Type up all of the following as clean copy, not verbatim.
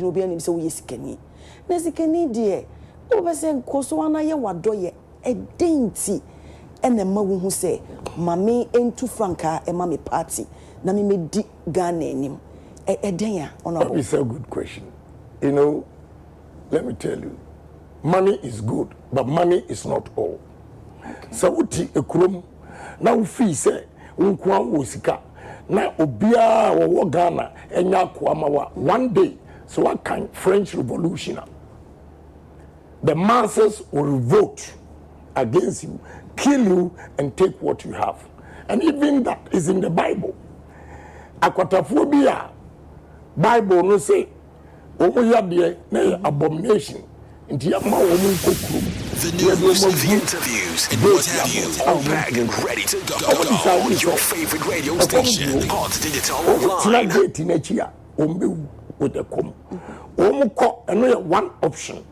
obi anim se wo yesikani na sikani de o be se nkoso ana ye wadoye edenti ene ma wo hu se mame entu franka e mame party na me medi Ghana enim eden ya honorable. It's a good question. You know, let me tell you, money is good, but money is not all. Okay. So uti ekrom na ufi se unkwa wosika na obia wo Ghana enya kwamawa one day. So what kind French Revolution? The masses will revolt against you, kill you, and take what you have. And even that is in the Bible. Aquatophobia, Bible no say, Omoyabie na abomination. The news, the interviews, and what have you, all back and ready to go on your favorite radio station, Hot Digital Online. With the com. Omuko and one option.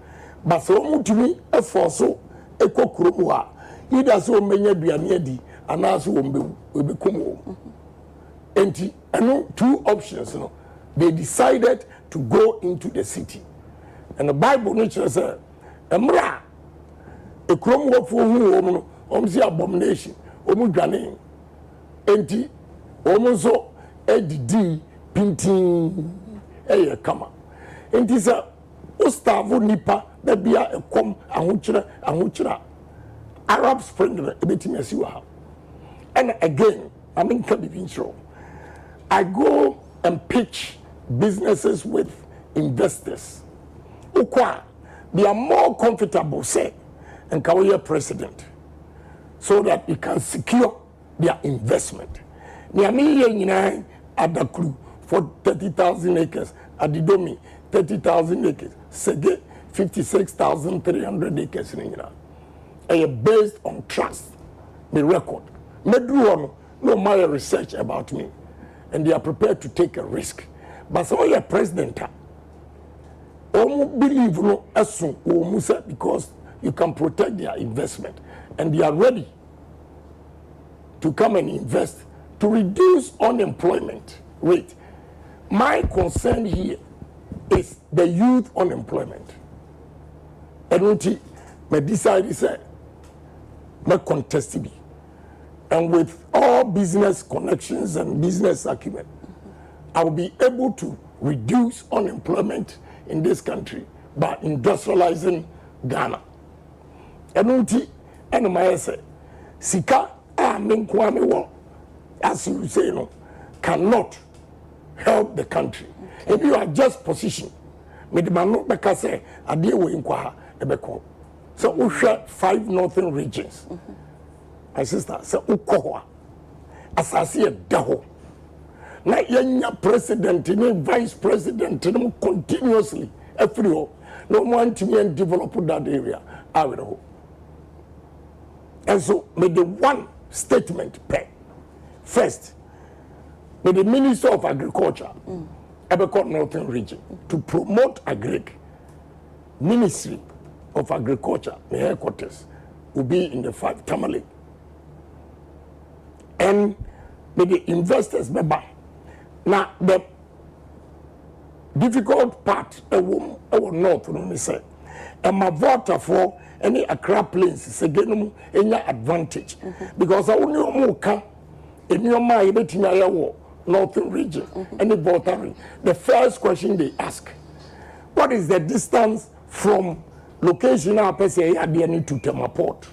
But so mutumi a forso a cokrua. Either so many bianedi and as will become. And two options. No, they decided to go into the city. And the Bible nature says, Emra a chrome work for whom the abomination, Omu Ghanaian. Enti Omuso Ed Pinting. Eye kama enti se ustavu nipa da bia ekom ahokyera Arab Spring na ebetimi asiwa ha. And again I mean can be intro, I go and pitch businesses with investors ukwa they are more comfortable say and can president so that we can secure their investment. Ni ami ye nyina adakru for 30,000 acres. Adidomi, 30,000 acres. Sege, 56,300 acres. Based on trust, the record. Medruon, no my research about me. And they are prepared to take a risk. But so your president, believe no asun musa because you can protect their investment. And they are ready to come and invest to reduce unemployment rate. My concern here is the youth unemployment. And I decided to my contest be. And with all business connections and business acumen, I will be able to reduce unemployment in this country by industrializing Ghana. And my say, Sika, as you say, no, cannot help the country. Okay. If you are just positioned, me the man not because say I deal with inkwaha ebeko. So we share 5 northern regions. My sister say ukohwa. Asasi e daho. Na yenya president ni vice president ni continuously every ho. No one to me and develop that area. I will. And so me the one statement pay. First, with the Minister of Agriculture, Ebekot Northern Region, to promote agric, Ministry of Agriculture, the headquarters, will be in the 5 Tamale. And with the investors, now the difficult part, our north, let me say, and my voter for any Accra plains is again any advantage. Because I only more come in your mind, northern region, any voter. The first question they ask, what is the distance from location I say to Temaport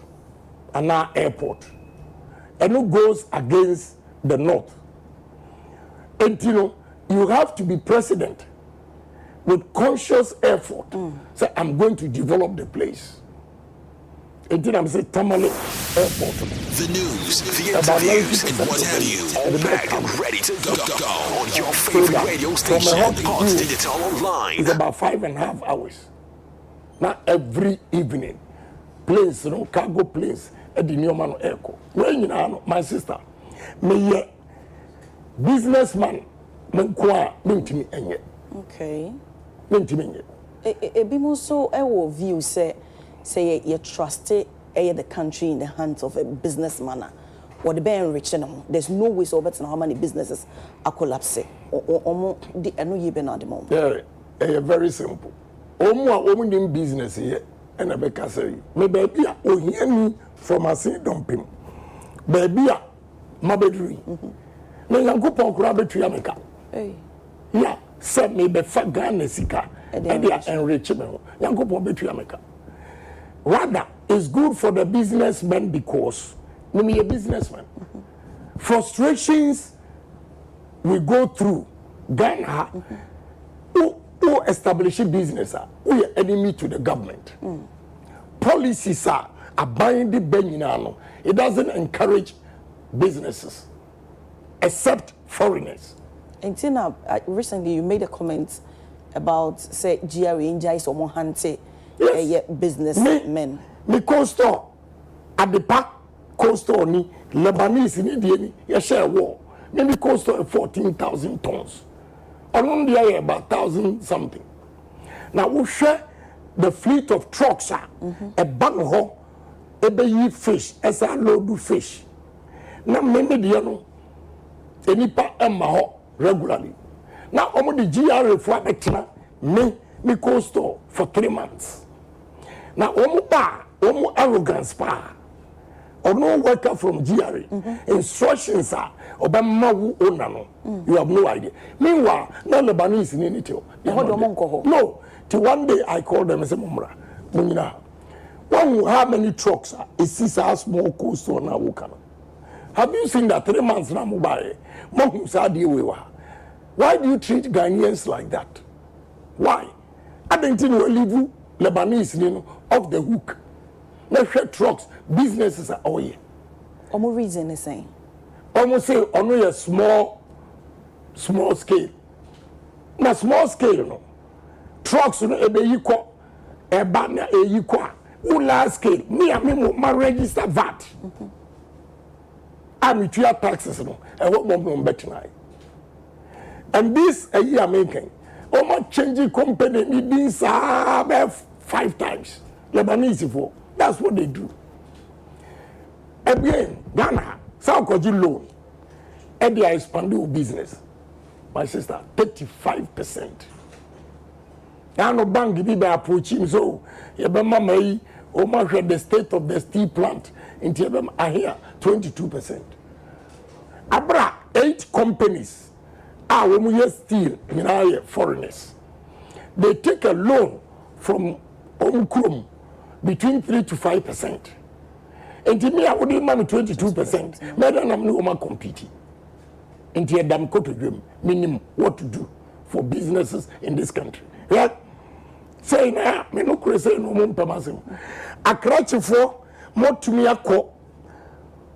and our airport? And who goes against the north? And you have to be president with conscious effort. Say, I'm going to develop the place. And then I'm saying Tamale Airport. The news, the interviews, and what have you, all back and ready to go on your favorite radio station, Hot Digital Online. It's about 5.5 hours. Now every evening, planes, cargo planes at the Newman Airport. Well, my sister, me businessman, okay. Ebimo so ewo view say you trust the country in the hands of a businessman. What the be enrich them. There's no way so better how many businesses are collapsing. Or the eno ye be na the moment. Yeah, very simple. Omu nim business here and a beka say me baby a ohia ni from a say dumping. Baby a mabedri. Na yankopon kura betua meka. Yeah, say me be fa Ghana sika e dey enrich me. Yankopon betua meka. Rather, it's good for the businessman because me a businessman. Frustrations we go through Ghana who establish a business who are enemy to the government. Policies are binding beninano. It doesn't encourage businesses except foreigners. And Tina, recently you made a comment about say GRA injuries or more hands businessmen. Me coastal at the park coastal ni Lebanese in India you share war. Maybe coastal 14,000 tons. Around the area about 1,000 something. Now we share the fleet of trucks a banho ebe fish as a load fish. Now maybe the no enipa emma ho regularly. Now omo the GRA for betina me coastal for 3 months. Now omo arrogance pa. Or no worker from GRA. Instructions are Obama owner no. You have no idea. Meanwhile, no Lebanese in anything. No. Till one day I called them and said, Mumra, how many trucks are? It's a small coast on our Wukana. Have you seen that 3 months now? Why do you treat Ghanaians like that? Why? I didn't leave Lebanese off the hook. Let's trucks, businesses are all here. Almost reason is saying. Almost say only a small scale. Na small scale no. Trucks no ebe yiko, eba na yiko. Large scale. Me my register VAT. I'm with your taxes no. I want more better. And this a year making. Almost changing company needs 5 times. Lebanese for. That's what they do. Again, Ghana, South Korea loan, and they are expanding business. My sister, 35%. Now no bank be by approaching so. Yabama may almost the state of the steel plant in Yabama are here 22%. Abra 8 companies are when steel in foreigners. They take a loan from Omkrum. Between 3 to 5%. And to me, I would demand 22%. Madam, I'm no competing. And to them, minimum what to do for businesses in this country. Yeah? Say now, me no crazy no more permasem. A crutch for more to me a co.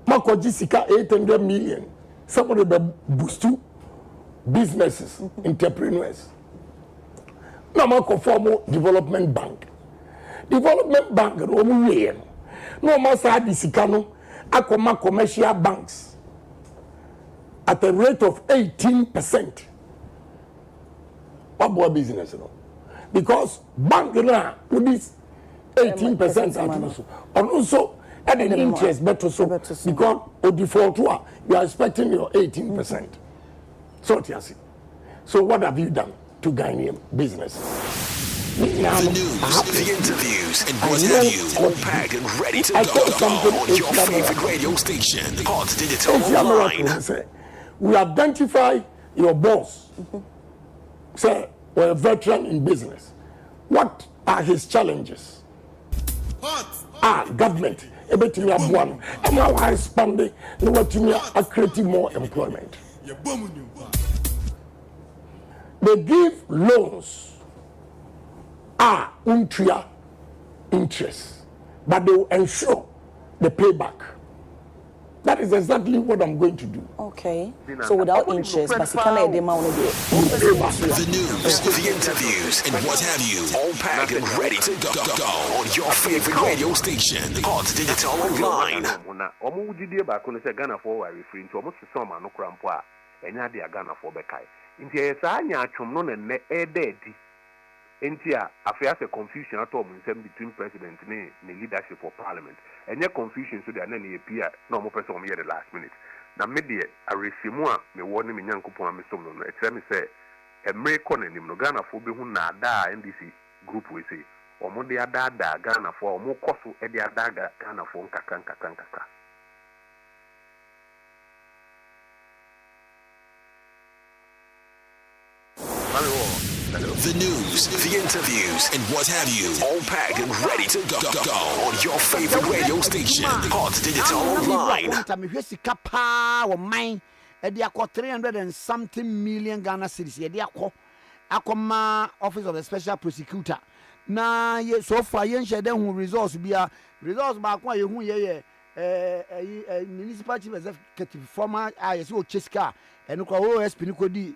Mako Jessica 800 million. Somebody be boost to businesses, entrepreneurs. No Mako formal development bank. Development bank no mu we no ma sa disikano akoma commercial banks at a rate of 18%. What business no? Because bank na with this 18% at also and an interest better so because o default you are expecting your 18%. So what have you done to Ghanaian business? The news, the interviews, and what have you, all packed and ready to go on your favorite radio station, Hot Digital Online. We identify your boss. Say, we're a veteran in business. What are his challenges? Government. And now I expand creating more employment. They give loans. Untria interest, but they will ensure the payback. That is exactly what I'm going to do. Okay. So without interest, but the news, the interviews, and what have you, all packed and ready to go on your favorite radio station, Hot Digital Online. Intia affairs a confusion at all between president and the leadership of parliament. And your confusion so that any appear no more person the last minute. Now media a resimua me warning me young coupon me some no it's me say America na nim no Ghana fo be hu na ada NDC group we say omo de ada Ghana fo omo koso e de ada Ghana fo nkaka. The news, the interviews, and what have you, all packed and ready to go on your favorite radio station, Hot Digital Online. 300 and something million Ghana cedis. Akoma Office of the Special Prosecutor. Na so far yen share them results bia results ba kwa yehu ye municipal chief executive former IS o Cheska eno kwa OSP ni kodi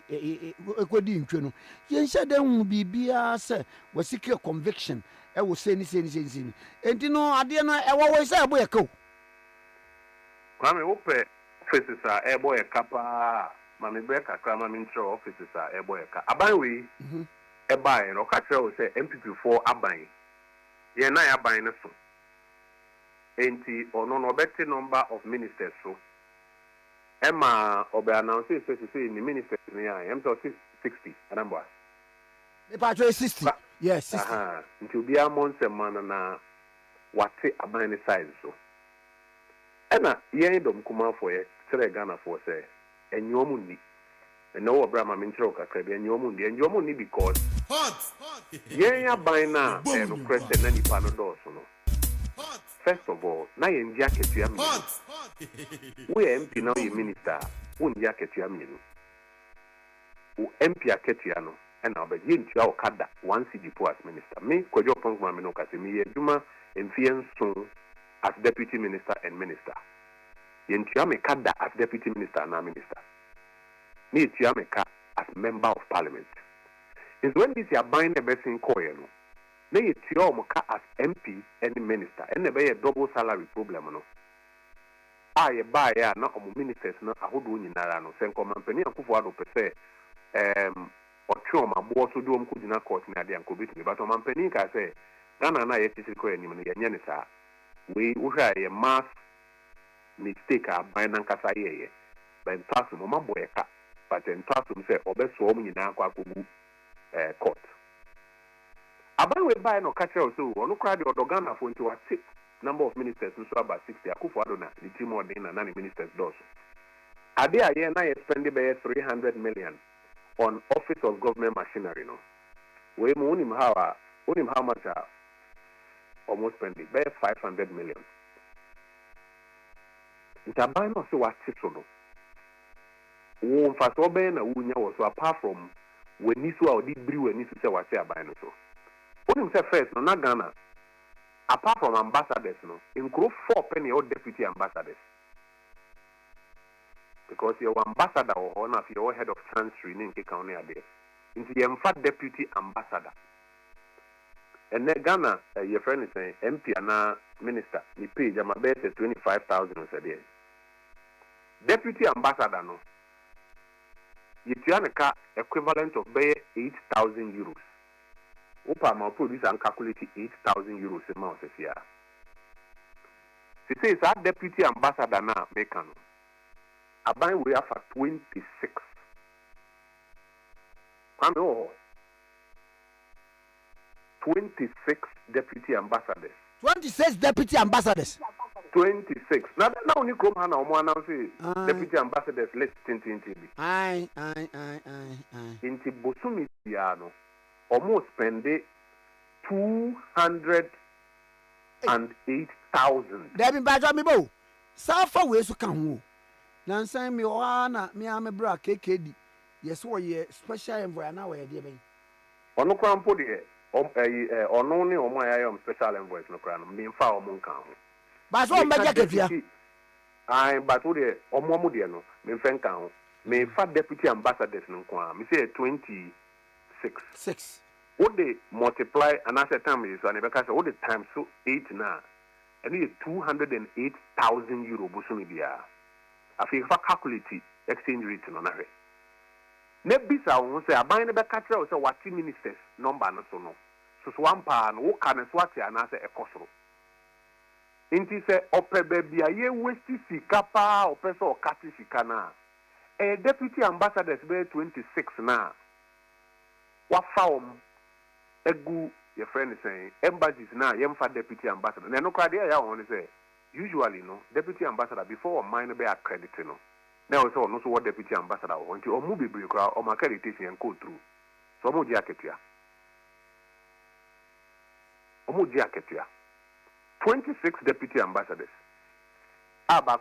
ntwe no yen share them bibia se we secret conviction e wo say ni enti no ade no e wo say ebo ye ko kwame wo pe offices a ebo ye kapa mami be kakra mami ntro offices a ebo ye ka aban we ebae no ka kire wo say MPP4 aban ye na ya aban ne so enti ono no beti number of ministers so Emma obe announce say ni ministers ni ya em so 60 anamba e pa 60 yes 60 aha nti obi amon man na wate aban ne size so ena yen dom kuma for ye tere Ghana for say enyomu ni na wo bra ma mentro kakra bi enyomu ni because yen aban na no president na nipa no do so no. First of all, na yen dia ketua mi. We MP now ye minister, won dia ketua mi no. O MP aketua no, and now be yen tua o kada one CG as minister. Me Kwadwo Pongma me no kase me ye dwuma emfien so as deputy minister and minister. Yen tua me kada as deputy minister and minister. Me tua me ka as member of parliament. Is when this ya bind the best in koye no. Na ye tua mo ka as MP and minister and be a double salary problem no. Ye buy ya na omo ministers na ahodo nyinara no se nko mampani akufo ado pese otwe ma bo so do omko gina court na ade anko bitimi but mampani ka se Ghana na ye tisiri ko anim no ye nya ne sa we wo hwa ye mass mistake a buy na nkasa ye ben taso mo mabo ye ka but en taso se obeso om nyina akwa akogu court aban we buy no catch us so ono kra de Ghana for into what number of ministers so about 60 akufo ado na the team more than na ministers does ade aye na ye spend be 300 million on office of government machinery no we mo unim how much almost spend be 500 million itaban no so what so no wo mfa so be na wunya wo so apart from when nisu a odi bri when nisu se what say aban no so unim say first no na Ghana apart from ambassadors no include 4 penny or deputy ambassadors because your ambassador or one of your head of chancery in County there into your deputy ambassador and then Ghana your friend is saying MP and minister he pay jama base 25,000 a day deputy ambassador no you ka equivalent of 8,000 euros Opa ma produce and calculate 8,000 euros a month this year. She says that deputy ambassador now make no. Aban we have for 26. Come on. 26 deputy ambassadors. 26 deputy ambassadors. 26. Now only come hana omo announce deputy ambassadors list 2020. Aye. Inti bosumi no. Almost spend 208,000. There be badge me bo. Safa we so kan ho. Nansan me na me am bra KKD. Yes wo ye special envoy na we dey ben. Ono krampo de ono ne omo ayam special envoys no kra no me mfa omo kan ho. Ba so mbaja kafia. Ai but wo de omo de no me mfa kan ho. Me mfa deputy ambassadors no kwa. Me say 26. What they multiply and as a time is on because all the time so 8 now and it is 208,000 euro busumi bia afi fa calculate exchange rate no na hwe na bisa won say aban ne be ka kire say what ministers number no so no so one pa no wo ka ne so ate ana say ekosoro inti say opebe bia ye waste sika pa opese o kati sika na deputy ambassadors be 26 na what found a good your friend is saying embassies now for deputy ambassador. And no criteria I want to say usually no deputy ambassador before minor be accredited no. Now so no so what deputy ambassador want to or move or my accreditation and go through. So mo jacket 26 deputy ambassadors.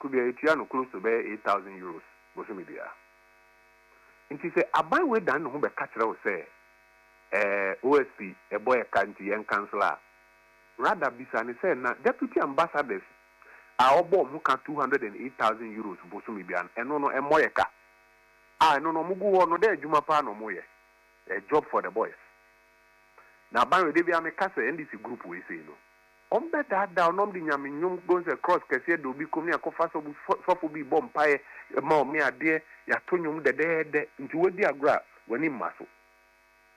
Could be a close to 8,000 euros. Bosumidia. And she said, I buy way done who be catch say OSP, a boy county and councillor. Rather, Bisani said, now deputy ambassadors are all who can 208,000 euros. Bosumidia and no a moyeka. No mugu no there, Jumapa no moye. A job for the boys. Now, by the way, I'm a cassa NDC group, we say no. On better down on the Yamin goes across Cassia do be coming a coffers of Sophie bomb pie, a more mere dear, Yatonium the dead into a dear graph when in muscle.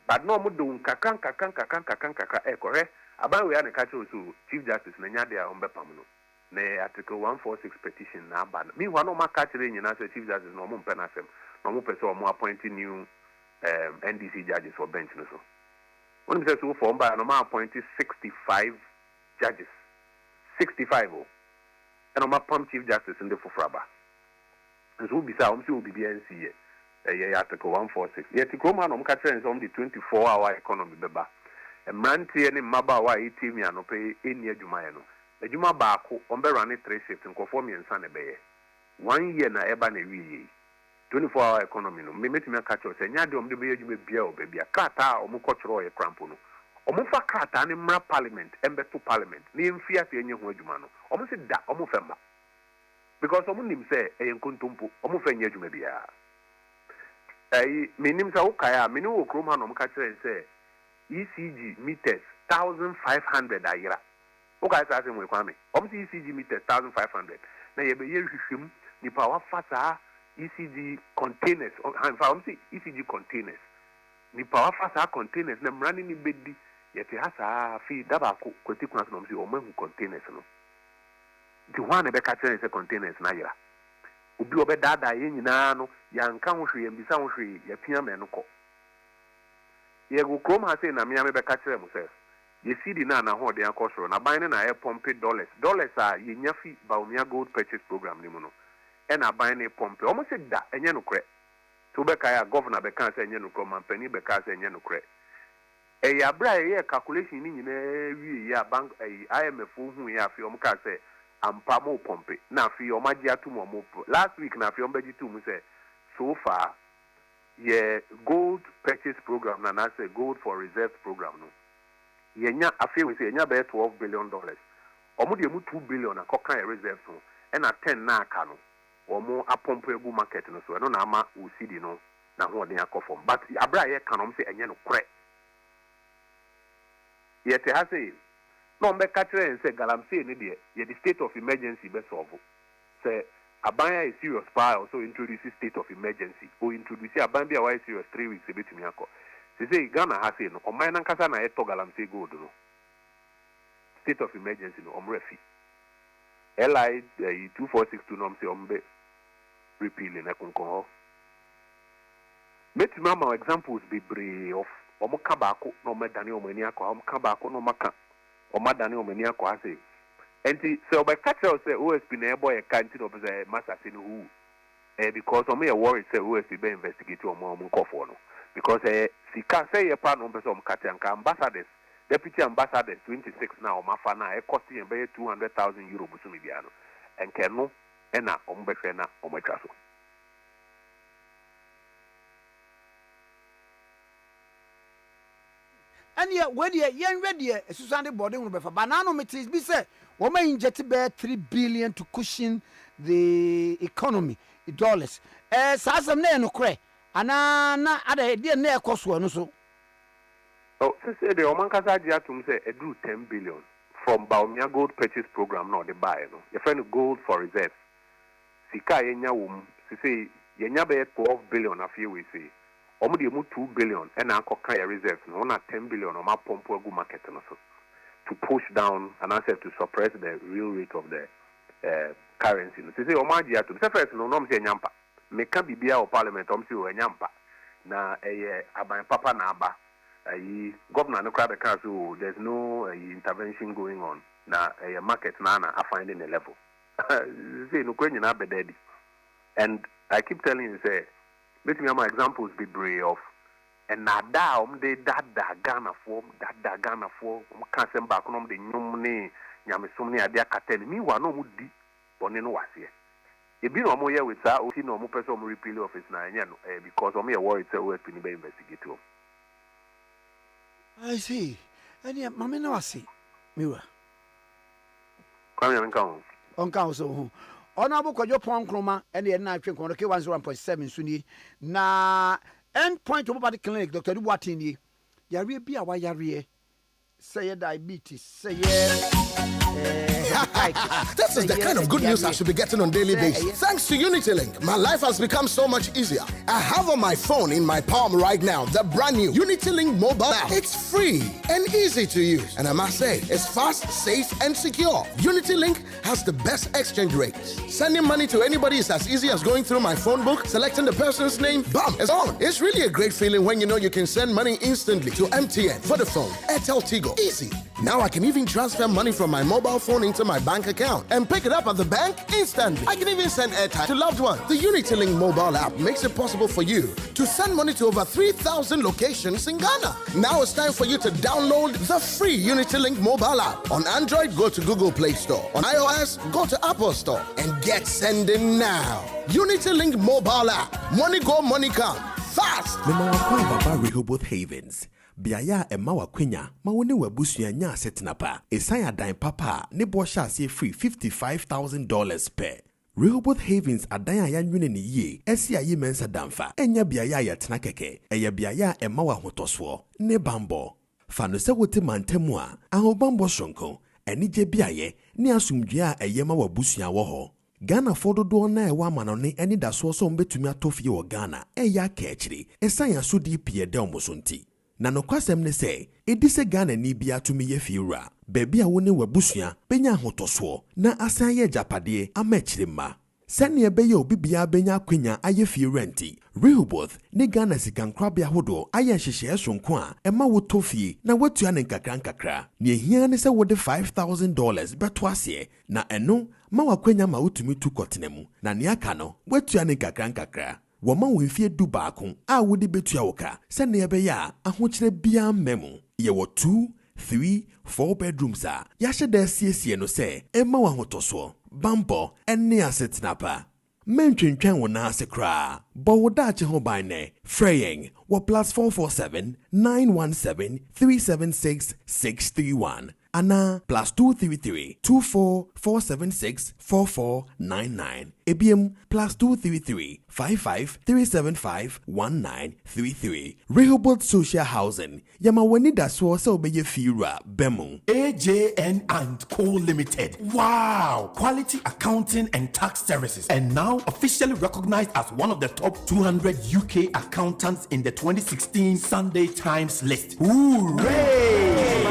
But no more doing kakan echo, about we are a catcher to Chief Justice Nanya on Bepamino. Nay, Article 146 petition now, but meanwhile, no more catching in answer Chief Justice no more penasem, no more person more appointing new NDC judges for bench. When we say so for by no more appointed 65 judges, 65 and no more pump Chief Justice in the Fufraba. And so be some will be BNC. Article 146. Yet the Roman on catching is on the 24-hour economy beba. And Manti and Mabawa 18 no pay in year Jumayano. The Juma Bako on the running 3 shifts and conform and Sunday Bay. 1 year na ebane 24-hour economy no. Me met me catch us and Yadom the baby baby a kata or Mukochro a crampono. Omufa kata ni mra parliament, embeto parliament. Ni mfia fi enye ho adwuma no. Omu se da, omu femba. Because omu nim se eyenkontompo, omu fa enye adwuma bia. Menim sa ukaya, meni wo krom ha no mka kire se ECG meters 1500 ayira. Ukaya sa se mwe kwame. Omu se ECG meters 1500. Na yebe ye hwehwem ni power fasa ECG containers. Hanfa omu se ECG containers. Ni power fasa containers na mrani ni bedi. Yeti hasa fi dabako kweti kuna no msi omo hu containers no di wane be ka kire se containers na yira obi obe dada ye nyina no yanka ho hwe yambisa ho hwe ya pia me no ko ye go krom ha se na me be ka kire mo se ye sidi na ho de akosoro na ban na e pompe dollars a ye nyafi baumia gold purchase program ni mu no e na ban na pompe omo se da enye no kre to be ka ya governor be kan se enye no kro man pani be ka se enye no kre abra ye calculation ni nyina wi ya bank IMF hu ya fi o ka say ampa mo pompe na fi o magi atum o mo last week na fi o magi tum say so far ye gold purchase program na say gold for reserve program no ye nya afi we say nya be $12 billion o mo de mu 2 billion akoka e reserve so e na 10 na aka no o mo apompo egu market no so no na ama o cedi no na ho de akofom but abra ye kanom say enye no kore. Yet has a no be catcher and say galamsey ni de ye the state of emergency be solve. Say abaya is serious power also introduce state of emergency or introduce abambia why serious 3 weeks a bit me ako. Say Ghana has no o man nkasa na eto galamsey gold no. State of emergency no omrefi. LI 2462 no say ombe repealing na konko. Met mama examples be brave of omo kabako no medani omani akwa omo kabako no maka omadani omani akwa ase enti se oba catch say OSP na ebo e kanti no be master say no who because omo e worried say OSP be investigate omo nkofo no because sika say e pa no be so omo catch anka ambassadors deputy ambassadors 26 na omo afa na e cost e be 200,000 euro busumi bia no enke no e na omo be hwe na omo twa so. And yet, when you're ready, Susanne Body will be for banana metis be said, woman injected by 3 billion to cushion the economy, dollars. Sasam no cray, and na other dear near cost one so. Oh, say the Omankaza say a drew 10 billion from Baumia Gold Purchase Program, not the buy. No, your friend gold for reserve. Sika yenya say yenya be 12 billion a few we say. Omo de mu 2 billion and akoka ya reserves no na 10 billion o ma pompo egu market no so to push down and answer to suppress the real rate of the currency no say o ma dia to say first no say nyampa me ka bibia o parliament o say o nyampa na aban papa na aba governor no crowd the so there's no intervention going on. Now a market nana are finding a level. Say no question na bededi. And I keep telling you, say, let me have my examples be brave of. And now they that Ghana for can't send back on the nyumne nyamisumni adia cartel. Me wa no mudi bone no was here. If you know more here with that, we no more person repeal office now, because I'm here worried so we to investigate. I see. And yeah, mamma no see. Mira. Come here and come. On council. Honorable Kwajo Ponkroma and the night train on K101.7 Sunni. Na end point of the clinic, Dr. Duatini. Yari be a wire. Say diabetes. Say This is the kind of good news I should be getting on daily basis. Thanks to UnityLink, my life has become so much easier. I have on my phone in my palm right now the brand new UnityLink mobile app. It's free and easy to use, and I must say, it's fast, safe, and secure. UnityLink has the best exchange rates. Sending money to anybody is as easy as going through my phone book, selecting the person's name, bam, it's on. It's really a great feeling when you know you can send money instantly to MTN, Vodafone, Airtel Tigo. Easy. Now I can even transfer money from my mobile phone into my bank account and pick it up at the bank instantly. I can even send airtime to loved ones. The UnityLink mobile app makes it possible for you to send money to over 3,000 locations in Ghana. Now it's time for you to download the free UnityLink mobile app. On Android, go to Google Play Store. On iOS, go to Apple Store and get sending now. UnityLink mobile app. Money go, money come. Fast. Baba Rehoboth Havens. Biaya Emma Wakwenya, Mawone Wabusia nya setnapa, Esaya Dine Papa, Nebosha say free $55,000 per. Rehoboth Havens adaya ya nwene ni ye, esi ayi mensa damfa, enya biaya ya tenakeke, eya biaya Emma Wahotoswo, ne bambo. Fano se wote mantemwa, aho bambo shonko, eni je biaye, ni asumdua eyema wabusia woho. Ghana fododo na ewa manone eni daso so mbetumi atofie wo Ghana, eya kechiri, esaya sudi pie de omosonti. Na nokwasem ne se edise Ghana ni bia tumi ye fiura bebi a woni wabusua benya hotoso na asan ye japade amachirima sane ebeye obi bia benya kwenya aye fiura nti Rehoboth ne Ghana sikankrabia hodo aye hyehye sonko a ema wotofie na watua ne nkakra ne ehia ne se wode $5,000 beto ase na eno ma wakwenya ma utumi tu kotenemu na ne aka no watua ne nkakra Wama wifie du baako a wodi betua woka se ne ebe ya ahokyere bia mmemu ye wo 2, 3, 4 bedrooms a ya hyede siesie no se ema wa hotoso bambo enne asetnapa mentwentwan wo na ase kra bo wo daache ho ban ne freying wo +447 917 376 631 Ana +233 24 476 4499 Ebiem +233 55 375 1933 Rehoboth Social Housing Yama wanida so se obeye fiura bemu AJN and Co Limited. Wow, quality accounting and tax services, and now officially recognized as one of the top 200 UK accountants in the 2016 Sunday Times list. Hooray!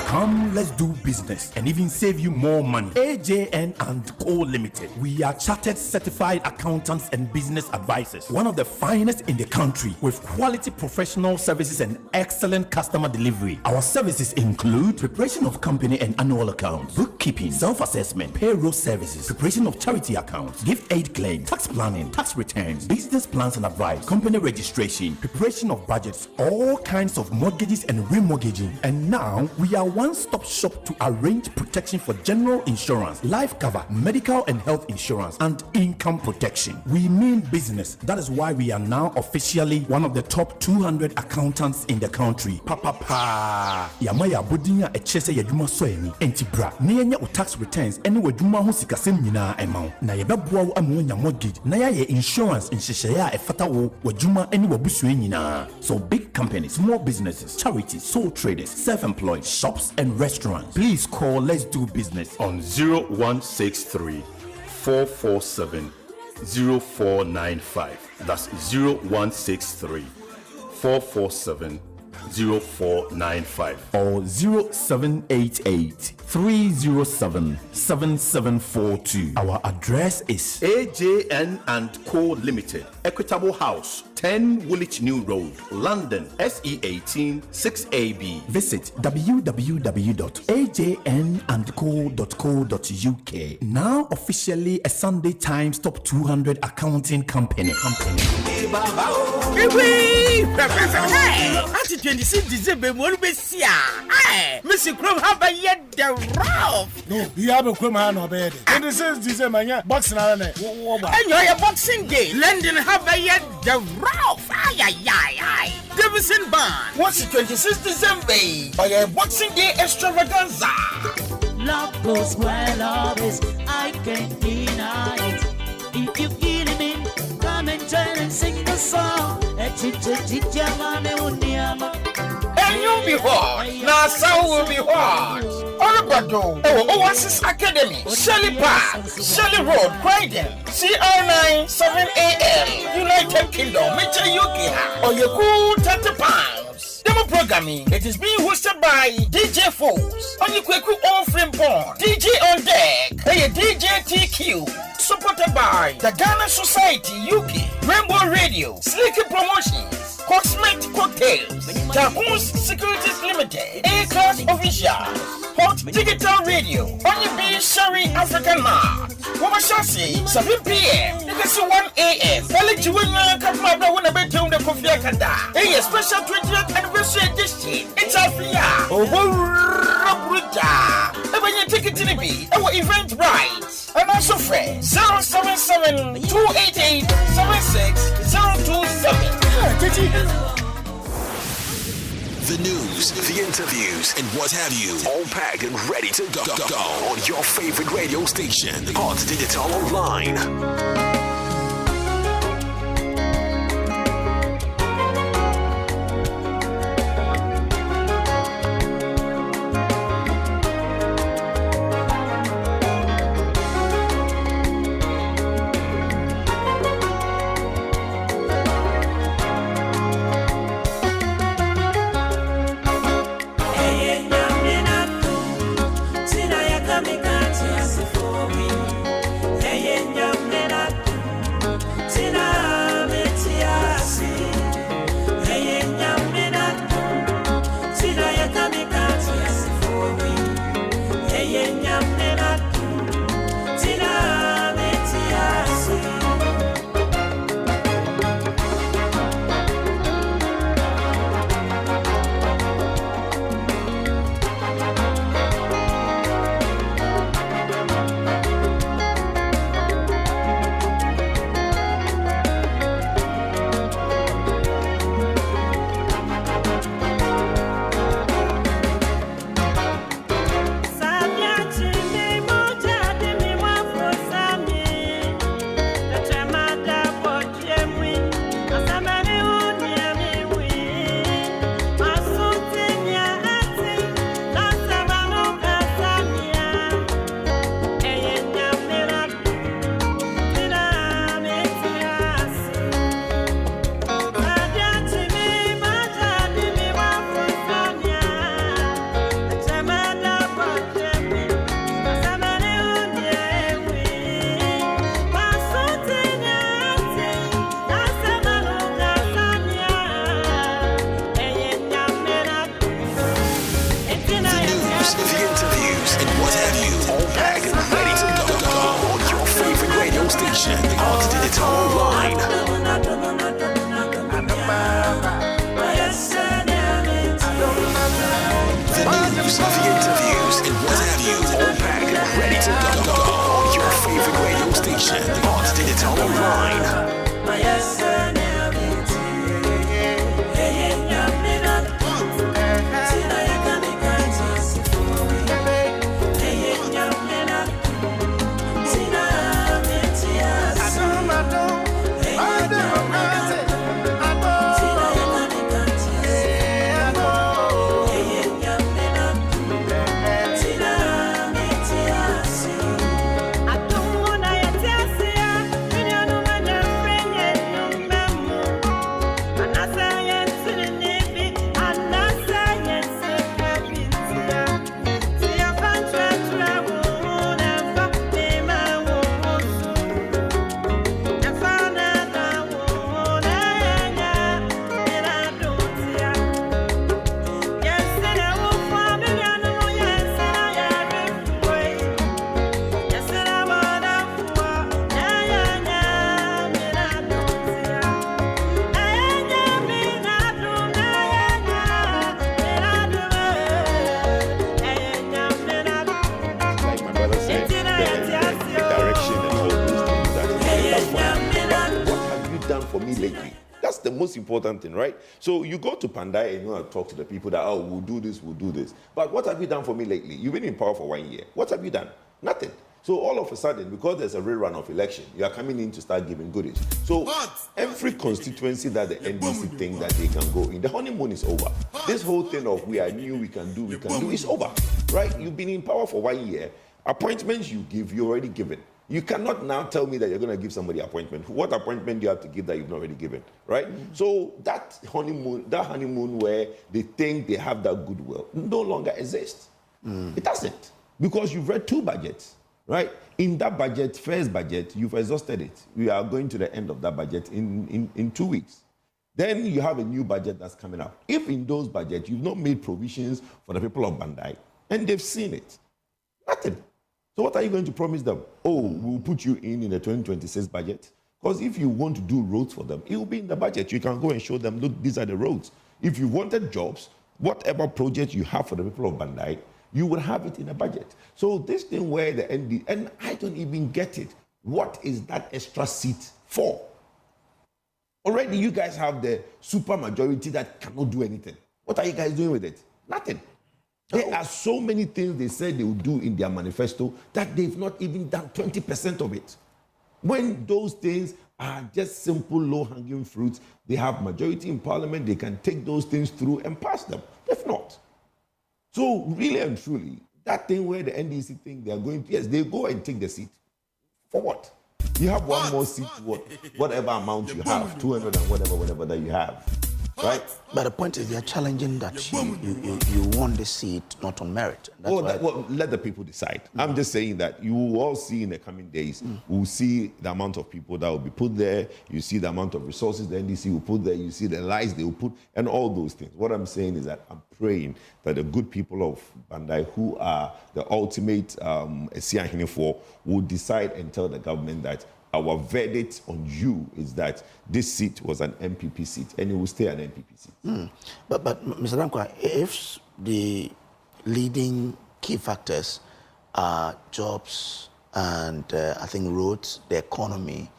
Come, let's do business and even save you more money. AJN and Co Limited. We are chartered certified accountants and business advisors. One of the finest in the country with quality professional services and excellent customer delivery. Our services include preparation of company and annual accounts, bookkeeping, self-assessment, payroll services, preparation of charity accounts, gift aid claim, tax planning, tax returns, business plans and advice, company registration, preparation of budgets, all kinds of mortgages and remortgaging. And now we are one-stop shop to arrange protection for general insurance, life cover, medical and health insurance, and income protection. We mean business. That is why we are now officially one of the top 200 accountants in the country. Papa. Yamaya budinya echese yaduma soemi. Entibra. Niyenya u tax returns. Eni waduma hu sikasem nina emau. Na yababwa u amuonya mortgage. Na ya insurance inshishaya efata wo wajuma eni wabusue nina. So big companies, small businesses, charities, sole traders, self-employed, shops, and restaurants. Please call Let's Do Business on 0163 447 0495. That's 0163 447 0495 or 0788 307 7742. Our address is AJN and Co Limited, Equitable House, 10 Woolwich New Road, London, SE18 6AB. Visit www.ajnandco.co.uk. Now officially a Sunday Times Top 200 accounting company. Hey, 26 December, what we see? Hey, Mr. Chrome have a yet the Ralph. No, you have a Chrome no bed. 26 December, yeah, boxing on it. Enjoy a boxing day. London have a yet the Ralph. Ay. Davidson Band. What's the 26 December? By a boxing day extravaganza. Love goes where love is. I can't deny it. If you feel me, come and join and sing the song. And you'll be hot. Now, so will be hot. Orabado, Oasis Academy, Shelley Park, Shelley Road, Croydon, CR9 7AM, United Kingdom, Major Yuki, or your cool 30 pounds. Demo programming, it is being hosted by DJ Foles, on your quick all frame born, DJ on deck, hey, DJ TQ. Supported by the Ghana Society UK, Rainbow Radio, Slicky Promotions, Cosmetic Cocktails, Taboos Securities Limited, A-Class Official, Hot Digital Radio, Only B Sherry African Mart, Wabashasi, 7 p.m., Legacy 1 a.m., Valley Juwena Kapma, when I bet you the Kofi Akanda, a special 20th anniversary edition, it's a fia, when you take it to the beat, our event rights, and also friends. 077-288-76027. The news, the interviews, and what have you, all packed and ready to go on your favorite radio station, Hot Digital Online. lately? That's the most important thing, right? So you go to Pandai and you want to talk to the people that, oh, we'll do this, we'll do this. But what have you done for me lately? You've been in power for 1 year. What have you done? Nothing. So all of a sudden, because there's a rerun of election, you are coming in to start giving goodies. So every constituency that the NDC think that they can go in, the honeymoon is over. This whole thing of we are new, we can do is over, right? You've been in power for 1 year. Appointments you give, you're already given. You cannot now tell me that you're going to give somebody appointment. What appointment do you have to give that you've not already given, right? So that honeymoon where they think they have that goodwill no longer exists. It doesn't, because you've read 2 budgets, right? In that budget, first budget, you've exhausted it. We are going to the end of that budget in 2 weeks. Then you have a new budget that's coming up. If in those budgets you've not made provisions for the people of Bandai, and they've seen it, nothing. So what are you going to promise them? Oh, we'll put you in the 2026 budget. Because if you want to do roads for them, it will be in the budget. You can go and show them, look, these are the roads. If you wanted jobs, whatever project you have for the people of Bandai, you will have it in the budget. So this thing where the ND, and I don't even get it. What is that extra seat for? Already you guys have the super majority that cannot do anything. What are you guys doing with it? Nothing. There are so many things they said they would do in their manifesto that they've not even done 20% of it. When those things are just simple, low-hanging fruits, they have majority in parliament, they can take those things through and pass them. If not. So really and truly, that thing where the NDC think they are going to, yes, they go and take the seat. For what? You have one more seat, whatever amount you have, 200 and whatever that you have. Right? But the point is, they are challenging that you won the seat not on merit. Well, let the people decide. I'm just saying that you will all see in the coming days, we'll see the amount of people that will be put there, you see the amount of resources the NDC will put there, you see the lies they will put, and all those things. What I'm saying is that I'm praying that the good people of Bandai, who are the ultimate Esiahine for, will decide and tell the government that our verdict on you is that this seat was an MPP seat, and it will stay an MPP seat. But Mr. Dankwa, if the leading key factors are jobs and I think roads, the economy,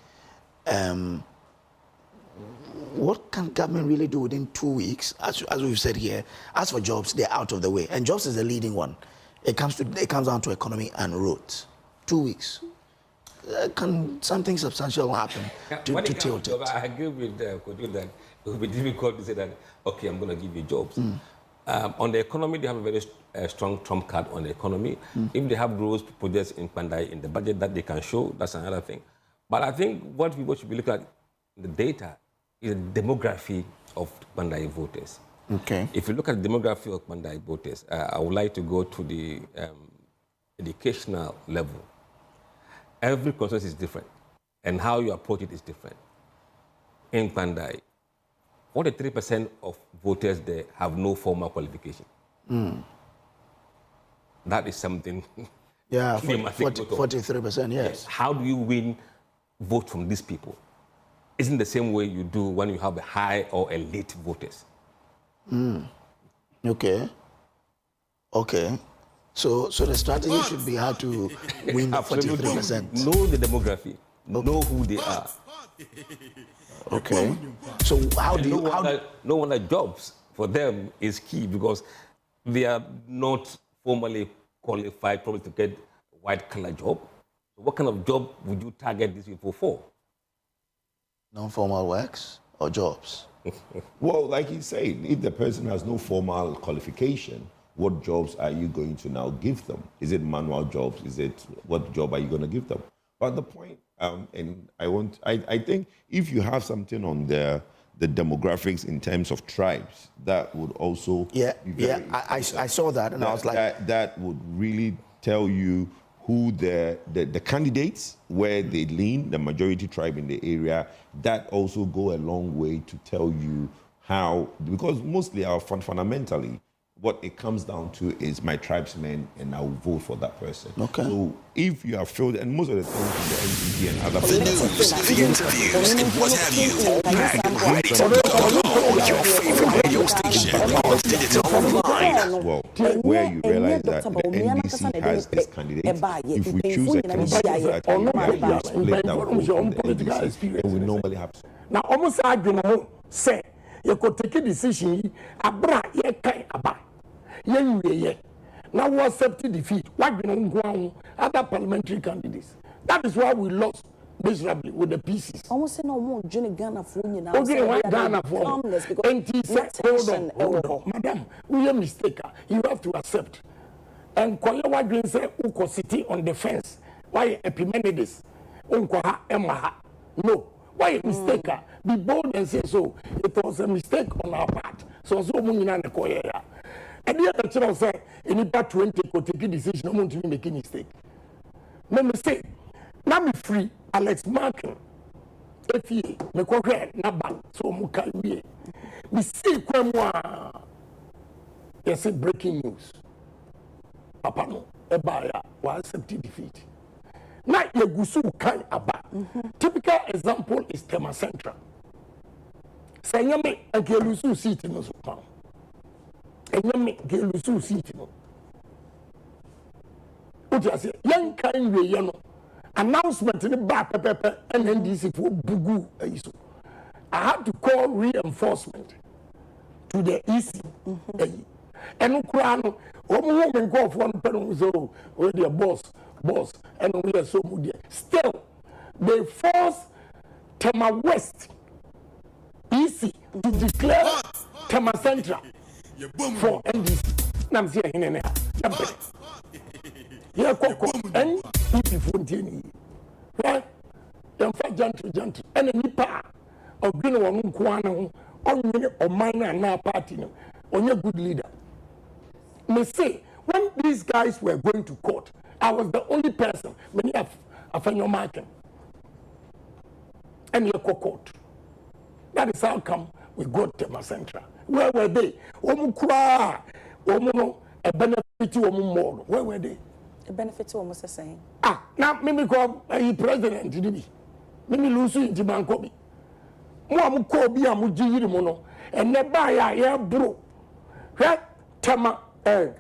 what can government really do within 2 weeks? As we've said here, as for jobs, they're out of the way, and jobs is the leading one. It comes down to economy and roads. 2 weeks. Can something substantial happen to tilt it? I agree with Kojo that it will be difficult to say that, okay, I'm going to give you jobs. On the economy, they have a very strong trump card on the economy. If they have roads projects in Pandai in the budget that they can show, that's another thing. But I think what people should be looking at the data is the demography of Pandai voters. Okay. If you look at the demography of Pandai voters, I would like to go to the educational level. Every constituency is different, and how you approach it is different. In Pandai, 43% of voters there have no formal qualification. That is something. Yeah, 43%, yes. How do you win vote from these people? Isn't the same way you do when you have a high or elite voters. Okay. So the strategy should be how to win 43%. Know the demography. Know who they are. Okay. So how do you... No wonder jobs for them is key, because they are not formally qualified probably to get a white-collar job. So what kind of job would you target these people for? Non-formal works or jobs? Well, like he's saying, if the person has no formal qualification, what jobs are you going to now give them? Is it manual jobs? What job are you going to give them? But the point, and I think if you have something on the demographics in terms of tribes, that would also be very I saw that, and I was like, that would really tell you who the candidates, where they lean, the majority tribe in the area. That also go a long way to tell you how, because mostly fundamentally, what it comes down to is my tribesmen, and I will vote for that person. Okay. So if you have filled, and most of the time the NDP and other the news, the interviews, and what have you, all packed and ready to go on your favorite radio station, on digital online. Well, where you realize that the NDC has its candidate. If we choose a candidate that we split that vote from the NDC, it will normally happen. na almost adwene ho say you could take a decision abra ye kai aba ye now we accept defeat what been other parliamentary candidates. That is why we lost miserably with the pieces. Almost say no more journey Ghana for you now. Okay, why Ghana for? Hold on, madam, we are mistaken. You have to accept. And Kwale Wadwin say uko city on the fence. Why Epimenides? Unkoha Emaha. No. Why mistake? Be bold and say so. It was a mistake on our part. So munina ne koya. And the other channel say any part 20 could take a decision. No one to make a mistake. No mistake. Now me free. Alex Markin. If ye me kohe na ba so muka wie. Me see kwamwa. Yes, breaking news. Papa no ebaya wa accept defeat. Na yegusu kan aba. Typical example is Tema Central. Sanyame angelusu seat no so pa. Enyame gelusu seat no. Uti ase yan kan we ye no. Announcement in the back pepe and NDC for bugu ayiso. I had to call reinforcement to the EC. And Ukraine, woman go for one pen so with their boss, and we are so good. Still, they forced Tema West EC to declare Tema Central for NDC. Nam here in there. Yeah, Coco, and if you right? Then for gentle, and a nipa of green one Kuano, or minor and now party, on your good leader. Me say, when these guys were going to court, I was the only person, many of your market, and your court. That is how come we got Tema Central. Where were they? Omukra, Omono, a benefit to more. Where were they? A benefit to almost the same. Ah, now, Mimi call a president, did he? Mimi lose in Jibankobi. Mo Kobi, Amuji, Mono, and never ya bro. Tema. Good,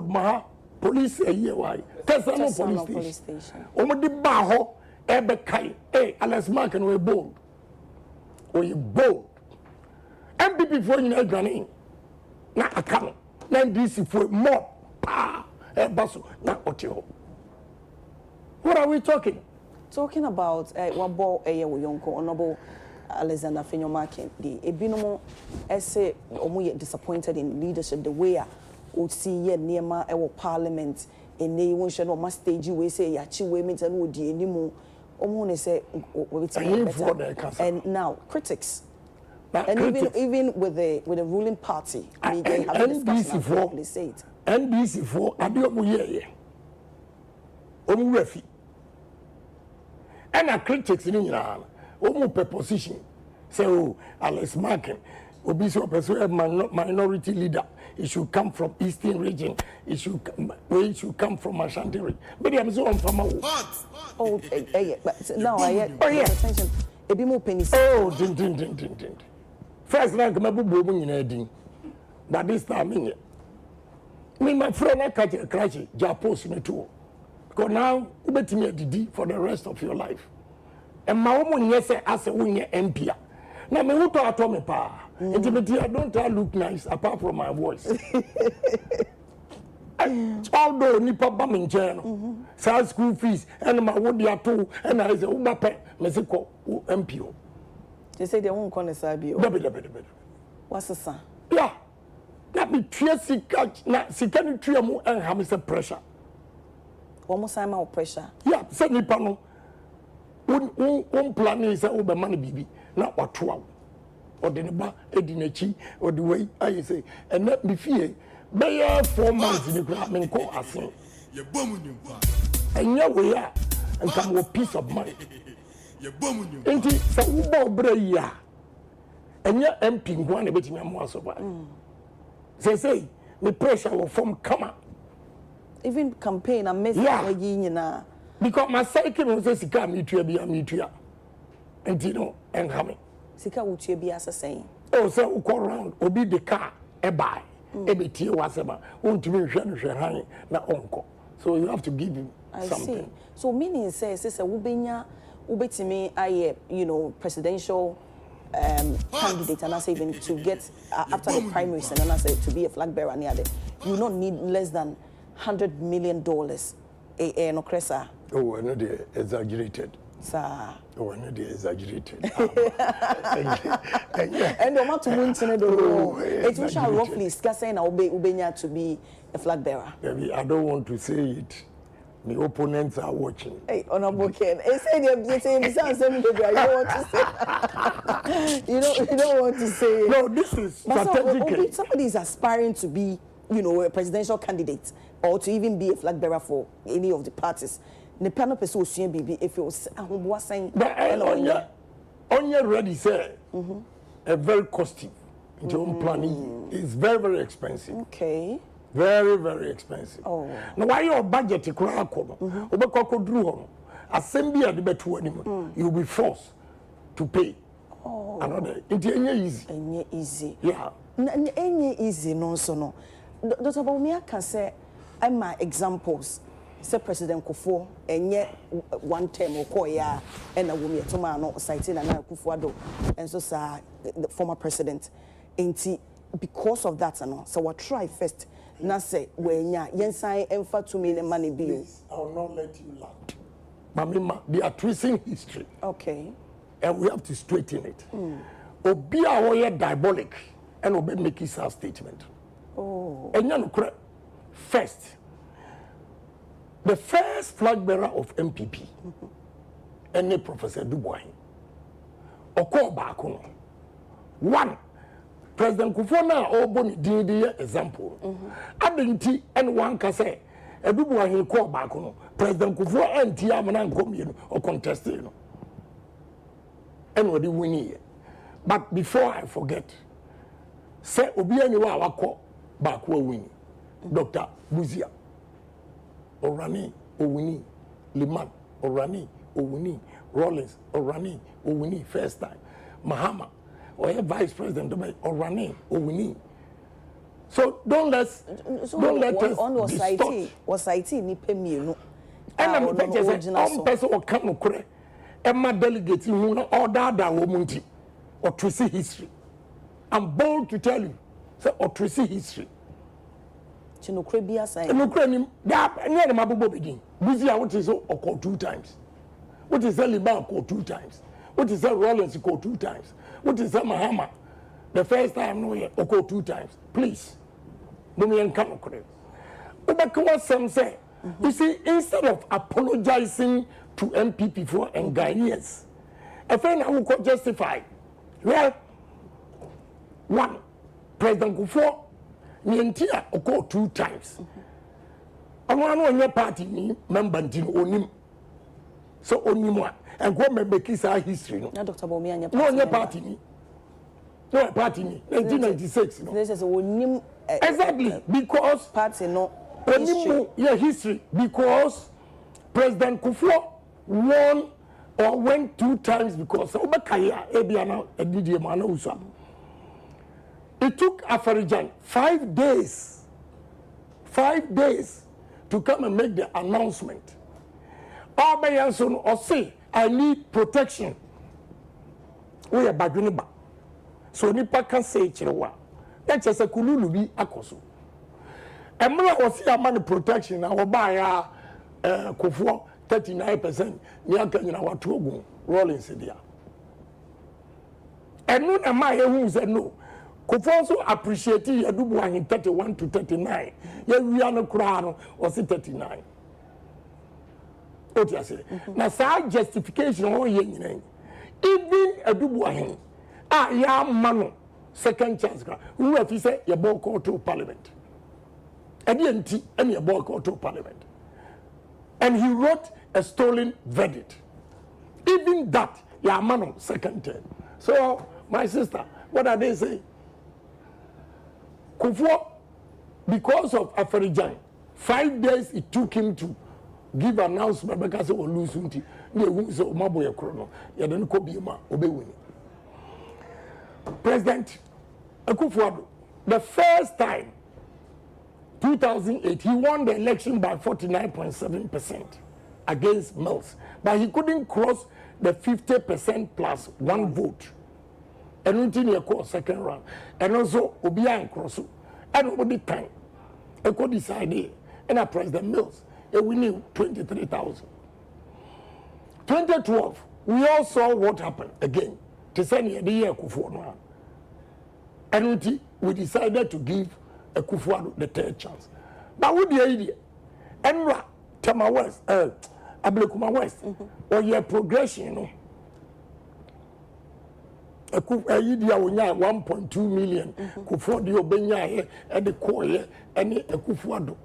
Maha. Police a year why. Tesano police station. Omodi Baho, Ebekai, Alex Markin were bold. Or you bold. MPP for you Ghanaian. Na account. Then this for more. Basu, not Otio. What are we talking? Talking about Wabo Yonko, Honorable Alexander Fenyomarkin, the Ebinomo essay omu disappointed in leadership the way would see ye near my parliament in the one should not stage we say yachi women and would ye anymore omone say and now critics. And even with the ruling party, they have discussed say it. NDC for Adiomu ye omu refi and a critics in Iran. Omu per position. Say, oh, Alex Markin, Obiso Peso minority leader. It should come from Eastern region. It should come from Ashanti region. But I'm so on from oh, but now I get attention. A bit more penny. Oh, din. First rank mabu booming in Edding. But this time in it. Me, my friend, I catch a crash, Japos me too. Because now, you bet me a DD for the rest of your life. And my woman, yes, as a winner MP. Now, me who told me, pa, intimately, I don't look nice apart from my voice. Although Nipa Bamming channel, side school fees, and my wood ya too, and I say, Ubape, Mexico, MPO. They say they won't call a Sabio. What's the son? Yeah. Let me try to catch, not see, can you try more and have some pressure? Almost time out pressure. Yeah, send me panel. One plan is over money, baby, not what 12. Or the neighbor, Edinachi, or the way I say, and let me fear. By 4 months in the ground, and call us. And here we are, and come with peace of mind. And it's a Ubra, and your MP one between your mouse of one. Say, the pressure will form come up. Even campaign and message union. Because my cycle was Sika Mitria, and Tino and Hammy. Sika would you be as a saying? Oh, so we call around, or be the car, a buy, a bit was about, won't you be na uncle. So you have to give him something. See. So meaning says, it's a Wubenya ubetimi aye, presidential candidate, and I say even to get after the primaries, and then I say to be a flag bearer near there, you not need less than $100 million. No cresa. Oh, I know they exaggerated. Sir. Oh, I know they exaggerated. And the amount to win it will shall roughly discussing Ubenya to be a flag bearer. Maybe I don't want to say it. My opponents are watching. Hey, Honorable Ken, you don't want to say. You don't want to say. No, this is strategically. Somebody is aspiring to be, a presidential candidate or to even be a flag bearer for any of the parties. The panel person will be if it was saying. But on your ready, sir, a very costly. Planning is very, very expensive. Okay. Very, very expensive. Oh. Now, why your budget is crowd? Assembly at the better you'll be forced to pay. Oh. Another. It's easy. Easy. Yeah. Easy, no, so no. Dr. Baumia can say, I'm my examples. Say President Kufuor, and yet one term or Koya, and a woman to my no citing and Kufuor, and so the former president. And because of that, so I try first. Now say when Yensai emfa 2 million money bill. I will not let you laugh. Mamima, they are twisting history. Okay. And we have to straighten it. Obia oye diabolic and obe make his statement. Oh. And you know, first, the first flag bearer of MPP, and Professor Dubois, Oko Bakuno. One, President Kufona Oboni did example. Adinti and one can say, a Dubois he called Bakuno, President Kufuor and Tiamanan come or contested. And what do we need? But before I forget, say Obianiwa Wako Bakwa Winnie, Dr. Buzia. Orani, Owini, Liman, Orani, Owini, Rollins, Orani, Owini, first time. Mahama, or Vice President, Orani, Owini. So don't let us distort. Was IT ni pemi no. And I'm person or come kure. Emma delegate who no order that womunti or tracy history. I'm bold to tell you, say or tracy history. Chinokre bia sai. Chinokre ni da near the mabubo begin. Busy what is occur 2 times. What is that Liban occur 2 times? What is that Rollins occur 2 times? What is that Mahama? The first time no occur 2 times. Please. Mumian come occur. But what some say, you see, instead of apologizing to MPP for and Ghanaians, a friend who could justify. Well, one, President Kufuor Nientia occur 2 times. I want to know party me member onim. So onimwa and go member kiss our history. No, Dr. Bomi and your party me. No party me. 1996. No. This is onim. Exactly because party no. Onim your history because President Kufuor won or went 2 times because Obakaya Ebiana Edidier Manousa. It took Afarijan 5 days to come and make the announcement. Obayanson or say, I need protection. We are Baguniba. So Nipa can say Chirowa. That's just a Kululubi Akoso. And Mula was here money protection. I will buy Kufuor 39%. Niaka in our Togo rolling Sedia. And no am I who said no. Kufuor also appreciated Yadubu in 31 to 39. Yeah, we are no crown or 39. What you say? Now, side justification or even Yadubu ya mano second chance. Who have you said your ball call to Parliament? And your ball call to Parliament. And he wrote a stolen verdict. Even that, ya mano second term. So, my sister, what are they saying? Kufuor, because of Afarijan, 5 days it took him to give announcement because of lose unti. President Akufo-Addo, the first time, 2008, he won the election by 49.7% against Mills, but he couldn't cross the 50% plus one vote. And until you call second round. And also, Obiang Crosso. And over the time, I could decide, and I President Mills, and we knew 23,000. 2012, we all saw what happened again. To send the year Kufuor. And until we decided to give a Kufuor the third chance. But with the idea, Enra, Tama West, Ablekuma West, or your progression, you know. A idea 1.2 million, Kufuor the Obenya, and the core, and a Kufuor.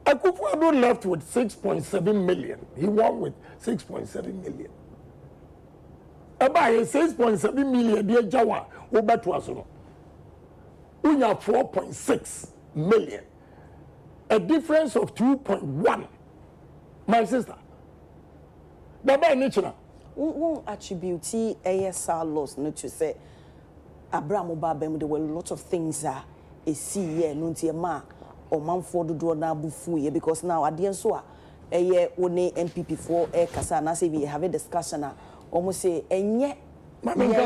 A Kufuor left with 6.7 million. He won with 6.7 million. About 6.7 million, dear Jawa, over to us. We have 4.6 million. A difference of 2.1. My sister. The by nature. Won't attribute ASR loss, not to say Abraham Obabem, there were a lot of things that a see here, Nuntia Ma, or Manford do na bufu, because now at the end so a year only MPP for a Casana, say we have a discussion, almost say, and yet. What was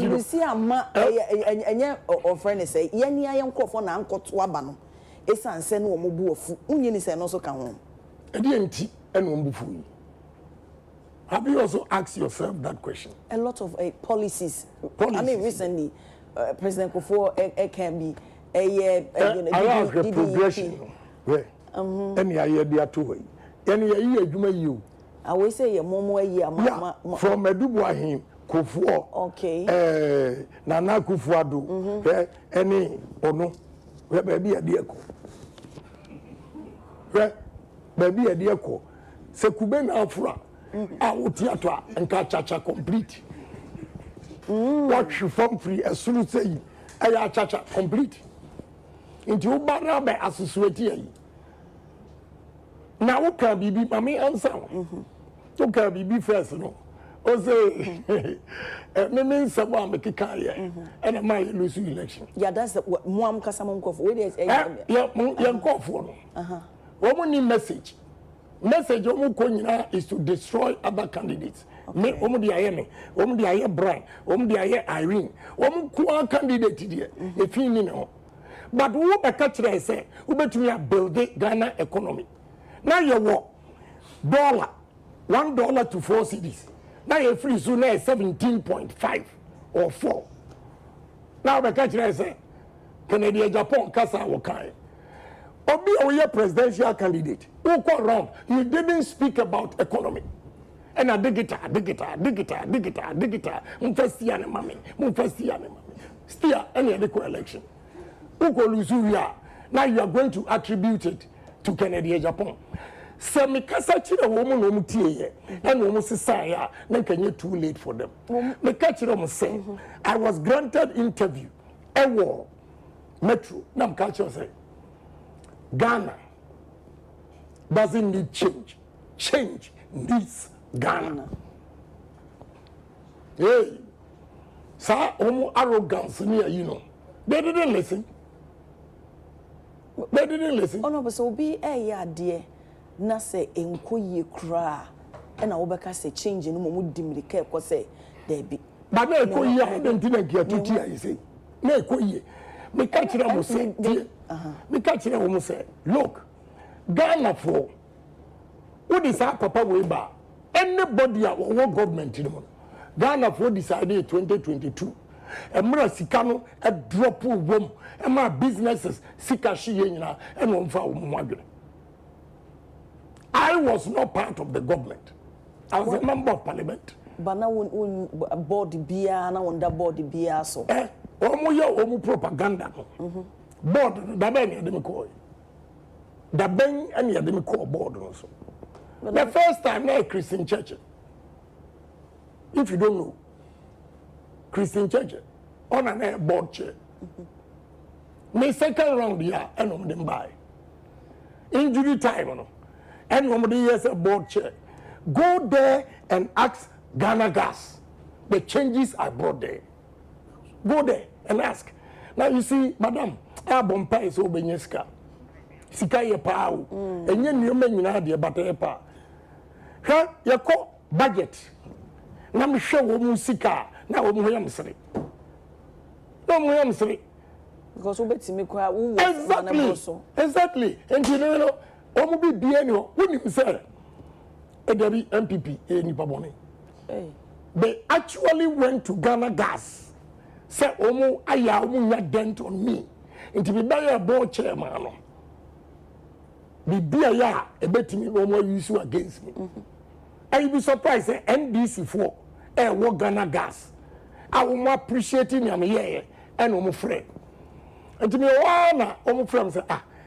you see a ma and or friend say, Yenny, I am called for an uncle to Abano. It's an send one mobu of Union is also come home. And Umbufu. Have you also asked yourself that question? A lot of policies. I mean, recently, President Kufuor can be a progression. Any idea there too. Any idea you. I will say a more year from Eduboa him, Kufuor. Okay. Nana Kufuor any ono. Where baby a dear ko. Where baby a dear ko. Sekuben Afra. Out theatre and Kachacha complete. What you from free as soon as say I chacha complete. Into Barabe associate. Now what can be my answer? What can be first no? O say me someone make a career and I might lose election. Yeah, that's what Muam Kasamon Kof. Where is young Kof. What need message? Message is to destroy other candidates. Me the aye Brian, the aye Irene, candidate here. If you know. But who be catch I say, who bet we are building Ghana economy. Now you walk $1 to 4 cities. Now you're free soon 17.5 or 4. Now the catch I say, Canada, Japan, Kasa Wakai. Obi Oye presidential candidate. Who go wrong? You didn't speak about economy. And I digital. Still any other election. Who go lose you are? Now you are going to attribute it to Canada, Japan. So me kasa chira woman no mutie and almost say then can you too late for them. Me kachira say I was granted interview. War Metro. Nam culture say Ghana doesn't need change. Change needs Ghana. Hey, sir, arrogance near you know. They didn't listen. Oh no, but so be a dear. Na say enkoye kra e na wo beka say change no mo dimri ka ko say there be but na enkoye I don't think you tuti I say na enkoye me ka kire mo say me ka kire mo say look Ghana for what is our papa we ba anybody our government no Ghana for decided 2022 emra sika no e drop wom emra businesses sika shi nyina e no mfa wo mo adwene. I was not part of the government. I was a member of parliament. But now when board beer, now on that board beer so. Omu propaganda. Board da ben ya call. Da ben any ya call board also. The first time na Christian church. If you don't know, Christian church on an board chair. My second round here, and on them buy. Injury time, no. And somebody has a board chair. Go there and ask Ghana Gas the changes I brought there. Go there and ask. Now you see, Madam, I bompa is obenyeska. Sika ye pa o. Enye nneoma nyina de bata ye pa. hwɛ yɛkɔ budget na mehwɛ wɔ mu sika na wɔ mu ho yam sere na mu yam sere because we betimi kwa wo exactly and you know omo bi bia ni ho wonim say edabi MPP nipa bone they actually went to Ghana Gas say omo aya omo nya dent on me nti bi ba ya board chairman no bi bia ya ebetimi omo use against me I be surprised say NDC for wo Ghana Gas I will appreciating am here and omo friend and me wana omo friend say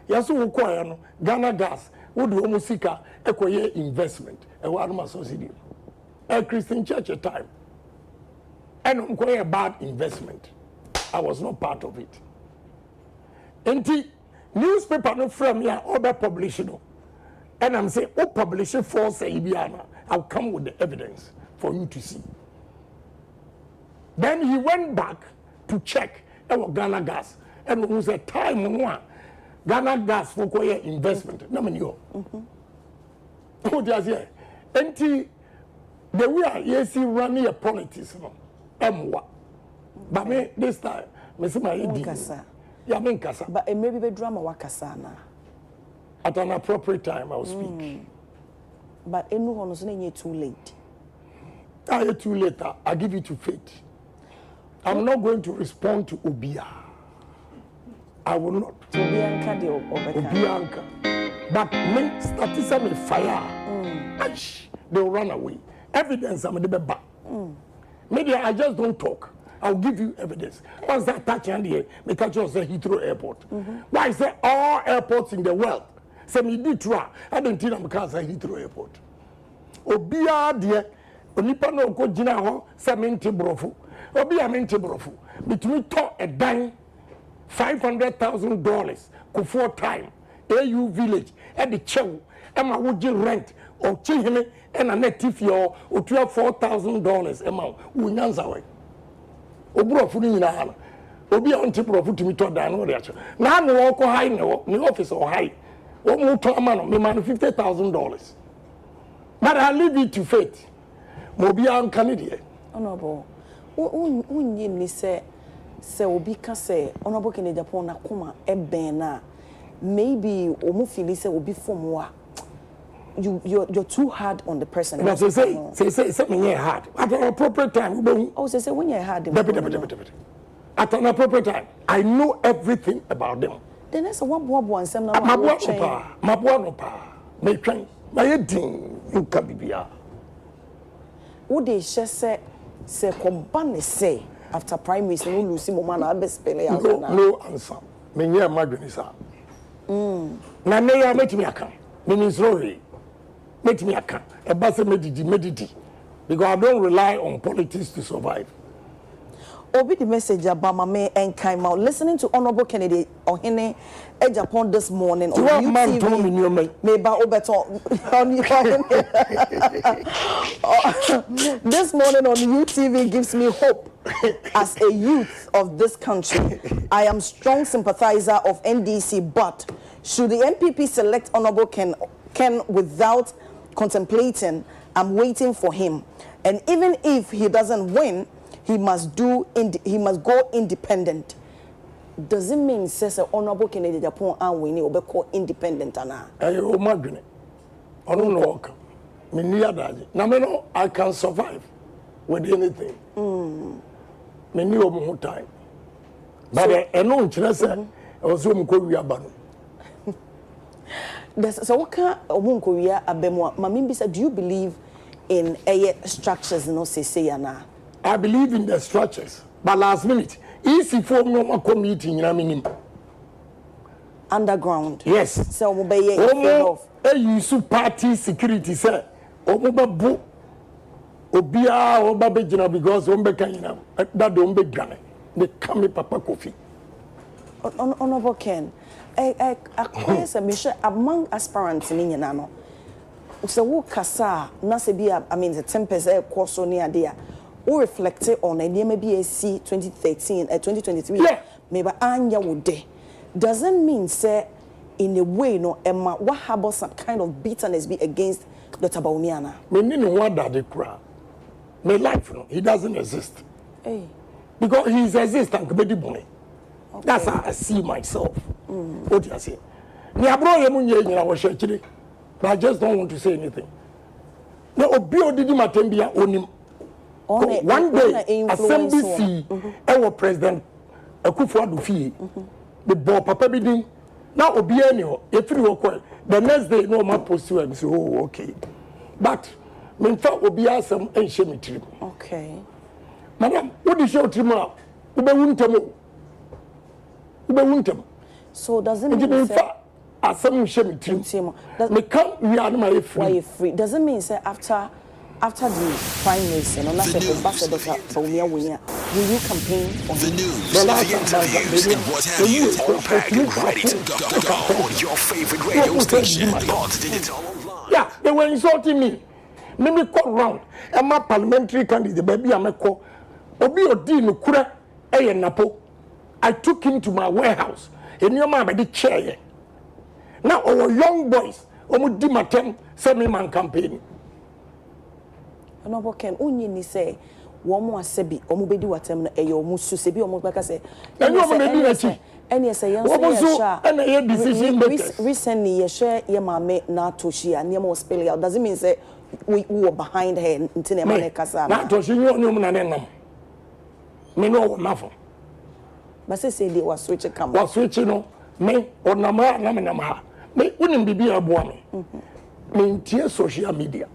yaso wo koya no Ghana Gas wo do omo sika ekoye investment e wa no society a Christian church at time and omo bad investment I was not part of it enti newspaper no from here other publish no and I'm saying oh publish it for say biana I'll come with the evidence for you to see. Then he went back to check Ghana Gas and it was a time one Ghana Gas for investment. No many oh just here. Enti the way yes he running a politics no. But me this time me see my yeah me kasa. But maybe be drama wakasa na. At an appropriate time I will speak. But enu hono so na too late. Too late. I give it to faith. I'm not going to respond to Obia. I will not. Obianka de Obianka. But me statisa me fire. They will run away. Evidence I'm the back. Maybe I just don't talk. I'll give you evidence. Once that touch and here, me catch you say Heathrow Airport. Why is there all airports in the world? Say me do try. I don't think I'm because Heathrow Airport. Obia de onipa no ko gina ho say me nti brofo. Obia me nti brofo. Between to a dime $500,000 ko for time. AU village at the chew. Emma would you rent or chihime and a native your or $4,000 amount. Unyanza way. Obrofo ni na hala. Obia nti brofo timi to dan no reaction. Na no walk high no office or high. What more to a man, me man $50,000. But I leave it to faith. Mobia Canadian. Honorable, unyi ni se obi ka se Honorable Kennedy Japan na kuma ebena. Maybe omu feel se obi form wa. You're too hard on the person. But say me hard. At an appropriate time. Oh, say when you're hard. At an appropriate time. I know everything about them. Then that's a one sem na Mabwa no pa. Me train. My ding you can be here. Wo de say kombane say after prime minister no lose mama na be spell out na. No answer. Me nya madwene sa. Na me ya metimi aka. Me ni sorry. Metimi aka. E ba se medidi. Because I don't rely on politics to survive. Obi the message about me and Kaima listening to Honorable Kennedy Ohene Japan this morning on UTV. Maybe this morning on UTV gives me hope as a youth of this country. I am strong sympathizer of NDC, but should the MPP select Honorable Ken without contemplating, I'm waiting for him. And even if he doesn't win, he must go independent. Does it mean says Honorable Kennedy Japan and we need to be independent ana? Oh my goodness. I don't know. Me near that. Now me know I can survive with anything. Me need more time. But I know chance also me ko wi aba no. So what can omunko wi abemo? Mami bisa, do you believe in structures no say ana? I believe in the structures, but last minute, easy for no committee in minim. Underground. Yes. So use party security, sir. Omo obia obabejina because ombekanyina that don't be gane. They come me papa coffee. Honorable Ken, I among aspirants in Yanano. So wo kasa na se bia I mean the 10% course on there. Who reflected on a BAC 2013 2023 maybe anya would doesn't mean say in a way no Emma what about some kind of bitterness be against Dr. Baumiana. Me ni no one that they cry. My life, no, he doesn't exist. Hey. Because he is existent, okay. That's how I see myself. What do you say? Ni abro ye munye nyina wo hwechiri. But I just don't want to say anything. Na obi odidi matembia onim. One day, Assembly C, our President Akufo-Addo fie, the boy Papa Bidin. Now obi any if you go the next day no man post you and say oh okay. But me fa obi asem enhye metrim. Okay. Madam, what is your trim out? Ube wuntem. So doesn't mean say asem enhye metrim. Me come we are my free. Doesn't mean say after the primaries and not the ambassador for will you campaign on the news, the interviews, and what have you, all packed and ready to go on your favorite radio station, Hot Digital Online. Yeah, they were insulting me. Me call round. I'm a parliamentary candidate, baby. I'm a call. Obi odi no kura eye napo. I took him to my warehouse. And your man by the chair. Now our young boys, omu di matem semi-man campaign. No boken unyi ni say womo asebi omo bedi watem na eyo omo su sebi omo beka say any say yan say decision makers recently ye share ye mame na toshi and ye mo spell out doesn't mean say we were behind her ntine ma na kasa na toshi nyom na nam me no mafo but say they was switch come was switch no me onama na me nam ha me unim bibi aboa me me ntie social media.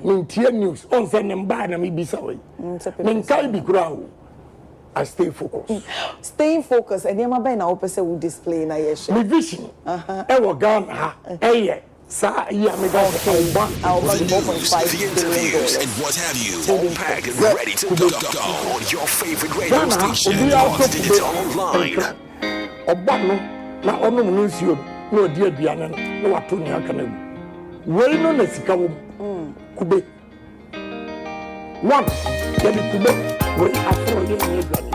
Mintia news on Sanamba and me be sorry. Minkai be ground. I stay focused. Staying focused and Yama Bena opposite will display na yes. My vision. Ever Ghana. Hey, sir, yeah, me go the interviews and what have you. All packed and ready to go on your favorite radio station, Hot Digital Online. Obano, na ono munusio, no dear Diana, no atuni akane. We no nesika Kube. One, Yabi Kube, we are 4 years in Uganda.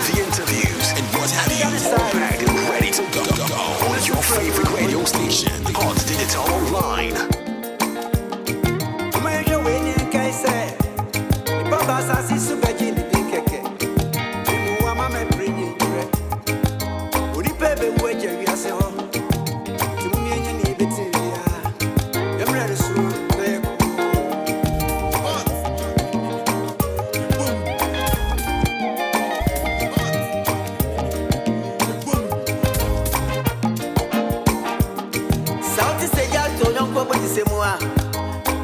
The interviews, and what have you, all packed and ready to go on your favorite radio station, Hot Digital Online. Basasi subeji ni dinkeke Imu wa mame brinyi njure Uripebe uweje wiyase ho Timu mienye ni ibeti ya Yemre resu na yeku Sauti seja tonyon kwa jisemua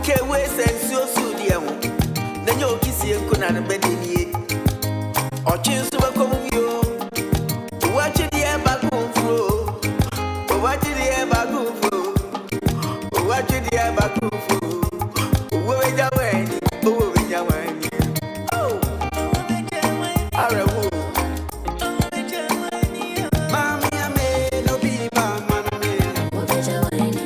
Kewe sensi osu diemu Nenyo kisi kuna na bedini Ochin suba komyo Wachi die bakumfro Wachi die bakumfro Wachi die bakumfro Uwe jaweni Uwe jaweni Oh Arewu Mami ame no biba maname Uwe jaweni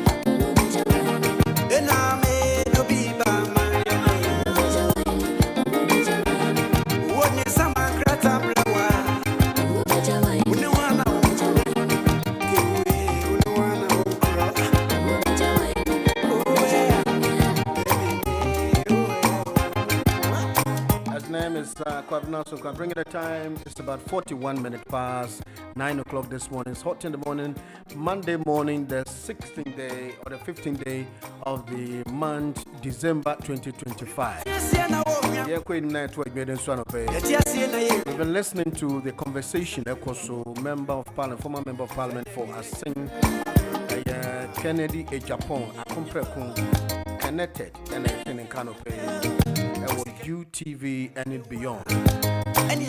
Ename no biba maname So I'm bringing the time. It's about 41 minutes past 9 o'clock this morning. It's hot in the morning, Monday morning, the 16th day or the 15th day of the month, December 2025. We've been listening to the conversation. Member of Parliament, former member of Parliament for Asing Kennedy a Japan, connected and in Canopy. UTV and it beyond. And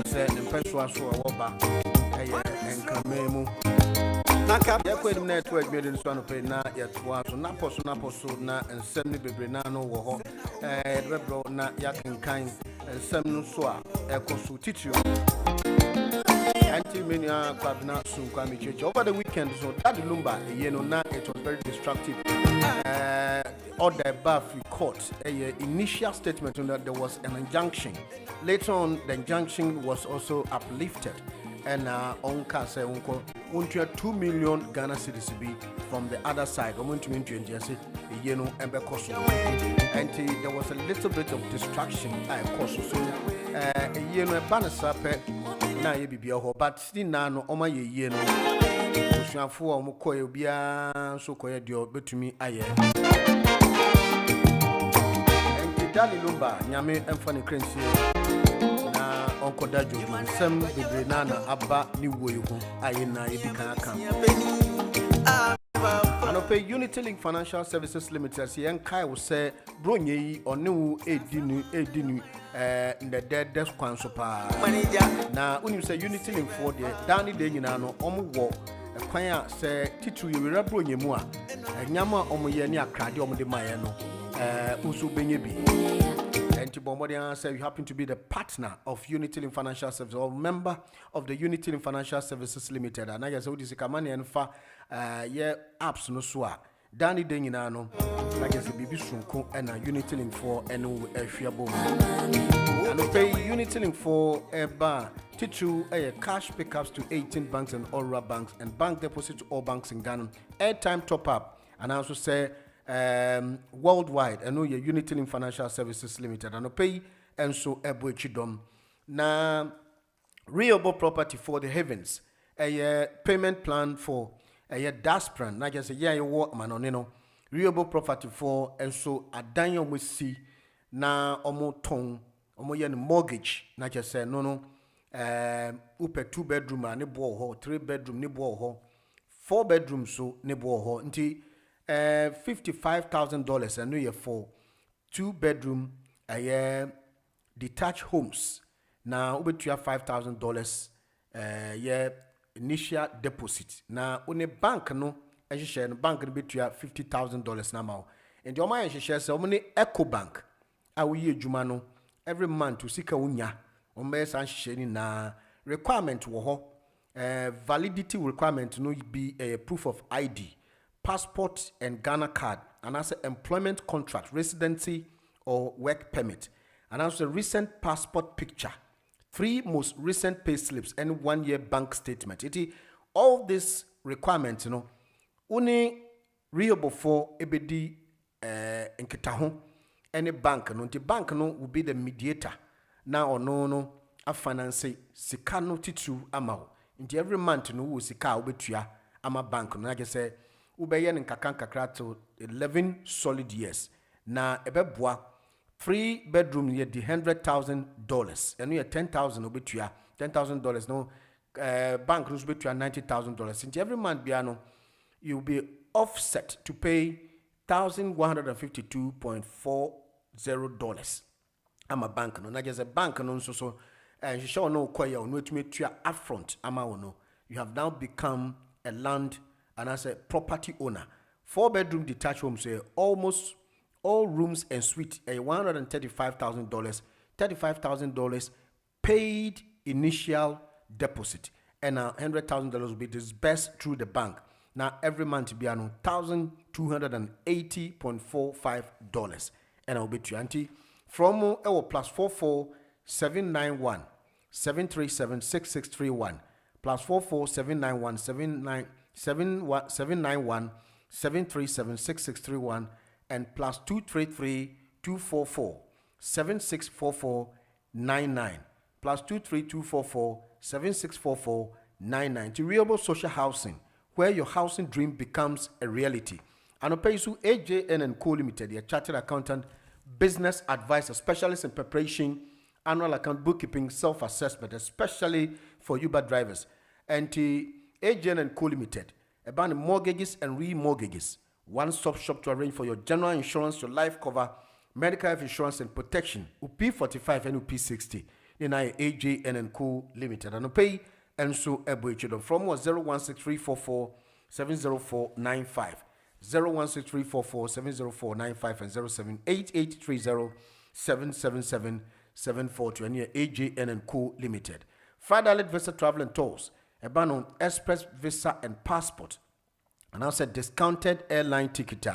said the Pensuaso Waba and Kamemu. Nakwem network made in Swanope na yet was Naposo na and Semi Bebrinano Woho and Rebro na Yakin Kind and Semnu Soa Ecosu Titio. Anti-Mania Kwabna Sunkami Church over the weekend, so that Lumba, na it was very destructive. order by court. Initial statement that there was an injunction. Later on, the injunction was also uplifted. And on Kase Unko, 2 million Ghana cedis be from the other side. And there was a little bit of distraction. But still now, Oma ye no. Shanfo Omukoye Bia so koye dio betumi aye. And Dali Lumba, Nyame Emfani Krensi. Uncle Dajo, some the Nana Abba New Way, I na Ibika. And I pay Unity Link Financial Services Limited. As young Kai will say, Brunye or new Edinu in the dead desk Quansopa. Now, when you say Unity Link for the Danny Denino, Omu, a choir say Titu, you will Brunye Mua, and Yama Omuyania Cradium de Mayano, Usu Benyebi. And Bombardier said you happen to be the partner of Unity Link Financial Services or member of the Unity Link Financial Services Limited. And I guess what is Kamani and fa apps no swa. Danny Denginano, I guess a BB Sunko and a Unity Link for and a Fiabo. And pay Unity Link for a bar, Titu a cash pickups to 18 banks and Aura banks and bank deposit to all banks in Ghana. Airtime top up. And I also say worldwide, I know your Unity Link Financial Services Limited, and pay and so ebo chidom na renewable property for the heavens, a payment plan for a Diaspora, na just a year work man on renewable property for and so adanyo we see na omo ton omo yen mortgage na just say no upe 2 bedroom ne bo ho 3 bedroom ne bo ho 4 bedroom so ne bo ho nti $55,000 a year for 2 bedroom detached homes. Now we have $5,000 year initial deposit. Now on a bank no, as you share, bank will be $50,000 now. And your mind share so many Eco Bank. I will year Jumano every month to seek a unya. On base and sharing na requirement wo validity requirement no be a proof of ID. Passport and Ghana card, and also employment contract, residency or work permit, and also recent passport picture, 3 most recent pay slips, and 1 year bank statement. All these requirements, only real before ebedi enkitaho any bank. The bank will be the mediator. Now or no a finance sikano titu amao. Into every month no sika obetua ama bank no. Like I say. Ubeyen in Kakanka to 11 solid years. Na ebeboa 3 bedroom near the $100,000. And we are $10,000 obetua $10,000 no bank rules betua $90,000. Since every month biano you'll be offset to pay $1,152.40. I'm a bank no. Na just a bank no so and you show no kwaya no to make upfront ama no. You have now become a land and as a property owner. 4 bedroom detached homes, almost all rooms and suite, $135,000, $35,000 paid initial deposit, and $100,000 will be disbursed through the bank. Now every month be $1,280.45, and I'll be 20 from our +44 791 737 6631 +44 791 791 737 6631 and +233 244 7644 99 +232 244 7644 99 to Renewable Social Housing, where your housing dream becomes a reality. And Opeisu AJN and Co Limited, a chartered accountant, business advisor, specialist in preparation, annual account bookkeeping, self-assessment, especially for Uber drivers. And AJN and Co Limited, about mortgages and remortgages, one-stop shop to arrange for your general insurance, your life cover, medical health insurance and protection, UP45 and UP60. Then I AJN and Co Limited, and pay and so from 016344 70495, 016344 70495 and 078830 777 and AJN and Co Limited. Fatherless Visa Travel and Tours, a ban on express visa and passport, and also discounted airline ticket,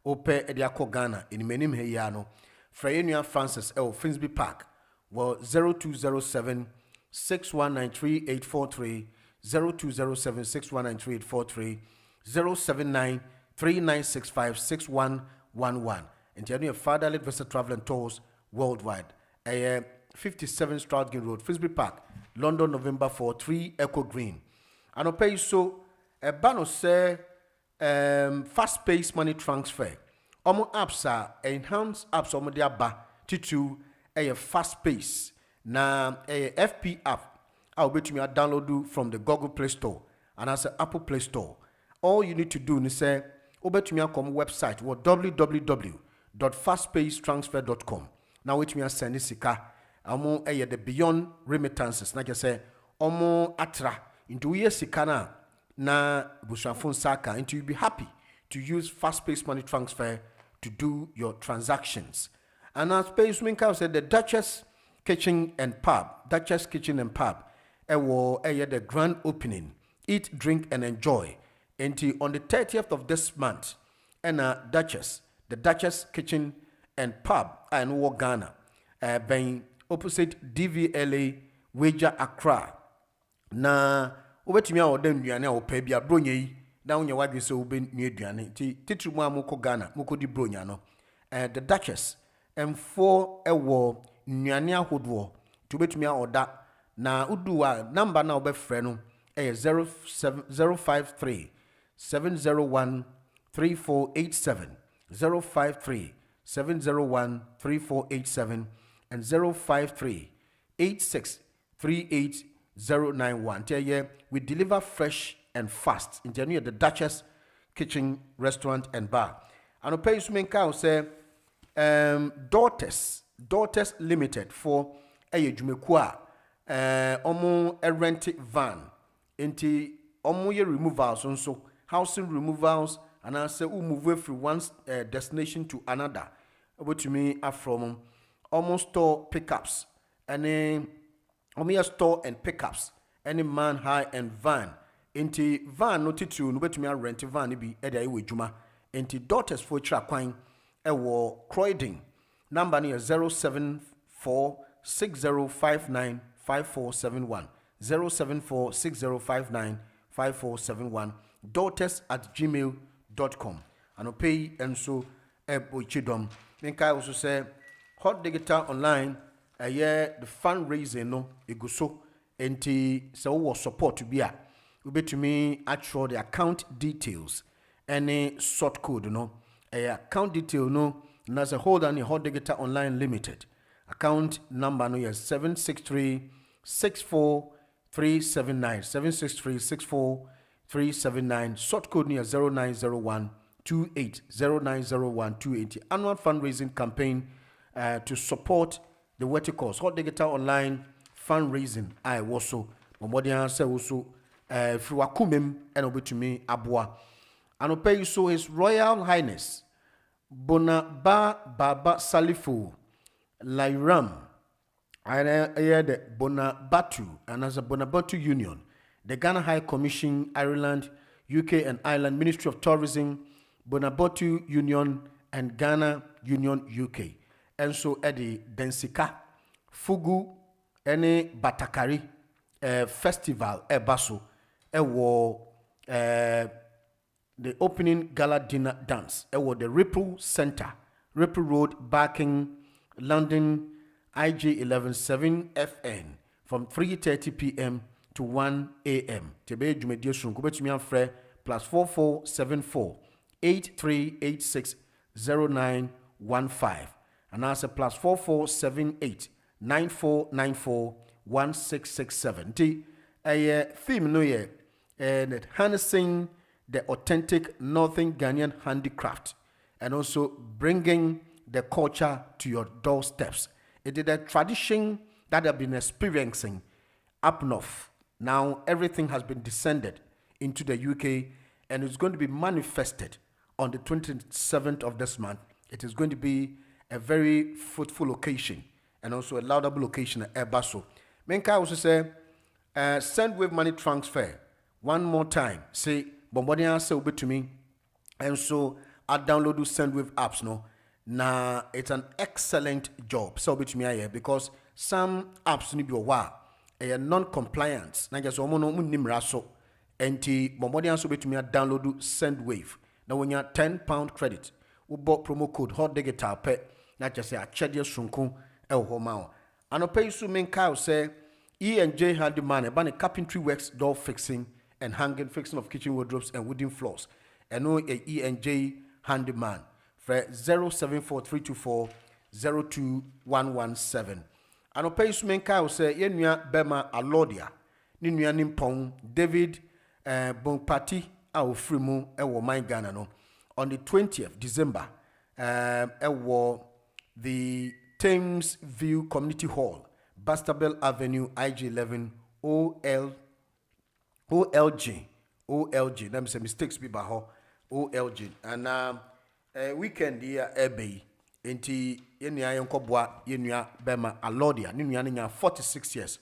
ope ediako Ghana in menim heyano Freya Francis Finsbury Park 0207 6193843 0207 6193843 079 3965 6111 and you have fatherly visa travel and tours worldwide 57 Stratgate Road Finsbury Park London November 4 3 Echo Green and pay so a banner say fast paced money transfer omo apps are enhanced apps omo dia ba titu fast pace na FP app I'll bet you download from the Google Play Store and as Apple Play Store. All you need to do is say bet me come website or www.fastpacetransfer.com. Now which me send sika amo the beyond remittances na just say omo atra into ye sika na bushafon saka into you be happy to use fast pace money transfer to do your transactions. And as Space Minka said the Duchess Kitchen and Pub the grand opening. Eat, drink, and enjoy. Until on the 30th of this month, and the Duchess Kitchen and Pub, and Ghana, being opposite DVLA Wager Accra. Na ubetumi a odem duane a opa bia bronye na wonya wadwe se obe nue duane ti titru mu amoko Ghana moko di bronya no. The Duchess M4 ewo nnuane ahodo to betumi a oda na uduwa number na obefre no 053 701 3487 053 701 3487 and 053 86 38091. Tell you we deliver fresh and fast in January the Duchess Kitchen Restaurant and Bar. And pay you cow say Daughters Limited for a jumekwa omo a rent van into omo ye removals so housing removals and I say move from one destination to another. What to me are from almost store pickups and store and pickups any man high and van into van not to no bet me rent van be eda we juma into Daughters for Chakwan Croydon number near 07460595471 07460595471 daughters@gmail.com and pay and so chidom think I also say hot digital online the fundraising no iguso enti so what support to be a to me actual the account details any sort code no account detail no as a hold on hot digital online limited account number no is 763 64379 763 64379 sort code near 0901 28 0901 28 annual fundraising campaign to support the verticals hot digital online fundraising I also Momodia say also through akumem and obetumi aboa and pay so His Royal Highness Baba Salifu Lairam and the Bonabatu and as a Bonabatu Union, the Ghana High Commission, Ireland, UK and Ireland, Ministry of Tourism, Bonabatu Union and Ghana Union UK. And so Eddie Densika, Fugu, any Batakari festival, Basso, the opening gala dinner dance. The Ripple Center, Ripple Road, Barking, London, IG 117FN from 3:30 p.m. to 1 a.m. Tebe Jumedio Shunkubetumian Fre plus 4474 8386 0915 and answer plus 4478 9494 1667. A theme no ye and harnessing the authentic Northern Ghanaian handicraft and also bringing the culture to your doorsteps. It is a tradition that I've been experiencing up north. Now everything has been descended into the UK and it's going to be manifested on the 27th of this month. It is going to be a very fruitful occasion and also a laudable occasion at Airbasso. Menka also say, send wave money transfer. One more time. Say, Bombardier say to me. And so I download Sendwave apps no. Na it's an excellent job. So bit me here because some apps need be a non-compliant. Na just omo no munnim raso. Enti momodi anso bit me download Sendwave. Now when you have £10 credit, we bought promo code hot digital pet. Not just say a chedia sunku homa. And pay su main cow say E&J handyman about carpentry works, door fixing and hanging, fixing of kitchen wardrobes and wooden floors. And no a E&J handyman for 074324 02117. And pay su main cow say Yenya Bema Alodia, Ninya Nimpong, David Bonpati. Our free moon my Ghana no on the 20th December the Thames View Community Hall, Bastabel Avenue, IG11 OLG. Let me say mistakes be by OLG and weekend here ebe enti yenya yenkobwa yenua bema alodia ninua nya 46 years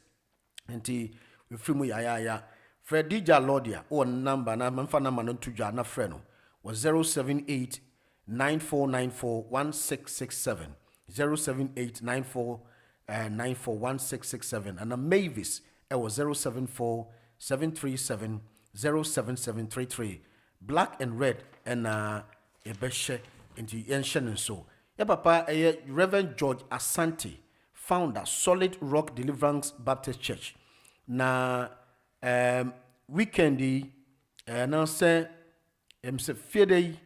enti we free mu ya Fred DJ Lodia, or number na manfa number no tuja na freno was 078 9494 1667 078 9494 1667 and a Mavis was 074 737 07733 black and red and ebeshe into ancient and so ya papa Reverend George Asante founder Solid Rock Deliverance Baptist Church na weekendi now say Friday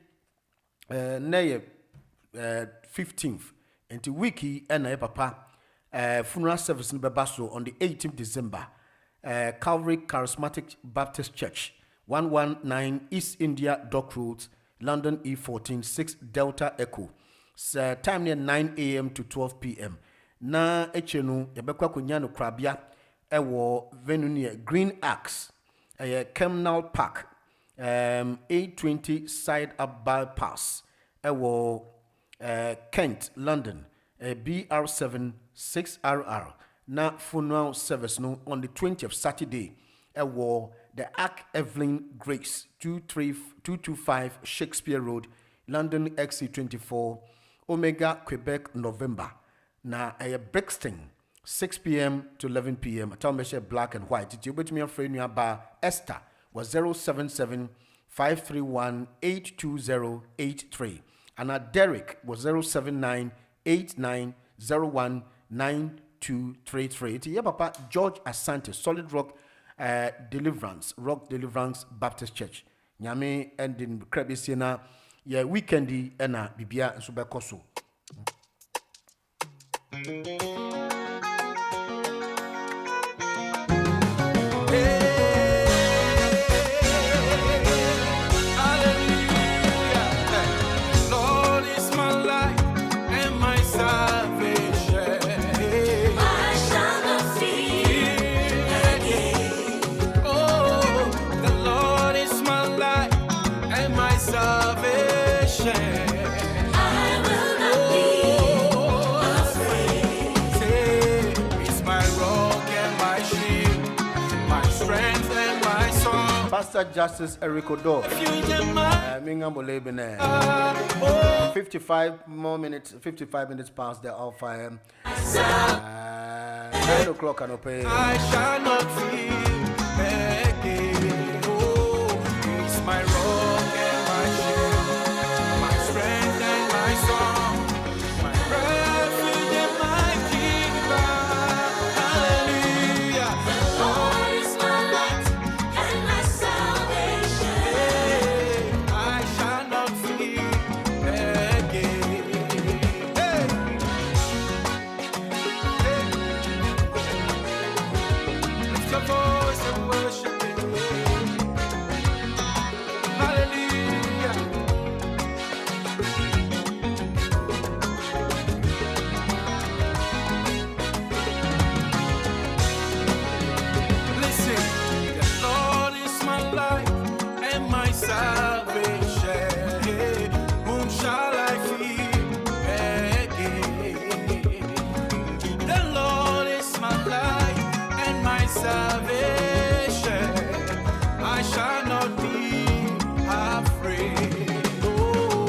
na 15th into wiki and papa funeral service in Bebaso on the 18th December Calvary Charismatic Baptist Church 119 East India Dock Road London E14 6 Delta Echo time near 9 a.m. to 12 p.m. na echenu yabekwa kunyano krabia ewo venue near Green Axe Kemnal Park 820 Side Up Bypass ewo Kent London BR7 6RR na funeral service no on the 20th Saturday ewo the Ark Evelyn Grace 225 Shakespeare Road London XC24 Omega Quebec November na Brixton 6 p.m. to 11 p.m. I tell me black and white. Did you bet me a friend near bar Esther was 077 531 82083 and Derek was 079 8901 9233. Yeah, Papa George Asante Solid Rock Deliverance Baptist Church. Nyame ending Krebisiana yeah weekendi ena bibia nso bekoso. Pastor Justice Eric Odo. 55 minutes past the alpha. 9 o'clock and pay. I shall not fear again. Oh, it's my rock and my shield, my strength and my song, my refuge and my keeper. Hallelujah. The Lord is my light and my salvation. I shall not fear again. Lift your voice and worship Him. Hallelujah. Listen, the Lord is my light and my salvation. Whom shall I fear again? The Lord is my light and my salvation. I shall not be afraid. Oh,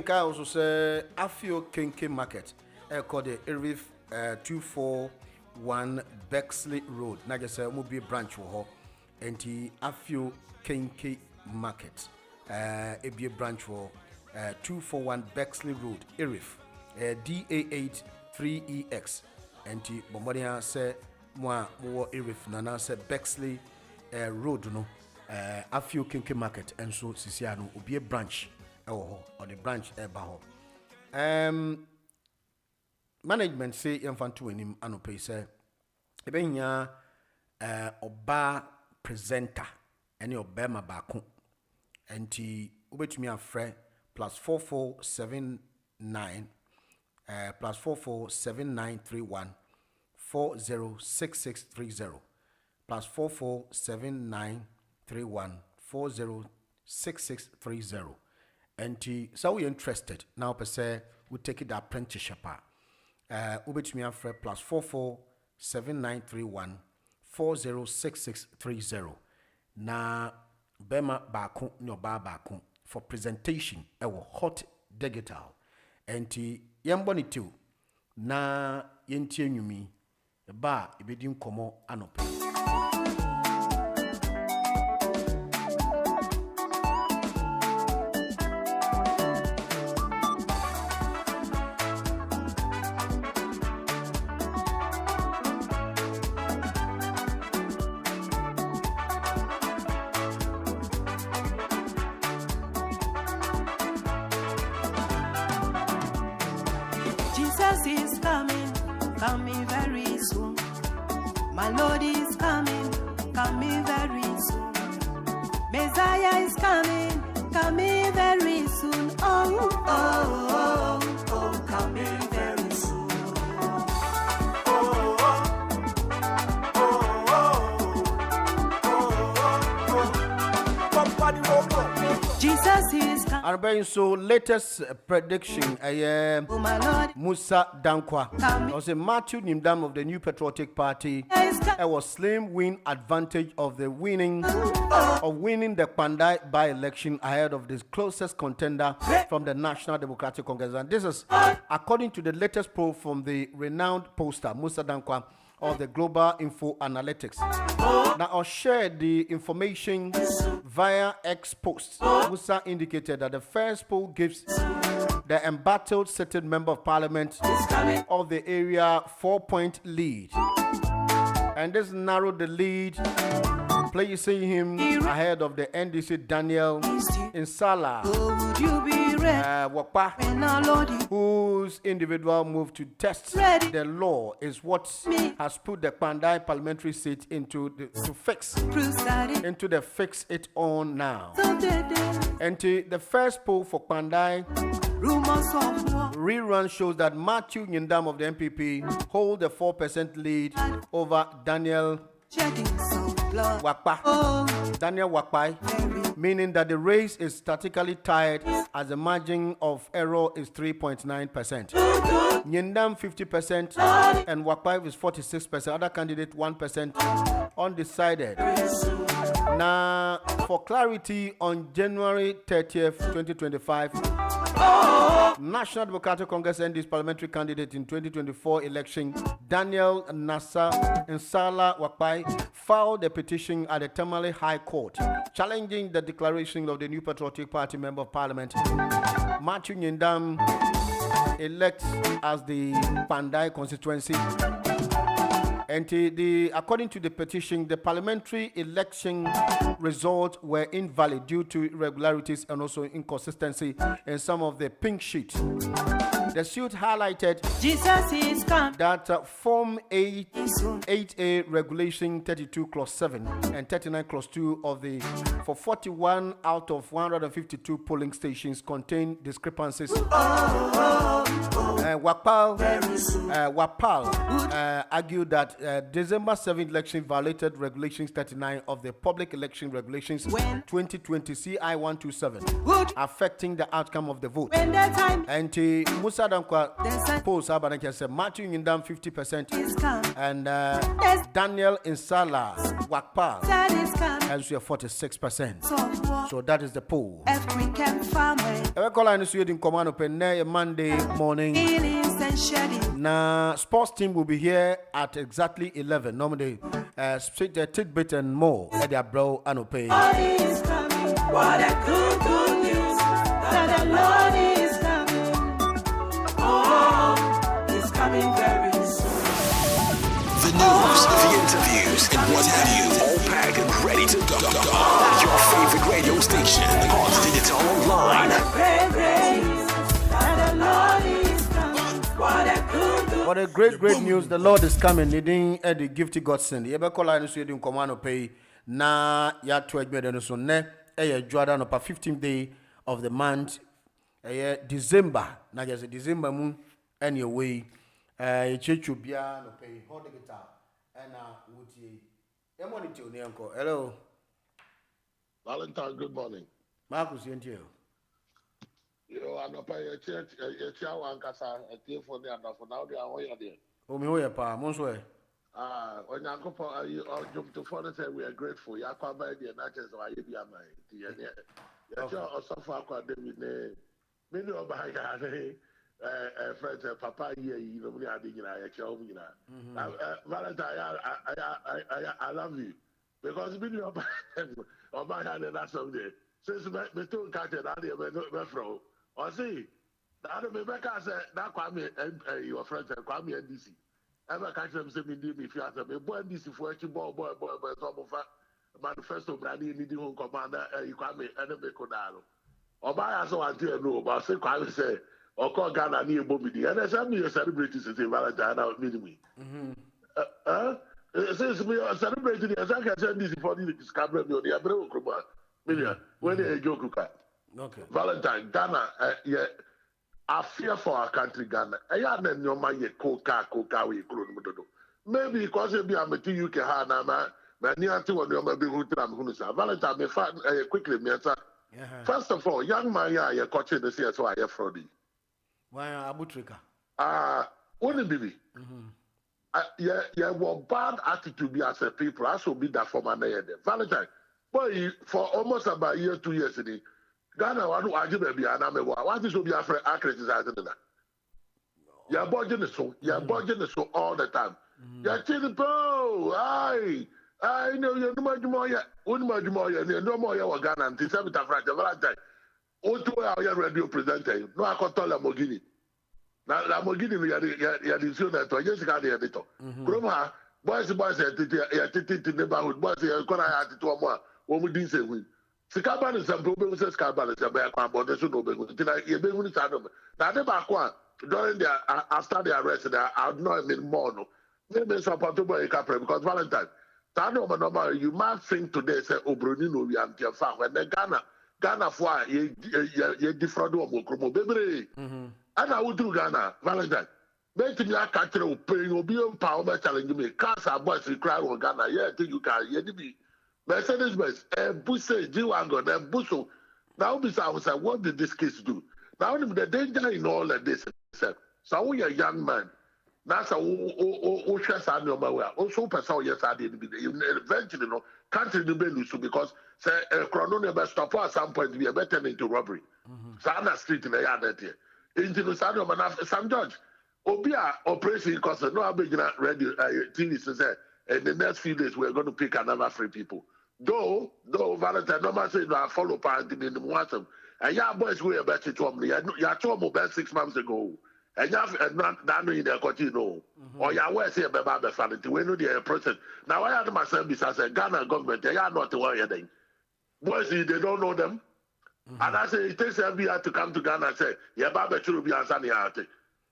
Menka also say Afio Kenke Market called the Irif 241 Bexley Road. Na just say mo be branch wo enti Afio Kenke Market e be branch wo 241 Bexley Road Irif DA8 3EX enti bomodia say mo Irif na say Bexley Road no Afio Kenke Market and so sisia no obi branch or the branch eba ho management say yemfanto anim anope say ebenya oba presenter any obema baako enti obetumi afre +4479 +447931 406630 +447931 406630 and so we interested now per se we take it apprenticeship ubetumi afre +447931 406630 na bema baako ne oba baako for presentation ewo hot digital and yembo ni tu na yentie nwumi ba ebedi nkomo anope. Jesus is coming very soon. My Lord is coming very soon. Messiah is coming very soon. Oh, oh, oh, oh, coming very soon. Oh, oh, oh, oh, oh, oh. Jesus is coming. And so latest prediction Musa Dankwa was a Matthew Nimdam of the New Patriotic Party. It was slim win advantage of the winning the Pandai by-election ahead of the closest contender from the National Democratic Congress. And this is according to the latest poll from the renowned pollster Musa Dankwa of the Global Info Analytics. Now, I'll share the information via X post. Musa indicated that the first poll gives the embattled sitting member of parliament of the area 4-point lead. And this narrowed the lead, placing him ahead of the NDC Daniel Insala Wakpa, whose individual move to test the law is what has put the Pandai parliamentary seat into the fix it on now. And the first poll for Pandai rerun shows that Matthew Nyindam of the MPP hold the 4% lead over Daniel Wakpa. Daniel Wakpai, meaning that the race is statically tied as the margin of error is 3.9%. Nyindam 50% and Wakpai is 46%. Other candidate 1% undecided. Now, for clarity, on January 30th, 2025, National Democratic Congress ND's parliamentary candidate in 2024 election, Daniel Nasa Nsala Wakpai, filed a petition at the Tamale High Court challenging the declaration of the New Patriotic Party Member of Parliament, Matthew Nyindam, elect as the Pandai constituency. And according to the petition, the parliamentary election results were invalid due to irregularities and also inconsistency in some of the pink sheets. The suit highlighted that Form 8A Regulation 32 Clause 7 and 39 Clause 2 of the for 41 out of 152 polling stations contain discrepancies. Wapal argued that that December 7th election violated Regulations 39 of the Public Election Regulations 2020 CI 127, affecting the outcome of the vote. And Musa Dankwa polls said Matthew Yindam 50% and Daniel Insala Wakpa has 46%. So that is the poll. Monday morning. Now, sports team will be here at exactly 11. Normally, straight the tidbit and more at their bro and pay. What a good news that the Lord is coming. Oh, he's coming very soon. The news, the interviews, and what have you, all packed and ready to go. Your favorite radio station, Hot Digital Online. What a great news. The Lord is coming. Leading the gifty God send. You ever call I see you command pay na ya 12 million so ne Jordan on 15th day of the month December. Na just December moon anyway. Chechu bia no pay hold the guitar and wuti. E money to ne uncle. Hello. Valentine, good morning. Marcus Yentio. Yo, I know your church, your child, Kasa, a tear for the other for now. They are way there. Oh, me, oh, pa, Monswe. When you go for you jump to phone and say we are grateful. You are quite by the natures of IBM. Your child also for quite the many of my friends, Papa, here, you know, we are digging your child. Valentine, I love you because many of my hand and that's someday. Since me too catch it, I didn't throw. Or see, the other Rebecca said, that Kwame and your friends and Kwame NDC. Ever catch them say, me, if you ask me, boy, NDC for a boy, some of manifesto, Brady, leading home commander, Kwame, and a Bekodano. Or by us, I didn't know, but say, Kwame say, or call Ghana near Bobby, and I said, me a celebrity to say Valentine out meeting me. Since we are celebrating, as I can send this for the discovery of the Abreu Kruma. When they joke, okay. Valentine, Ghana, yeah, I fear for our country, Ghana. I had no money, coca, we could maybe because it be a material UK, Hana, my near to one of my big hotel. Valentine, me fat quickly, me first of all, young man, you're coaching the CSO, I Frody. Why, Abutrika? Only baby. Yeah, what bad attitude be as a people, I should be that for my name. Valentine. Boy, for almost about a year, 2 years ago, Ghana, I know I give a be an army. Why this will be afraid of criticizing that? You're budgeting so all the time. You're chilling, bro. I know you're no more yet. No more yet. Ghana until 7th of Valentine. All 2 hours radio presenter. No, I can tell Lamborghini. Now, Lamborghini, you're the student. I just got the editor. Groma, boys, the neighborhood. Boys, you're going to have to more. When we didn't say we, Sikaban is a problem. Says Sikaban is a bear quan, but there's no big one. You've been with Adam. Now, the back one during the after the arrest, I don't know even more. No, maybe it's a portable because Valentine. Tano, you might think today, say, Obrunino, we are your farm. When the Ghana for ye defraud of Mokromo, baby. And I would do Ghana, Valentine. Make me a catcher of paying or be on power challenging me. Cars are boys who cry on Ghana. Yeah, think you can. Yeah, Mercedes Benz, Busse, G-Wagon, and Busso. Now, I was like, what did this case do? Now, the danger in all of this, so we are a young man. That's a stress on your way. Also, person, yes, I didn't be eventually, no, country to be loose because, say, a chrono never stop at some point to be a better into robbery. Sana Street in the yard that year. Into the San Sam George. Obia operation because no Abidjan radio TV says in the next few days we're going to pick another 3 people. Though Valentine, no matter say no follow party in the WhatsApp. And your boys were about to tell me. You told me about 6 months ago. And you have not in their continue. Or you were saying about the family. We know the process. Now I had myself besides the Ghana government. They are not worrying. Boys, they don't know them. And I say it takes every year to come to Ghana and say, yeah, Baba should be answering out.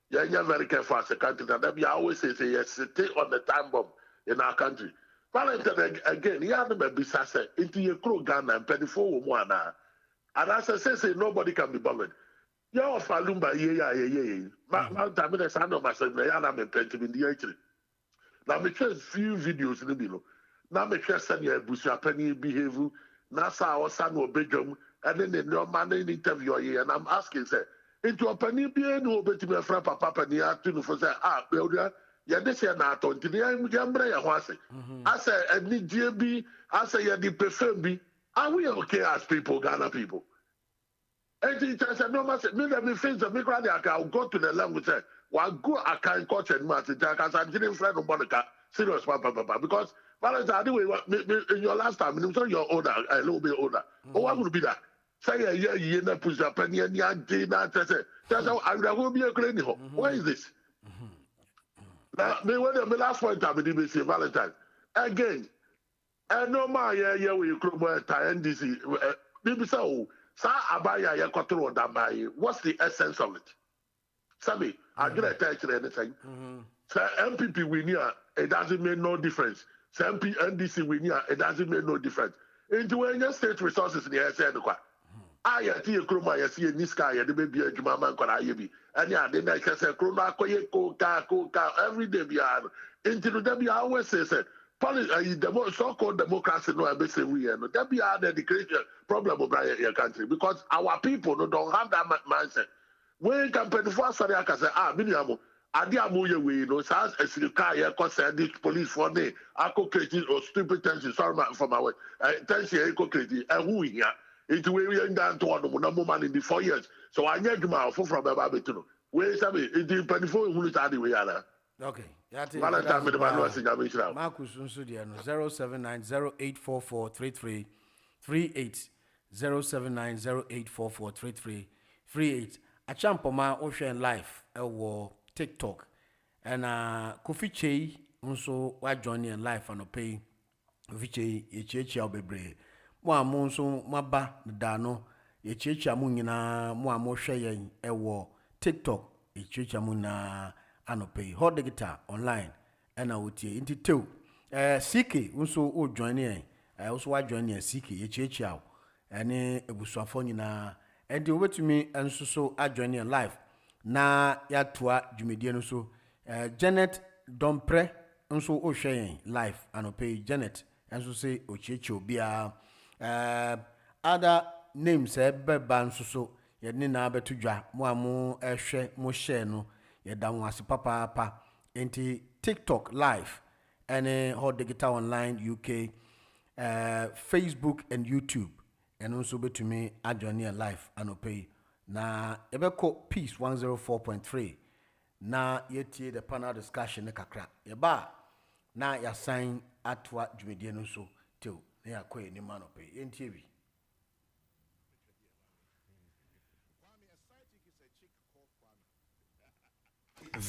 You're very careful as a country. And then you always say, yes, stay on the time bomb in our country. Valentine, again, you have to be sassy into your crew Ghana and 24 women. And as I say, nobody can be bothered. You're a Falumba, yeah. Valentine, the son of my son, I am a pension in the entry. Now me share few videos in the below. Now me share send your penny behave. Now sa our son will bedroom and then the man in interview here and I'm asking say into a penny be no bet me friend papa penny to for say builder ya this year na to nti ya mbra ya ho ase. I say any JB I say ya the prefer be are we okay as people Ghana people? And it said no matter me face me crowd I'll go to the language say well go I can coach and match it because I didn't friend on Monica serious papa because Valentine anyway in your last time I'm sure you're older a little bit older. Oh what would be that? Say a year na push up and ya day na say that's how I will be a cleaning. Why is this? Now me when the last point I did say Valentine again and no my yeah we club NDC maybe so sa abaya ya control that by what's the essence of it? Sabi, I get attached to anything. So MPP we near it doesn't make no difference. So NDC we near it doesn't make no difference. Into any state resources in the SN. I see a croma, I see a Niska, the baby a Jumaman Korayebi. And yeah, then I can say Croma Koka every day beyond. Into the Debbie always says the so-called democracy no abese we no that be the great problem of your country because our people don't have that mindset. When campaign for sorry I can say miniamo ade amoye we no sans esika ye concern the police for me ako create or stupid tension sorry for my way tension e ko create who here it we down to one no man in the 4 years so I need my for from baba betuno we sabi it the 24 who start the way ala. Okay. Valentine me the man was in Jamaica. Marcus Unsudia 07908443338 07908443338 Achampoma Ocean Life ewo TikTok and Kofi Chei nso wa join in life and pay Kofi Chei echechi obebre mo amonso maba da no echechi amu nyina mo amohwe yen ewo TikTok echechi amu na anope hot guitar online and outie into two CK also o join in also wa join in CK echechi aw ene ebusuafo nyina and the way to me and so I join in live na ya toa dwumedie no so Janet Dompre nso o hwe live anope Janet and so say ochechi obia other names beba nso so ye ni na beto dwa mo amu ehwe mo share no ye da wase papa enti TikTok live and hot digital online UK Facebook and YouTube and also betumi adjourn live anope na ebeko peace 104.3 na yetie the panel discussion ne kakra yeba na ya sign atwa dwumedie no so till na yakoye ni manope yentie bi.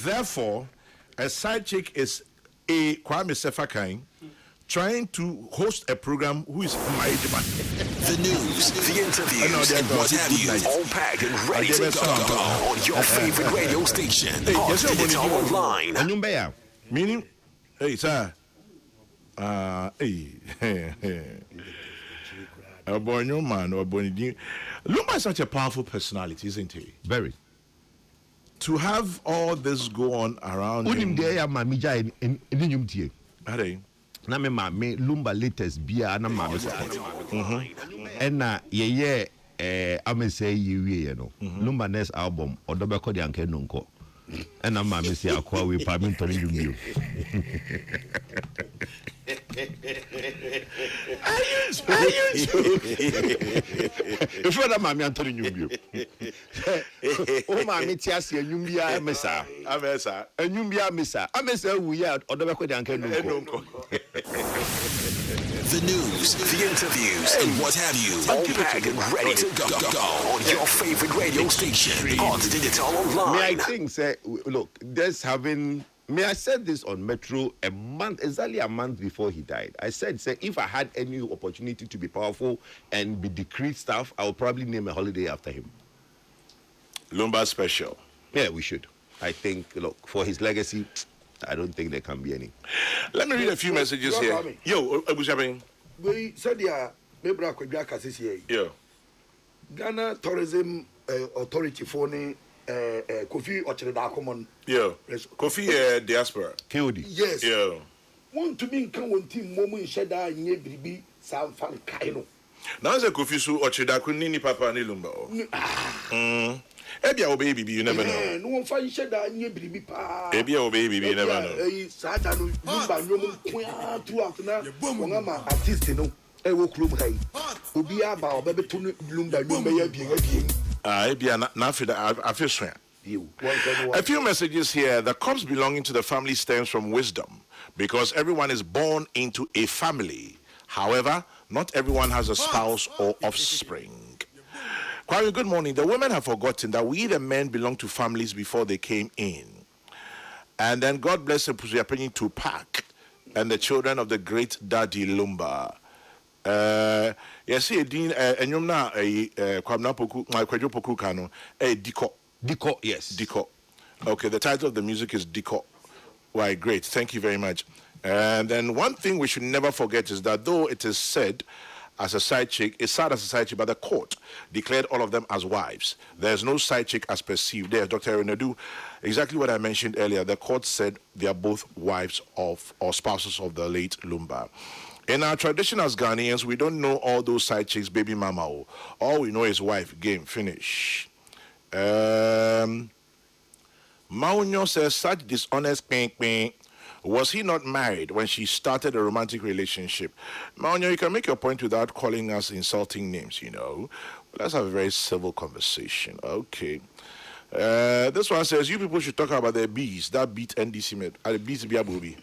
Therefore, a side chick is a Kwame Sefakai trying to host a program who is married man. The news, the interviews, and what have you, all packed and ready to go on your favorite radio station. Yes, digital online. Meaning, hey, sir. Lumba is such a powerful personality, isn't he? Very. To have all this go on around him. Na me mame Lumba latest bia na mame support. Ena ye ame say ye no. Lumba next album odobeko de anke nonko. Ena mame say akwa we permit to you. If you mama Anthony Nyumbio. Oh mama tiasi enyumbia mesa. Amesa. Enyumbia mesa. Amesa wu ya odobeko de anke nonko. The news, the interviews, and what have you, all packed and ready to go on your favorite radio station, on digital online. May I think, say, look, there's having. May I said this on Metro exactly a month before he died. I said, say, if I had any opportunity to be powerful and be decreed stuff, I would probably name a holiday after him. Lumba special. Yeah, we should. I think, look, for his legacy, I don't think there can be any. Let me read a few messages here. Yo, Abushabing. We said, yeah, maybe I could be a yeah. Ghana Tourism Authority for Kofi Ochirida common. Yeah. Kofi Diaspora. KOD. Yes. Yeah. Want to be in one team moment sheda nye bribi sam fan kaino. Now say Kofi su Ochirida kunini papa ni lumba. Ebia o baby you never know. No one fan sheda nye bribi pa. Ebia o baby you never know. Sada no lumba nyom kwa throughout na wongama artist no. Wo klum kai. Obi aba obebe to lumba nyom be ya bien. Ebia na I feel swear. A few messages here. The crops belonging to the family stems from wisdom because everyone is born into a family. However, not everyone has a spouse or offspring. Kwame, good morning. The women have forgotten that we, the men, belong to families before they came in. And then God bless the Pusuapeni to Park and the children of the great Daddy Lumba. Yes, Dean, and you know, Kwamna Poku, my Kwadjo Poku Kano, Diko. Diko, yes. Diko. Okay, the title of the music is Diko. Why, great. Thank you very much. And then one thing we should never forget is that though it is said as a side chick, it's sad as a side chick, but the court declared all of them as wives. There's no side chick as perceived. There's Dr. Renadu. Exactly what I mentioned earlier. The court said they are both wives of or spouses of the late Lumba. In our tradition as Ghanaians, we don't know all those side chicks, baby mama. All we know is wife, game, finish. Maunyo says such dishonest ping. Was he not married when she started a romantic relationship? Maunyo, you can make your point without calling us insulting names, you know. Let's have a very civil conversation. Okay. This one says you people should talk about the bees that beat NDC med. The bees be a booby.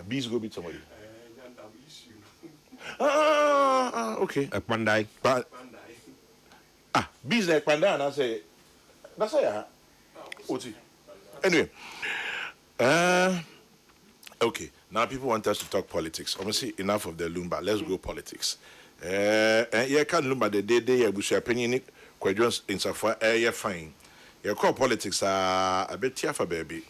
Bees go beat somebody. Okay. A Pandai. Bees like Pandai, and I say, that's why. Anyway, okay. Now people want us to talk politics. Obviously, enough of the Lumba. Let's go politics. Yeah, can Lumba the day you bush opinion questions in Safwa. Yeah, fine. You call politics a bit tearful, baby.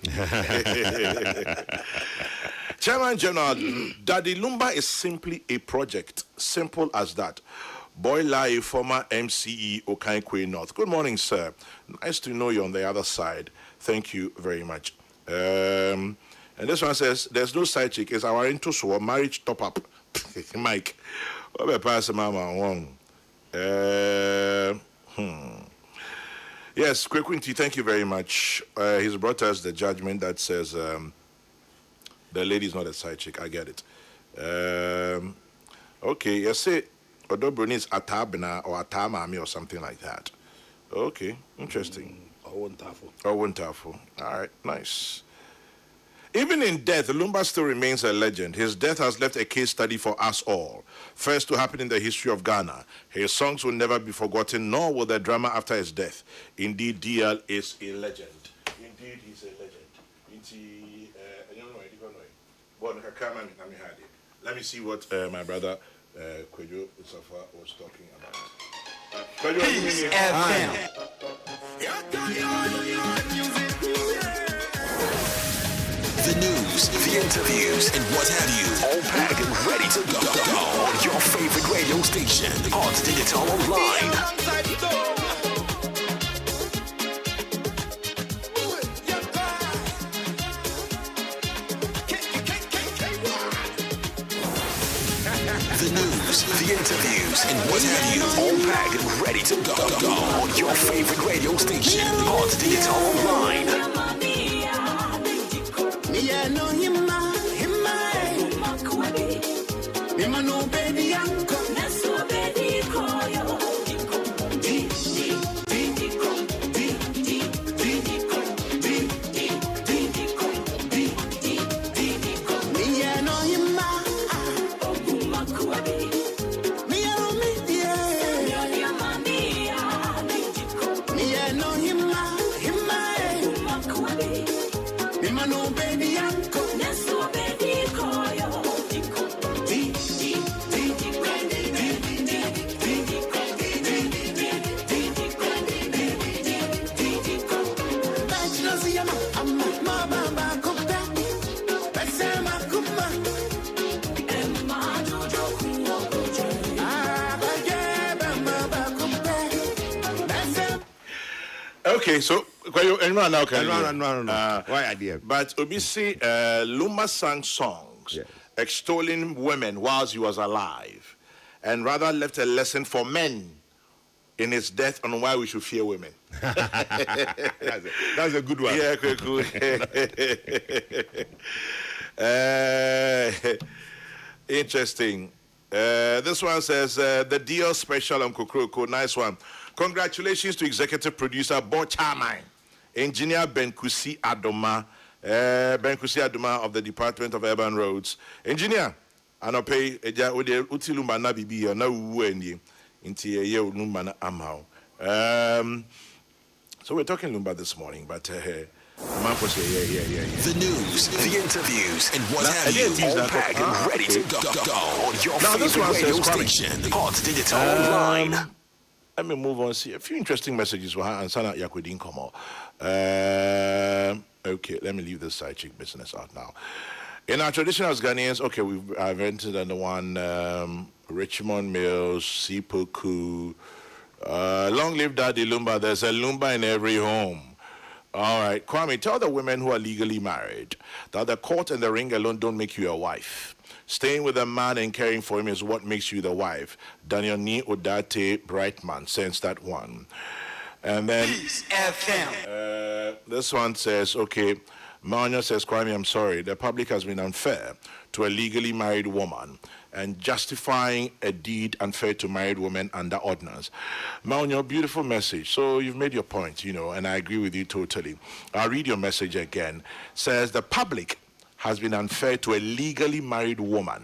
Chairman General, Daddy Lumba is simply a project. Simple as that. Boy Lai, former MCE Okankwe North. Good morning, sir. Nice to know you on the other side. Thank you very much. And this one says, there's no side chick. It's our into so marriage top up. Mike. Yes, Kwekwinti, thank you very much. He's brought us the judgment that says the lady's not a side chick. I get it. Okay, you say Odobro needs Atabina or Atamami or something like that. Okay, interesting. Wonderful. All right, nice. Even in death, Lumba still remains a legend. His death has left a case study for us all. First to happen in the history of Ghana. His songs will never be forgotten, nor will the drama after his death. Indeed, DL is a legend. Indeed, he's a legend. Let me see what my brother Kwejo Usafa was talking about. Peace FM. The news, the interviews, and what have you, all packed and ready to go on your favorite radio station, on Digital Online. The news, the interviews, and what have you, all packed and ready to go on your favorite radio station, on Digital Online. Baby, Okay, so anyone now can no. Why idea? But Obisi Lumba sang songs extolling women whilst he was alive, and rather left a lesson for men in his death on why we should fear women. That's a good one. Yeah, good. Interesting. This one says the deal special on Kokroko. Nice one. Congratulations to executive producer Bo Charmine, engineer Benkusi Adoma of the Department of Urban Roads. Engineer, anope eja ode utilumba na bibi na wuwu eni nti ye lumba na amao. So we're talking Lumba this morning, but The news, the interviews, and what have you all packed and ready to go on your favorite radio station, Hot Digital Online. Let me move on. See a few interesting messages. And Sana Yakwedin Komo. Okay, let me leave this side chick business out now. In our tradition as Ghanaians, okay, I've entered under one Richmond Mills, Sipoku. Long live Daddy Lumba. There's a Lumba in every home. All right, Kwame, tell the women who are legally married that the court and the ring alone don't make you a wife. Staying with a man and caring for him is what makes you the wife. Daniel Ni Odate Brightman sends that one. And then this one says, okay, Manya says, Kwame, I'm sorry. The public has been unfair to a legally married woman and justifying a deed unfair to married women under ordinance. Manya, beautiful message. So you've made your point, and I agree with you totally. I'll read your message again. Says the public has been unfair to a legally married woman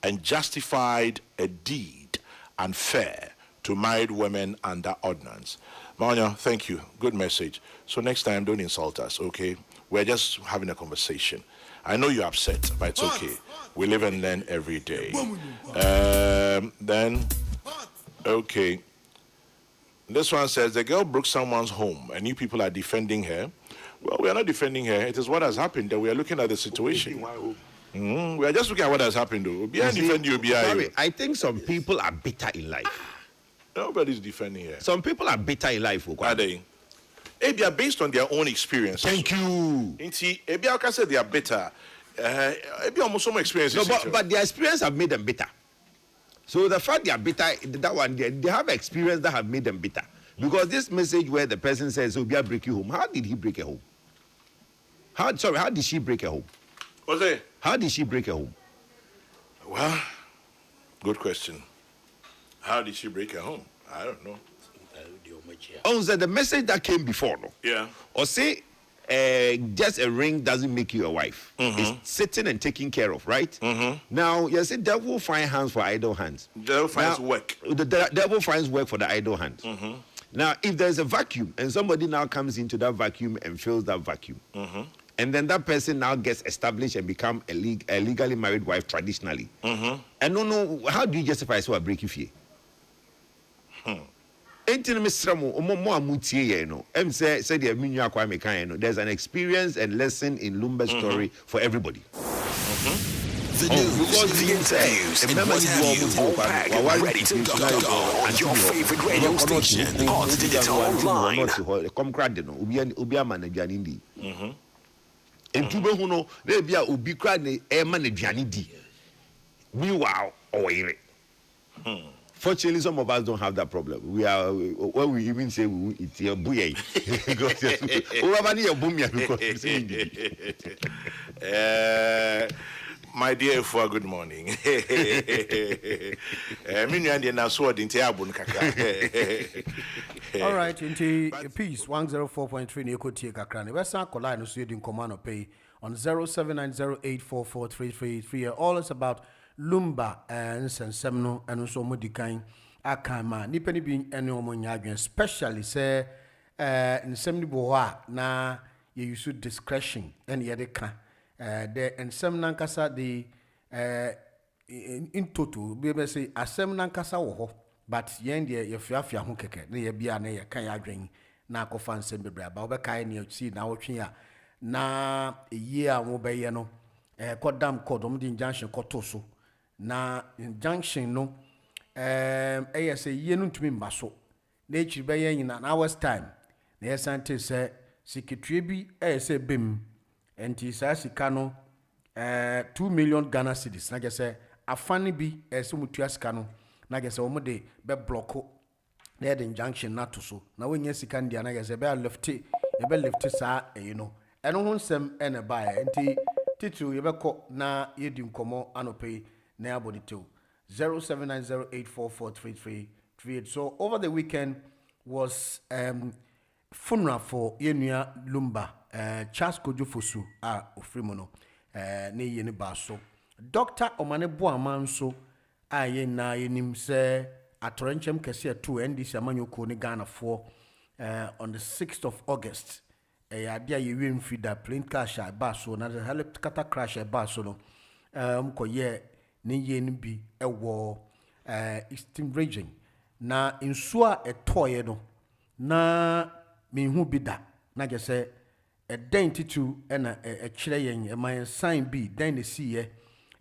and justified a deed unfair to married women under ordinance. Manya, thank you. Good message. So next time, don't insult us, okay? We're just having a conversation. I know you're upset, but it's okay. We live and learn every day. Then, okay. This one says, the girl broke someone's home and you people are defending her. Well, we are not defending her. It is what has happened that we are looking at the situation. We are just looking at what has happened, though. I think some people are bitter in life. Nobody's defending her. Some people are bitter in life. Are they? They are based on their own experience. Thank you. Maybe I can say they are bitter. Maybe almost some experience. No, but their experience have made them bitter. So the fact they are bitter, that one, they have experience that have made them bitter. Because this message where the person says, "Oh, I'll break you home." How did he break a home? How did she break a home? How did she break a home? Well, good question. How did she break a home? I don't know. Oh, so the message that came before, no? Yeah. Or say, just a ring doesn't make you a wife. It's sitting and taking care of, right? Now, you say devil finds hands for idle hands. Devil finds work. The devil finds work for the idle hands. Now, if there's a vacuum and somebody now comes into that vacuum and fills that vacuum, and then that person now gets established and become a legally married wife traditionally, and no, how do you justify so a break if you? There's an experience and lesson in Lumba's story for everybody. The news, the interviews, and what have you all packed and ready to go on your favorite radio station, Hot Digital Online. Fortunately, some of us don't have that problem. We are, when we even say we eat your bouye. My dear Ifua, good morning. All right, into peace 104.3 Nico Tia Kakrani. West Kola no Sweden Commando Pay on 0790844333. All is about Lumba and Semno and also Modicain Akama. Nipeni being any omonyagan, especially say in Semni Boa na you use discretion and yedeka. The and Sem Nankasa the in total, be say a Sem Nankasa woho, but yen dear your fiafia hunkeke, near Biana Kaya drink, na kofan Sembra, Babakai near see now na a year mobayano, Kodam Kodom the injunction Kotoso. Na injunction no say yenun to me baso nature by in an hour's time na yɛsante sɛ sikitwie bi ɛyɛ sɛ bem enti saa sika no 2 million Ghana cedis na gɛsɛ afane bi ɛyɛ sɛ mutua sika no na gɛsɛ wɔn de bɛ blɔko na yɛde injunction na to so na wɔnyɛ sika ndia na gɛsɛ bɛ lifte saa ɛyi no ɛno ho nsɛm ɛna baeɛ nti titiri yɛbɛkɔ na yɛdi nkɔmmɔ anɔpɛ na yɛabɔ de tew 0790844338. So over the weekend was funeral for Yenua Lumba, Charles Kojo Fosu, Ofrimono, ne yeni baso. Dr. Omane Boamanso, yena yenim se atorenchem kese 2 NDC amanyoko ne Ghana for on the 6th of August. Adia yewin feeder plane crash baso na the helicopter crash baso no. Mkoye ne yeni bi ewo Eastern region. Na insua etoye no na minhu bi da na gese identity ena kire yen man sign bi dan ne siye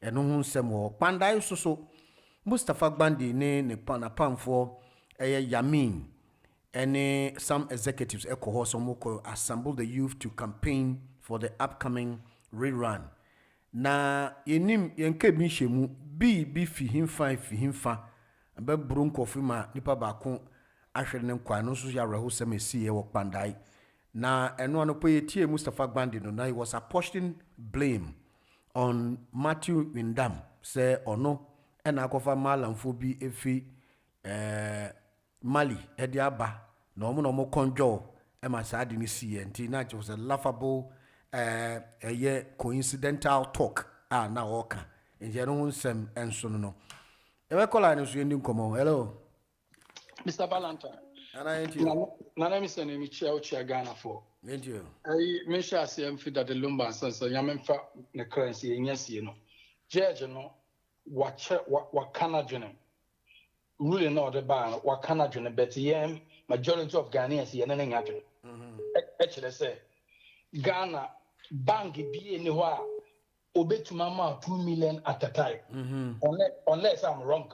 eno hu nsem ho pandai so Mustafa Gbandi ne pamfo Yamin and some executives assemble the youth to campaign for the upcoming rerun. Na yenim yenke bi shemu bi fi himfa be brunko fi ma nipa ba ko ahwere ne nkwa no so ya reho sem esi e wo pandai na eno ano po yetie Mustafa Gbandi no na he was apportioning blame on Matthew Windam say ono ena akofa malamfo bi efi Mali ediaba na omo konjo e ma saade ni sie nti na it was a laughable a coincidental talk na oka nje no nsem enso no e call na so yendi nkomo. Hello Mr. Valentine. Nana mi se mi chia Ghana for. Thank you. Me sha se am fit that the lumba sense nyamemfa ne currency enyasie no. Judge no wa kana dwene. Really no the ban wa kana dwene but yem majority of Ghanaians ye nane ngadwene. Actually say Ghana bank bi ni ho a obetuma ma 2 million at a time. Unless I'm wrong.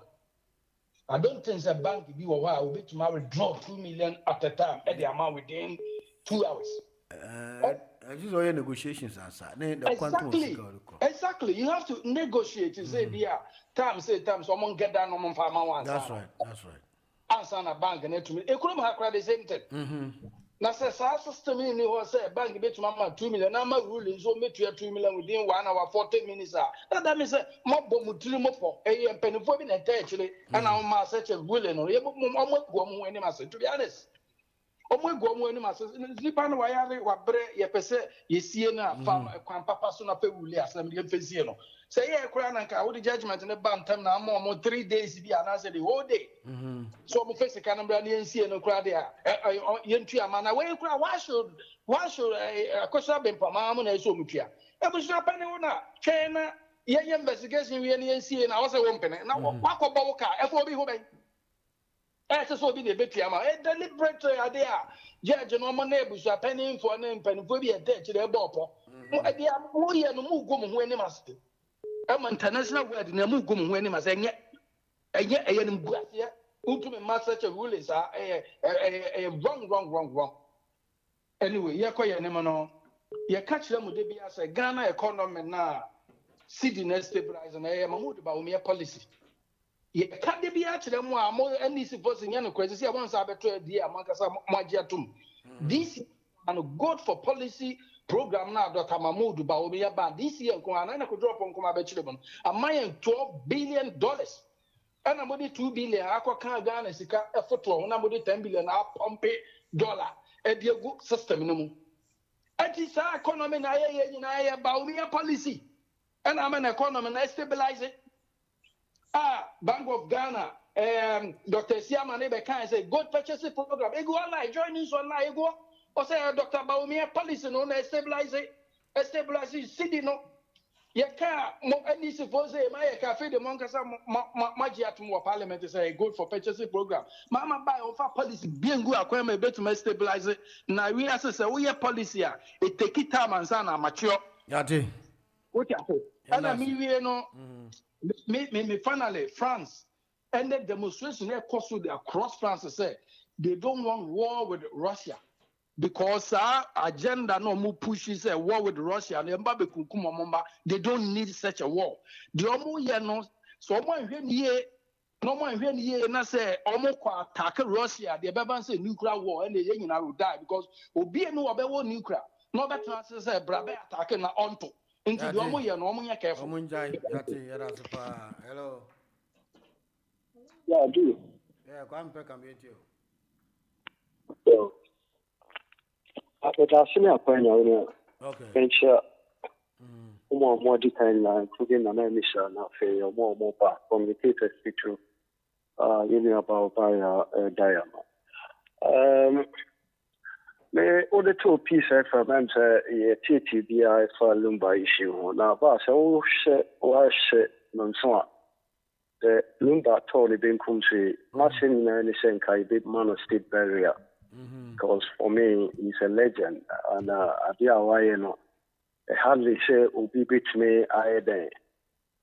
I don't think the bank be a while to withdraw 2 million at a time at the amount within 2 hours. These are negotiations, Exactly. You have to negotiate. You say, yeah, time, someone get down on farmer one. That's right. Answer a bank and to me. It couldn't have cried the same thing. Now, says our system in the say bank bet to mama 2 million. Now my ruling so make you 2 million within 1 hour 40 minutes. That means more bomutimo for a penny for being actually and our master such a ruling or go any master to be honest. Go any master. Zipan wire wa bre ye pese ye see na farm papa so na pe wuli asem ye fezi no. Say yeah kura na nka the judgment in the bantam na more 3 days be and answer the whole day. So mo face kan bra na yensie no kura there yentu amana we kura why should akosa be pama mo na so mutua e bu so pane wona twen na ye investigation we na yensie na wo se wo mpene na wakobo wo ka e fo bi ho ben e so bi na betua ma e deliberate idea judge no mo na ebu so pane info na mpene fo bi e de kire e bopo mo e dia mo ye no mu go mo ho ani maste e international word na mu go mo ho ani maste enye nim guasia ultimate master of rulers are wrong. Anyway, you call your name no. You catch them with the as a Ghana economy now. City next stabilize and I am about me policy. You can't be actually more any supposed in crazy. I want to be dear Mancasa Majiatum. This and good for policy program now, Dr. Mahmoud Baumia Band. This year, I could drop on Comabachilabon. A million $12 billion. And nobody 2 billion, I can't Ghana sika a football, nobody 10 billion pump dollar at the good system. No, at this economy, I about me a policy, and I'm an economy, and I stabilize it. Bank of Ghana, Dr. Siamane can say, good purchasing program. I go online, join us online, go, or say, Dr. Baumia policy, no, I stabilize it, city, no. You can't any suppose my cafe the monkasa magiatum parliament is a good for purchasing program. Mama buy offer policy being good acquirement better to stabilize it. Now we assess a we policy it take it time and sana mature. Yati. What you and I mean we know me finally France and the demonstration across France say they don't want war with Russia. because agenda no more pushes a war with Russia and they don't need such a war. The omo ye no so omo hwe nie no mo hwe nie na say omo kwa attack Russia the beba say nuclear war and ye nyina will die because obi no obewo nuclear no better say brabe attack na onto into the omo ye no omo ye careful. Omo njai yati yara super. Hello. Yeah, I do. Yeah, come back and meet you. So, after seeing a point, okay. Venture, more detail, including an emission of a more back communicated to about by Diamond. Me other two pieces from them say TTBI for lumbar issue. Now, but so shit, the lumbar totally been country, nothing anything kind of big man of state barrier. Because for me, he's a legend, and hardly say Obi beat me. I then,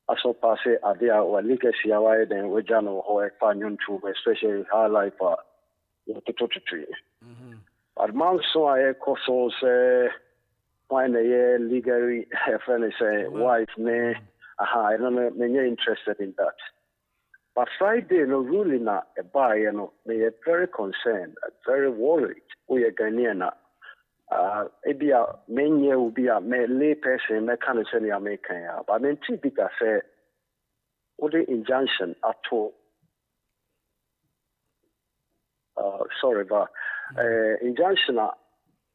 I so pass it. Or legacy. I then we don't know how I find you especially high life. But man, so I also say, why the legally, friend say, wife me. I don't know. Many interested in that. But Friday, no ruling na a buy, me are very concerned, very worried. We are Ghanaian. Maybe a many will be a lay person, me can't say a making. But then typically say, what the injunction at all. Sorry, but injunction.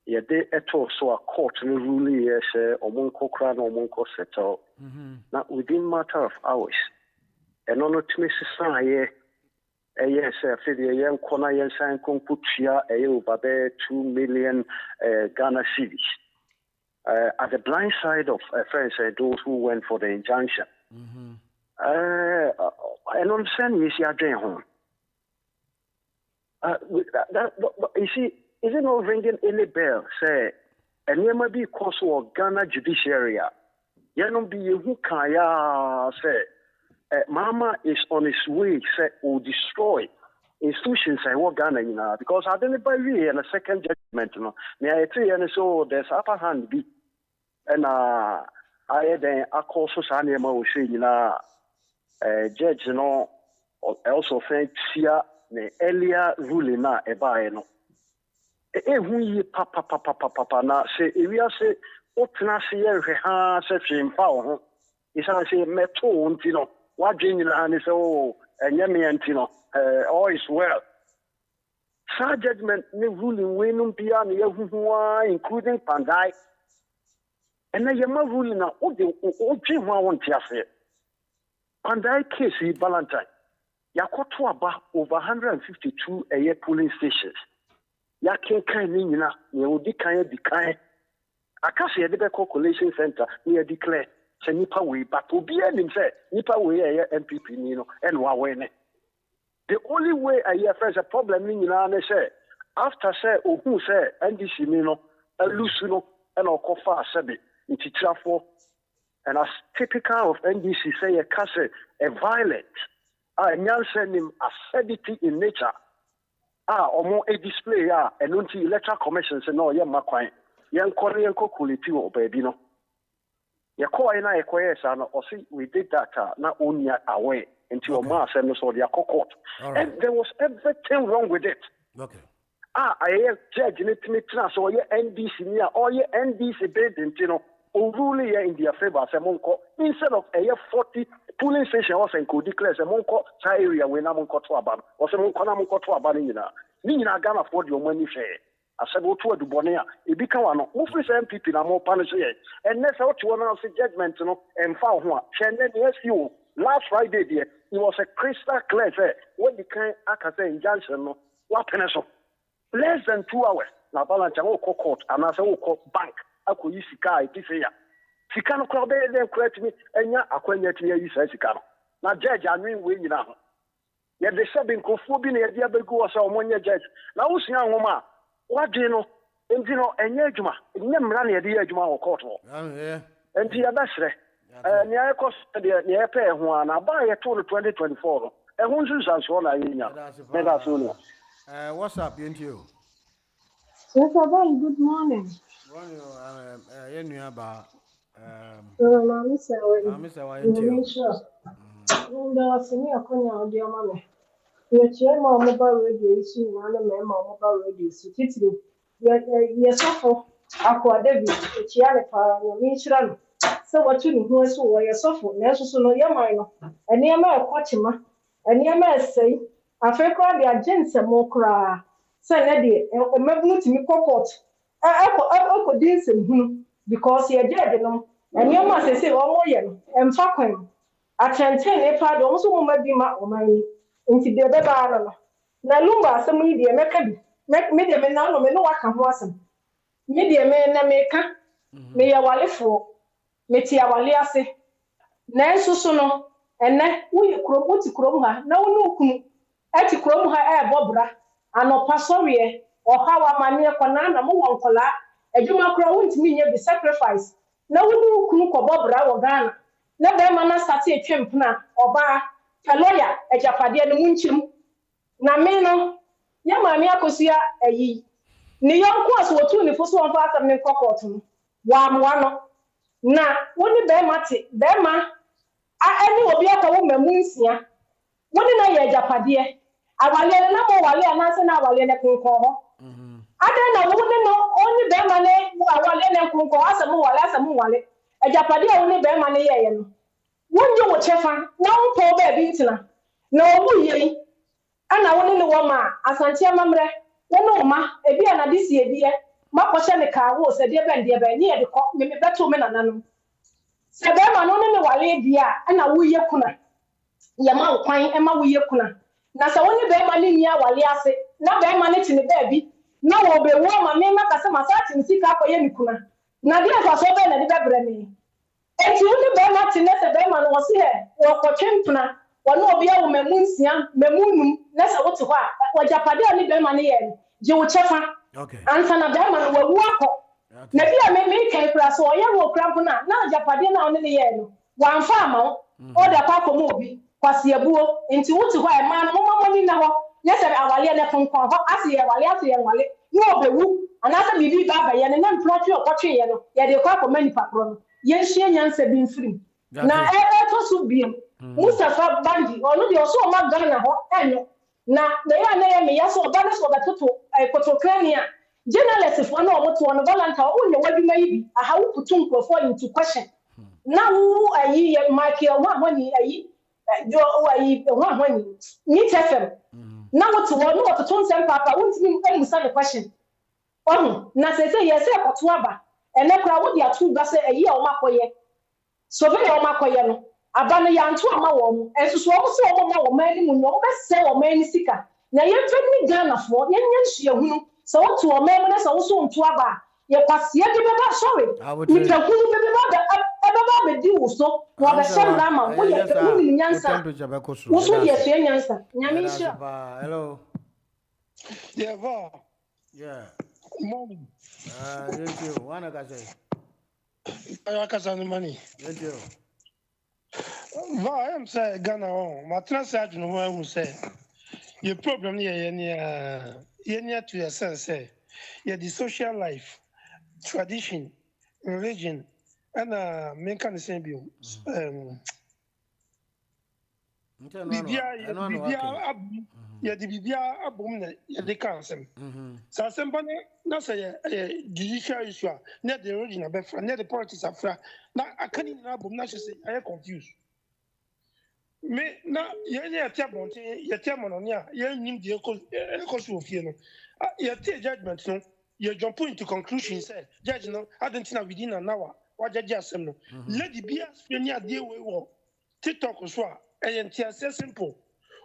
Yeah, they at all so a court no ruling yes, omunko kran omunko settle. Now within matter of hours. And on to Mrs. Saye, yes, for the young corner, yes, and Kumputia, a 2 million Ghana cedis. At the blind side of friends, those who went for the injunction. And I'm saying, is your day home? You see, is it not ringing any bell? Say, and you might be cause of Ghana judiciary. You don't be who can say. Mama is on his way, say, will destroy institutions I work Ghana because I don't buy and a second judgment, May I tell you, and so there's upper hand be. And I had a course of Sanima was saying, judge, also think here, the earlier ruling na a buy, we papa, now say, if we are say, what can I say, such in power? It's I say, metal, what Jane and is and Yemi and all is well. Such judgment, no ruling, Winum Pian, including Pandai. And then Yama ruling now, what the Jim want to say. Pandai case, Valentine. Yakotua over 152 a year polling stations. Yakin Kainina, you decline. I can't see a calculation center near declare. Say nipa way, but to be him say nipa way MPP and Wawene. The only way I hear first a problem say after say who say NDC a Lusuno and Okofa Sabi in Titrafo and as typical of NDC say a case a violent send him acidity in nature or more a display and until electoral commission say no makwan yan Korean quality or baby no. We did that not only away into a mass and so the court. And there was everything wrong with it. Okay. I hear judge in it so your NDC near or your NDC building, really in their favor, instead of a 40 polling station also could declare a monko area when I'm on Cotuaban or some Conamonco to Abanina. Nina Ghana afford your money share. I said, what to Bonia? It became one of MPP are more punished. And that's how to announce the judgment, and found one. Yes, you last Friday, dear, it was a crystal clear. What the kind of injunction, what penalty? Less than 2 hours. Now, balance court, and I said, bank. I could use Sika, this year. Sikano crowd, then correct me, and ya acquainted me, you say Sikano. Now, judge, I mean, we now. Yet the subbing Kofubi, the other go as our 1 year judge. Now, who's young woman? What do you know? And Yajuma, Yamrani, the Yajuma or court. And the Abasre, and the cost the airpay one, I buy a total 2024. And who's as one I know. What's up, into you? Good morning. Morning, you knew about Mr. Mr. Make Wayne. sure. And senior Konya, dear mamma. Your chairman mobile radio is soon, and a member mobile radio. So, Titty, yes, awful. Aqua Debbie, the Chiara, your Michelin. So, what you know, so why you're so necessary, no, your mind. And near my quachima, and near my say, I feel crowd the agents and more cry. Say, Eddie, and maybe to me, cockot. I could do some because you're dead, you know. And your mother say, oh, yeah, and fuck him. Atɛntɛn nipa de ɔmo so mo ma bi ma ɔman yi nti deɛ ɛbɛba ara no na lumba asɛm yi deɛ mɛka bi me deɛ me nan no me ne waka ho asɛm me deɛ me na meka meyɛ walefoɔ mete awale ase nanso so no ɛnɛ woyɛ kurom wote kurom ha na wo ne okunu ɛte kurom ha ɛɛbɔ bra anɔpa sɔreɛ ɔhaw amanneɛ kɔnaa na mowɔ nkɔlaa adwuma koraa wontumi nyɛ bi sacrifice na wo ne okunu kɔbɔ bra wɔ Ghana na bɛrima na sate etwa mpena ɔbaa ka lɔya agyapadeɛ no mu nkyɛm na me no yɛ maame akosua ayi ne yɔnko a so wɔtu ne fo so wɔmfa asɛm ne nkɔkɔɔto no wɔamoa no na wo ne bɛrima te bɛrima ɛne obi aka wo mamu nsia wo ne na yɛ agyapadeɛ awaleɛ no na ma ɔwale anaasɛ na awaleɛ no konkɔn hɔ adɛn na wo ne no ɔne bɛrima ne awaleɛ no konkɔn asɛm wale agyapadeɛ a wo ne bɛrima no yɛyɛ no wonye wo chefa na wopɔ baabi ntina na obu yei ana wo ne wo ma asante amamre wo no ma ebi ana disi ebie makɔhyɛ ne ka wo sɛ deɛ bɛn deɛ bɛn ne yɛ de kɔ me bɛto me nananom sɛ bɛrima no ne wale bia ana wo yɛ kuna yɛ ma wo kwan ɛma wo yɛ kuna na sɛ wo ne bɛrima ne nia wale ase na bɛrima ne te ne baabi na wo be wo ma me maka sɛ masate nsika akɔyɛ ne kuna na deɛ fa so bɛn na de bɛbrɛ me enti wo ne bɛrima te ne sɛ bɛrima no wɔ se hɛ wɔkɔtwe mpena wɔne obi a wo mamu nsia mamu num na sɛ wote hɔ a wɔgyapade a ne bɛrima no yɛ no gye wo kyɛfa ansa na bɛrima no wawu akɔ na bi a meka kura so ɔyɛ wɔ kura mpo na agyapade no a ɔne ne yɛ no wɔamfa ama wo ɔde akɔ akɔma obi kwaseabuo nti wote hɔ a ɛmaa no momamɔni na hɔ nyɛ sɛ awaleɛ no konkɔn hɔ ase yɛ wale ase yɛ nwale ne ɔbɛwu anaasɛ biribi ba abɛyɛ no na mprɔtwe ɔkɔtweeɛ no yɛde kɔ akɔma nipa korɔ no yɛnhyia nyansa bi mfirim na ɛtɔ so biem Mustafa Bandi ɔno deɛ ɔso ɔma Ghana hɔ ɛnyo na yɛ na yɛ meyɛ so ɔba no so ɔbɛtoto kotokrani a journalistfoɔ no ɔmotoɔ no volunteer wonyɛ w'adwuma yi bi aha wo putu nkurɔfoɔ into question na wo ayi yɛ Michael Wahoni ayi jo ayi Wahoni Meet FM na wote hɔ no wɔtoto nsɛm papa wontumi amusa the question ɔno na sɛ yɛ sɛ ɛkɔto aba ɛnɛ kora wo de ato ba sɛ ayi a ɔmakɔyɛ so bɛ yɛ ɔmakɔyɛ no aba no yanto ama wɔn ɛso so wɔn sɛ wɔn ma wɔn ani mu no wɔn bɛsɛ wɔn ani sika na yɛn fɛ ne Ghanafoɔ yɛn nyɛ nsuahunu sɛ wɔto wɔn mu na sɛ wɔn so nto aba yɛ kwaseɛ de bɛba sɔre nipakuru bɛba abɛdi wo so na wɔbɛhyɛ mmara ma wo yɛ wɔn nyansa wo so yɛ fɛ nyansa nyame nhyira. Hello. Yeah. Morning. Thank you. Wanna go say? I got some money. Thank you. I am say Ghana on. My transact no one who say your problem here near to your sense say the social life, tradition, religion, and make the same view. The Bibia abom na the council. So somebody not say judicial issue, not the original befra, not the politics afra. Now I can't even abom na say I am confused. Me na ye tabonte ye tamononia ye nim the echo of you no. Ye take judgment no. You jump into conclusion say judge no I don't think within an hour what judge asem no. Let the be as near deal we TikTok so and say simple.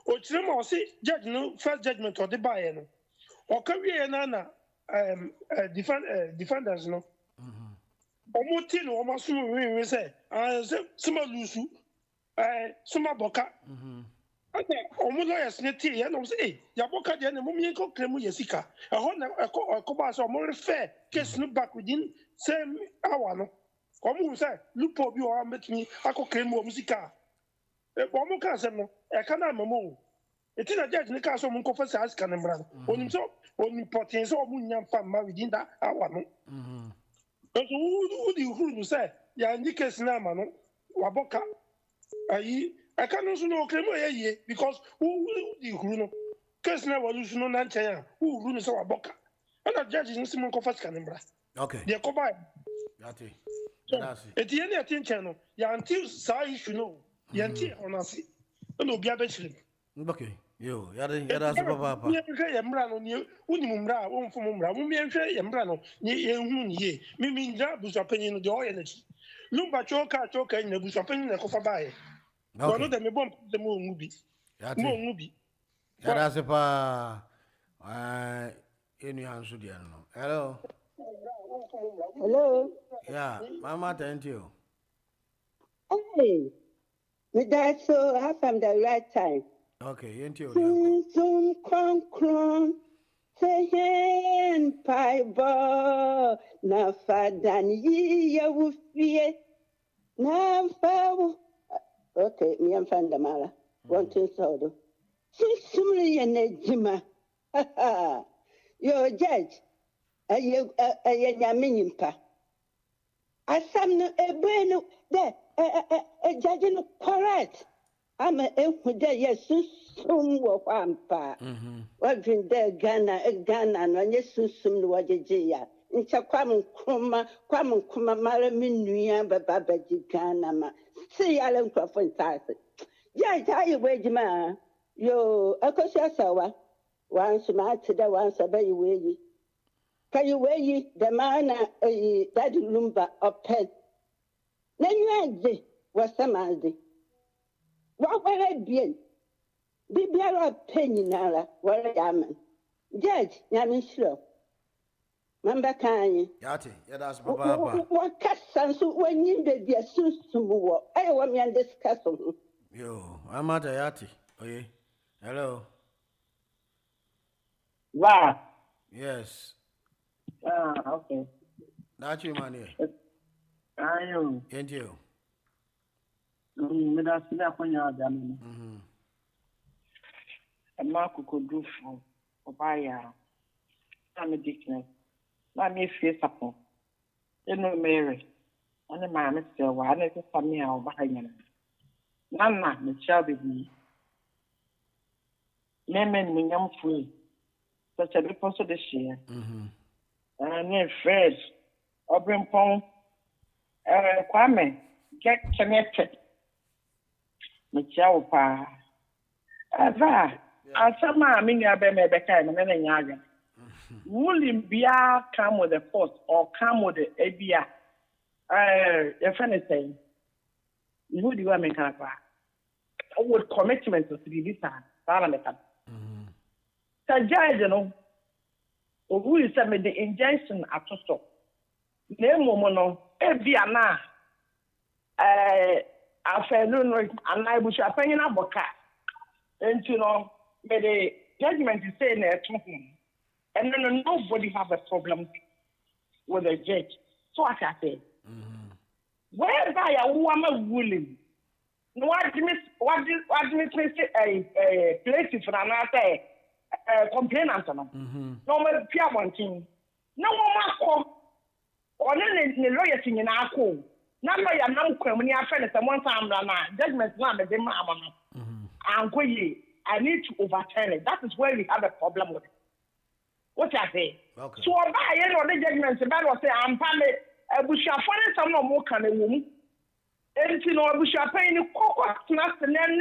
O chirema o say judge no first judgment or the buyer no. O kawie na defenders no. Omo ti no omo so we say some lusu some boka. Ade omo lawyers ne ti ya no say ya boka de na mo mi ko claim yesika. E ho na ko ba so omo refer case no back within same hour no. Omo say lupo bi o metimi akọ claim o musika. Omo kan say no e kana mamo It's not judge Nika so Munko for Sas Canembra. On himself, on important so Munyam Fama within that hour. So who do you say? Ya Nikas Namano, Waboka. I can also know Cremo because who do you know? Kesna was no Nanchaya, who runs our Boka. And a judge in Simon Kofas Canembra. Okay. They come by. Yati. At the end of the channel, Yanti Sai should know. Yanti on us. No, be a bachelor. Okay. Yo, yada papa. Yambrano, you, Unimura, one from Mumra, Yambrano, ye, Mimi Jabus opinion of the oil energy. Lumba choker in the bush opinion of Kofabai. One of them bomb the moon movie. More movie. Yada pa. Any answer, hello. Hello. Yeah, Mama, thank you. Hey, that's so happened the right time. Okay, thank you. Soon, cron, say, pie ball, na fadan ye, you fear. Now, okay, me and Fandamara, wanting soda. Similarly, and Jima. You're a judge. A Yaminimpa. I some a bueno there, a judge correct. I'm a yes, soon wampa. What drink there, Ghana, and when yes, soon what a jaya. In Chaquam Kuma, Maraminia, Baba Ghana. See, I don't crop in Tarset. Judge, how you wage ma? Yo, a cossawa. Once my to the once a bay way. Can you weigh the man that lumber of pen? Then you had was some idea. What will I be? Be a penny nara, what I am. Judge, Yamin slow. Mamba can Yati, that's Papa. What cats when you did be a soon to move? I want me and discuss. Yo, I'm at Yati. Okay. Hello. Wow. Yes. Okay. That's you, man. I am. Thank you. That's when you're done. A mark could do for buyer. I'm a dickness. Let me face upon. You know, Mary. And the man is still one of the family behind him. Nana, the child with me. Lemon, when I'm free. Such a big person this year. And then Fred, Obrimpon, Kwame, get connected. Michelle Pa. Ava, and some mean I be me better and then yaga. Will be come with a force or come with the ABA? If anything, who do you make up? With commitment to be this parameter. So, Judge, you know. Who is the injunction at stop? Nemono, Eviana, afternoon, and I wish I pay in a boca. And you know, the judgment is saying that, and then nobody have a problem with the judge. So I can say, whereby a woman willing, what makes a place for another. Complainant no more peer one thing. No more or then the lawyer thing in our call. Now I am not when you are friends and one time judgment one of them. I need to overturn it. That is where we have a problem with it. What I say? Okay. So I buy the judgment about what I'm paying. We shall find some more kind of woman. And you know, we shall pay the cocoa snacks and then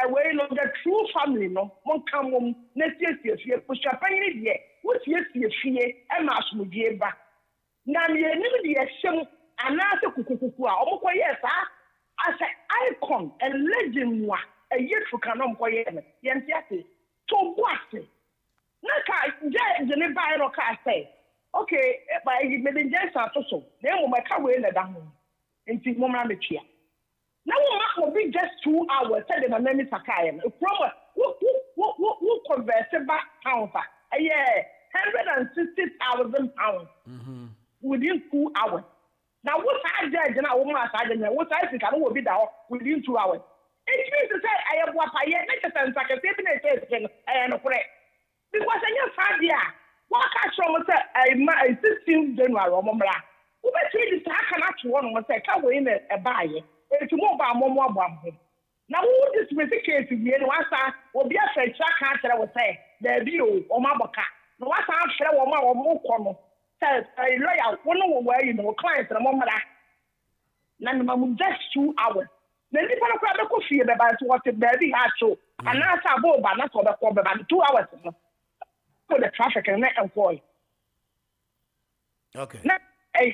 where you know the true family, no, one come home, next year, push up any year, what yes, you fear, and mash me give back. Now, you never be a shame, and answer Kukukua, oh, yes, as an icon, a legend, a year for Canon Poyenne, Yantiati, to what? Naka, the nearby car say, okay, by the Jess also, then we might come in the down into Momametia. Now we will be just 2 hours. Tell them my name is Sakayam. Who converse back pounds? Yeah, £160,000 within 2 hours. Now what I judge and I will not I what I think I will be there within 2 hours. It means to say I have what I yet make a sense like a saving and a correct. Because I have found here. What I show was a 16th January or Momra. Who bet you this I cannot one was say, come in a buy it. It's more about more one. Now, who this case to be any one side will be a fair track answer, I would say, the view or Maboka. No, what's our share or more common. Says a lawyer, one where you know clients and a moment. None just 2 hours. Then the people of the fear about what the baby had to. And that's a bow, but not for the problem, 2 hours. For the traffic and net employee. Okay. I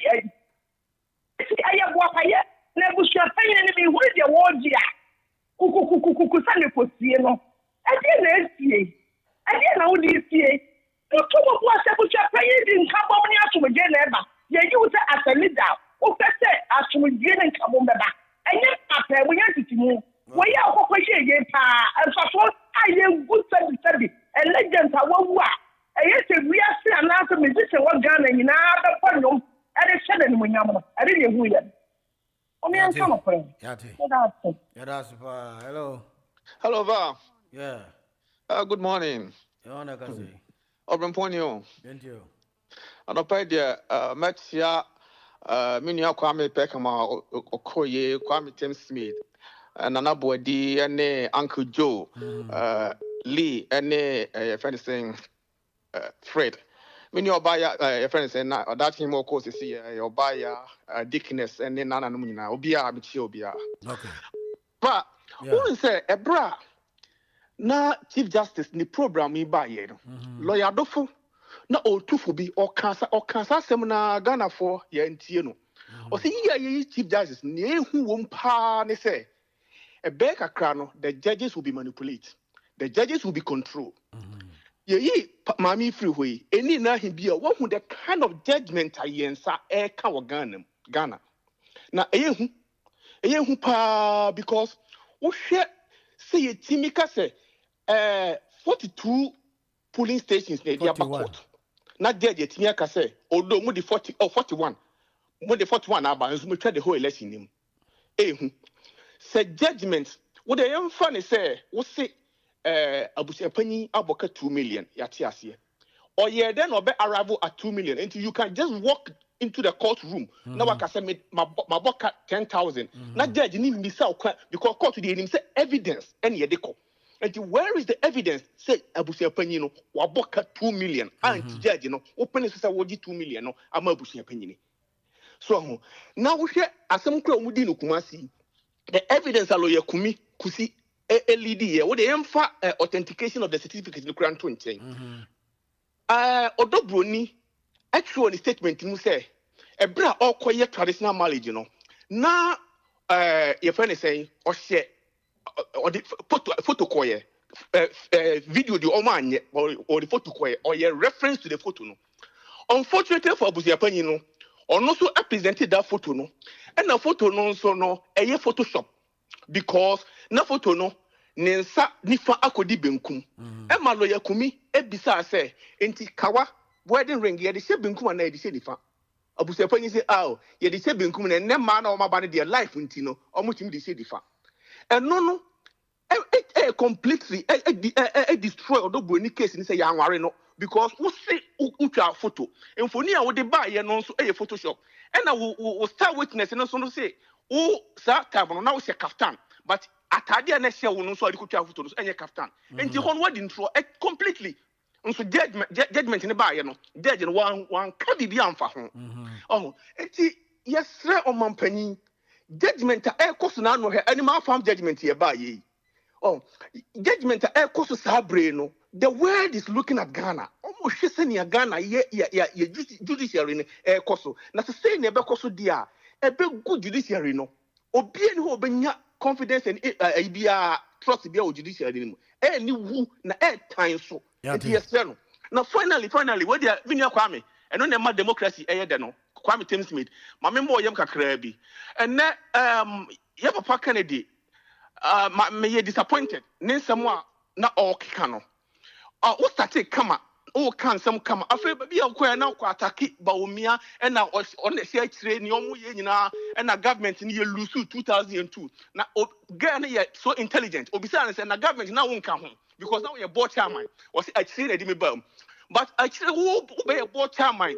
have what I yet never shall pay any with your words here. Kukusani for Sieno. I didn't see. I didn't know this year. You told me what I was paying in Cabonia to again ever. You use it as a leader. Who say as to again in Cabomba. And yet, after we have to move. We are hoping again, and so I am good study. And legends are one war. And yes, we are still announcing musician one gun and in other point. And it's sudden when I didn't hear them. Hello. Hello, Va. Yeah. Good morning. Open Ponyo. Thank you. I don't pay the Maxia Minia Kwame Pekama Okoye, Kwame Tim Smith, and Anabodi, and Uncle Joe, Lee, and friend saying Fred. When you buy a friend saying that him, of course, you see your buyer, Dickness, and then Nana Muna, Obia, Bichobia. Okay. But who say a bra? Na Chief Justice ni program me buy ye. Lawyer Dofo na o tufu bi o kansa sem na Ghana for ye ntie no. O say ye Chief Justice ni ehu wom pa ne say e be kakra no the judges will be manipulated. The judges will be controlled. Ye mami free way eni na him bia wo hu the kind of judgment ayensa e ka wo Ghana na eyehu pa because wo hwe say ye timika say 42 polling stations na dia court na dia ye timika say although mo the 40 or 41 mo the 41 aba nso mo twa the whole election nim say judgment wo the yam fa ne say wo say abusiapani aboka 2 million yati ase or ye then obe arrival at 2 million until you can just walk into the courtroom na waka say my boka 10,000 na judge ni misa because court dey him say evidence any ye dey call and where is the evidence say abusiapani no wa boka 2 million and judge no open say wogi 2 million no ama abusiapani ni so now we hear asem kura omudi no kumasi the evidence aloye kumi kusi LED here what the emfa authentication of the certificate no kura nto nchen odobroni actually statement mu say ebra okoye traditional marriage no na your friend is saying or share or the photo koye video the omanye or the photo koye or your reference to the photo no unfortunately for abusiapani no or no so presented that photo no and the photo no so no photoshop because na photo no nensa nifa akodi benkum e ma lawyer kumi e bisa say enti kawa wedding ring ye de she benkum na ye de she nifa abusiapani say ye de she benkum na ne ma na o ma ba ne their life enti no o mo timi de she nifa and no completely destroy odo any case ni say ya anware no because we say utwa photo enfoni a we de ba ye no so photoshop and na we start witness no so no say o sa time no na we say kaftan but atade na hye wo no so adikotwa photo no so enye kaftan enti hon what intro completely nso judgment ne ba ye no judge no one ka bibi amfa ho enti yesre o mampani judgment a koso na no he animal farm judgment ye ba ye judgment a koso sabre no the world is looking at Ghana almost hwese ne Ghana ye judiciary ne koso na se say ne be koso dia e be good judiciary no obi ni ho obenya confidence and ibia trust bia o judiciary ni ni wu na time so yes no now finally we dey minia kwame eno na ma democracy de no Kwame Tim Smith ma me mo yem kakra bi and ye papa Kennedy me ye disappointed nsem a na o keka no o start kama oh can some come afa ba bia ko na ko atake Bawumia and na on the share trade ni omo ye nyina and na government ni ye lose 2002 na Ghana ye so intelligent obisa na say na government na won ka ho because now we board chairman was a trade edimi bam but actually who be a board chairman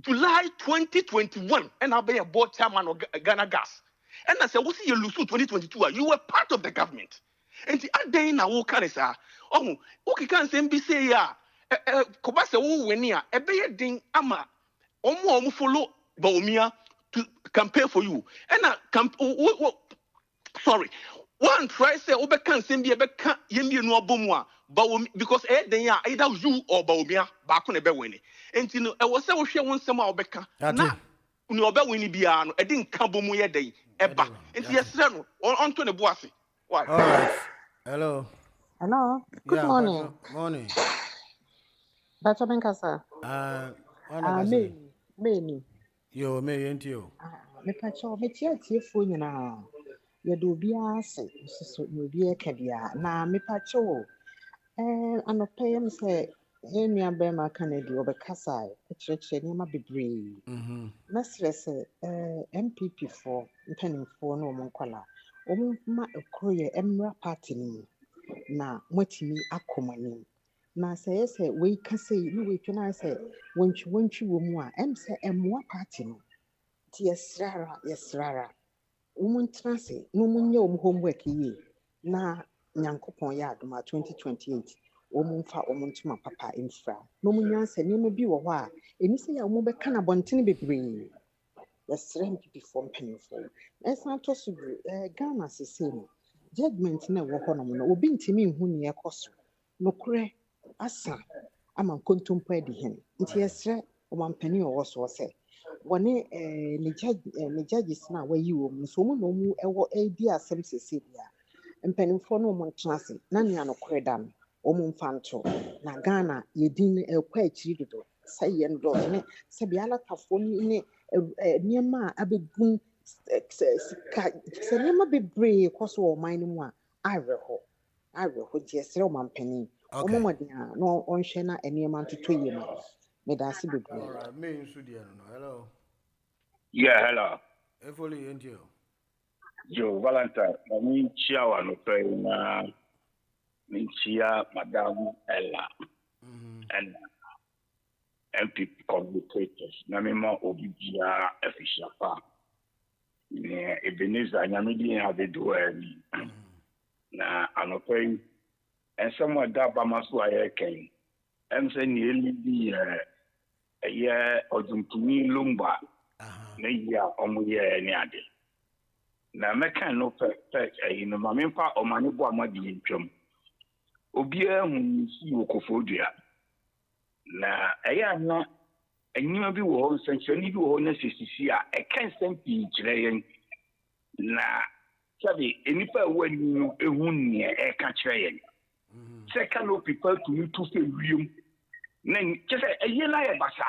July 2021 and I be a board chairman of Ghana Gas and I say what see you lose 2022 you were part of the government and the day na wo kan say oh okay can say be say ya Kobasa wo weni a ebeye din ama omo follow Bawumia to campaign for you. And sorry. One try say obeka nsem bi ebeka yemi enu abomu a Bawumia because den ya either you or Bawumia back on ebe weni. Enti no e wo se wo hwe won nsem a obeka na ni obe weni bia no e din ka bomu ye den eba. Enti yesre no onto ne boase. Why? All right. Hello. Hello. Good morning. Morning. Bacha Benkasa. Me. Yo, me yenti yo. Me pacho me tie fo nyina. Ye do bia se so no bia ka bia. Na me pacho anope am se enya be ma Canada obekasa e chreche ni ma bebre. Na stress MPP for mpanimfo no mo nkwala. Omo ma ekroye emra party ni. Na mwatimi akomani. Na say we can say no we can say when you wo mu a em say emwa party no ti yesrara woman transe no munye homework yi na nyankopon ya adoma 2028 mfa ntuma papa infra no munya say ne bi wo ho a eni say ya be kana bontene bebre yesrem before penifo esa to so Ghana sese no judgment na wo ho no no obi ntimi hu ne ekoso no kure asa ama kontumpa di hen nti yesre o mampani o wo se woni ne judges na wayi wo so mu no mu ewo edi asem sese bia mpanimfo no mo ntase na nia no kure da no o mu mfanto na Ghana yedin ekwa akiri dodo saye ndo ne se bia latafo ne niema abegun se niema bebre koso o man mu a areho jesre o mampani omo modia no onhwe na eniema ntoto yema me da se bebre alright me nsu dia no hello hello efoli entio yo valentine mi chiawa no pe na mi chia madam Ella and MP communicators na mema obibia official pa ne Ebenezer nyamidi ade doani na anope and somewhere that Bamasu Ayeken, and saying nearly the a year or Zuntumi Lumba, Naya Omuya Niade. Now, Mekan no perfect in the Mamimpa or Manibo Madi Chum. Obia whom you Kofodia. Now, I am not a new view or sanctuary or necessity. I can't send each laying. Now, Sabi, any per when you a wound near a catch. Second of people to me to say real. Then just a year like a basa.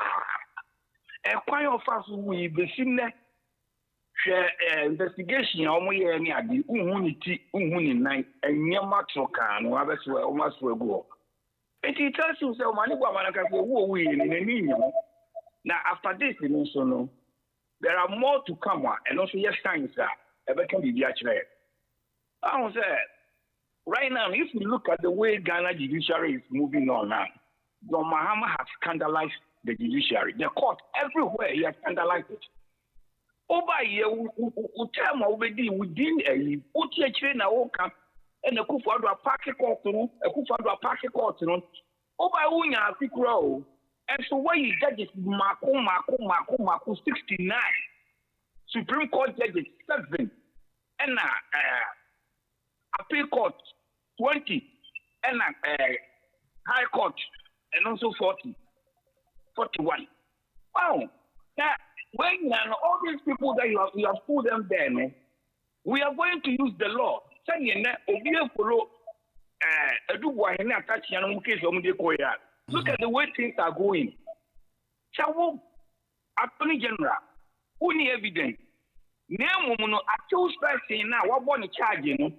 A quite of us we be seen there. Investigation on we any at the unity night and near Matrokan or others were almost will go. And he tells himself, Maniba who we in a minimum. Now, after this, there are more to come, and also yes, times that ever can be the actual. I was there. Right now, if you look at the way Ghana judiciary is moving on now, John Mahama has scandalized the judiciary. The court, everywhere, he has scandalized it. Over here, we tell me within a train and a Kufadra Park Court, a Kufadra Park Court, over Unya Fikro. And so where you judges Mako 69, Supreme Court judges 7, and Appeal Court 20, and High Court, and also 41. Wow. Now, when all these people that you have put them there, we are going to use the law. Look at the way things are going. So, Attorney General, only evidence. Now, actual saying now, what want to charge you?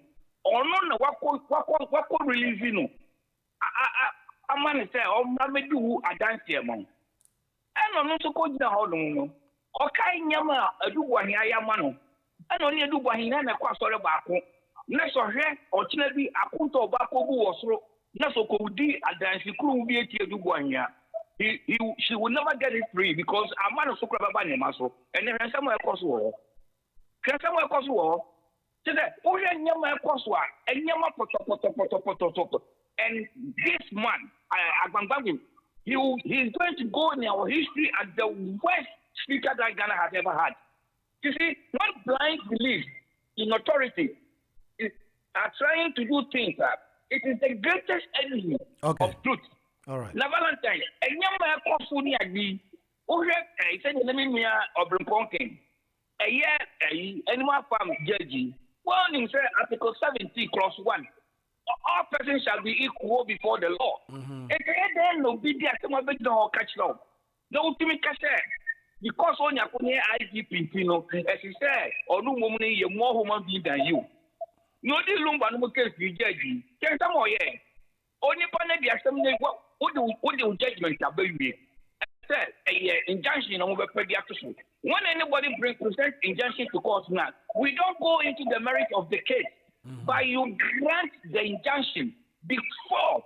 Or no, what could release you? man say, oh, mammy do a dance here, mom. And on so cold now, hold on. Okay, Yama, a do one here, Yamano. And only a do one here, and a cross or a back. Next or here, or Chinebi, a kunto bako was so. Naso could be a dance, the crew will be a tear do one here. She will never get it free because a man of Sokrabani muscle, and then somewhere across war. Can somewhere across war? So that Oya Yama Koswa, and Yama Poto. And this man, Agbangbangu, he's going to go in our history as the worst speaker that Ghana has ever had. You see, not blind belief in authority are trying to do things that it is the greatest enemy of truth. All right. Na Valentine, and Yama Kosuni Agbi, Oya, I said, let me near Obrimponkin. A year, animal farm judge. Warning, sir, Article 70, Clause 1. All persons shall be equal before the law. And then no be there, some of it don't catch law. Don't me catch that. Because on your IGP, as he said, or no woman, you're more human being than you. No, this lumber no case you judge. Tell some more, yeah. Only panel the assembly, what do judgment are baby? Said a injunction over pediatrician. When anybody present injunction to court now, we don't go into the merit of the case, but you grant the injunction before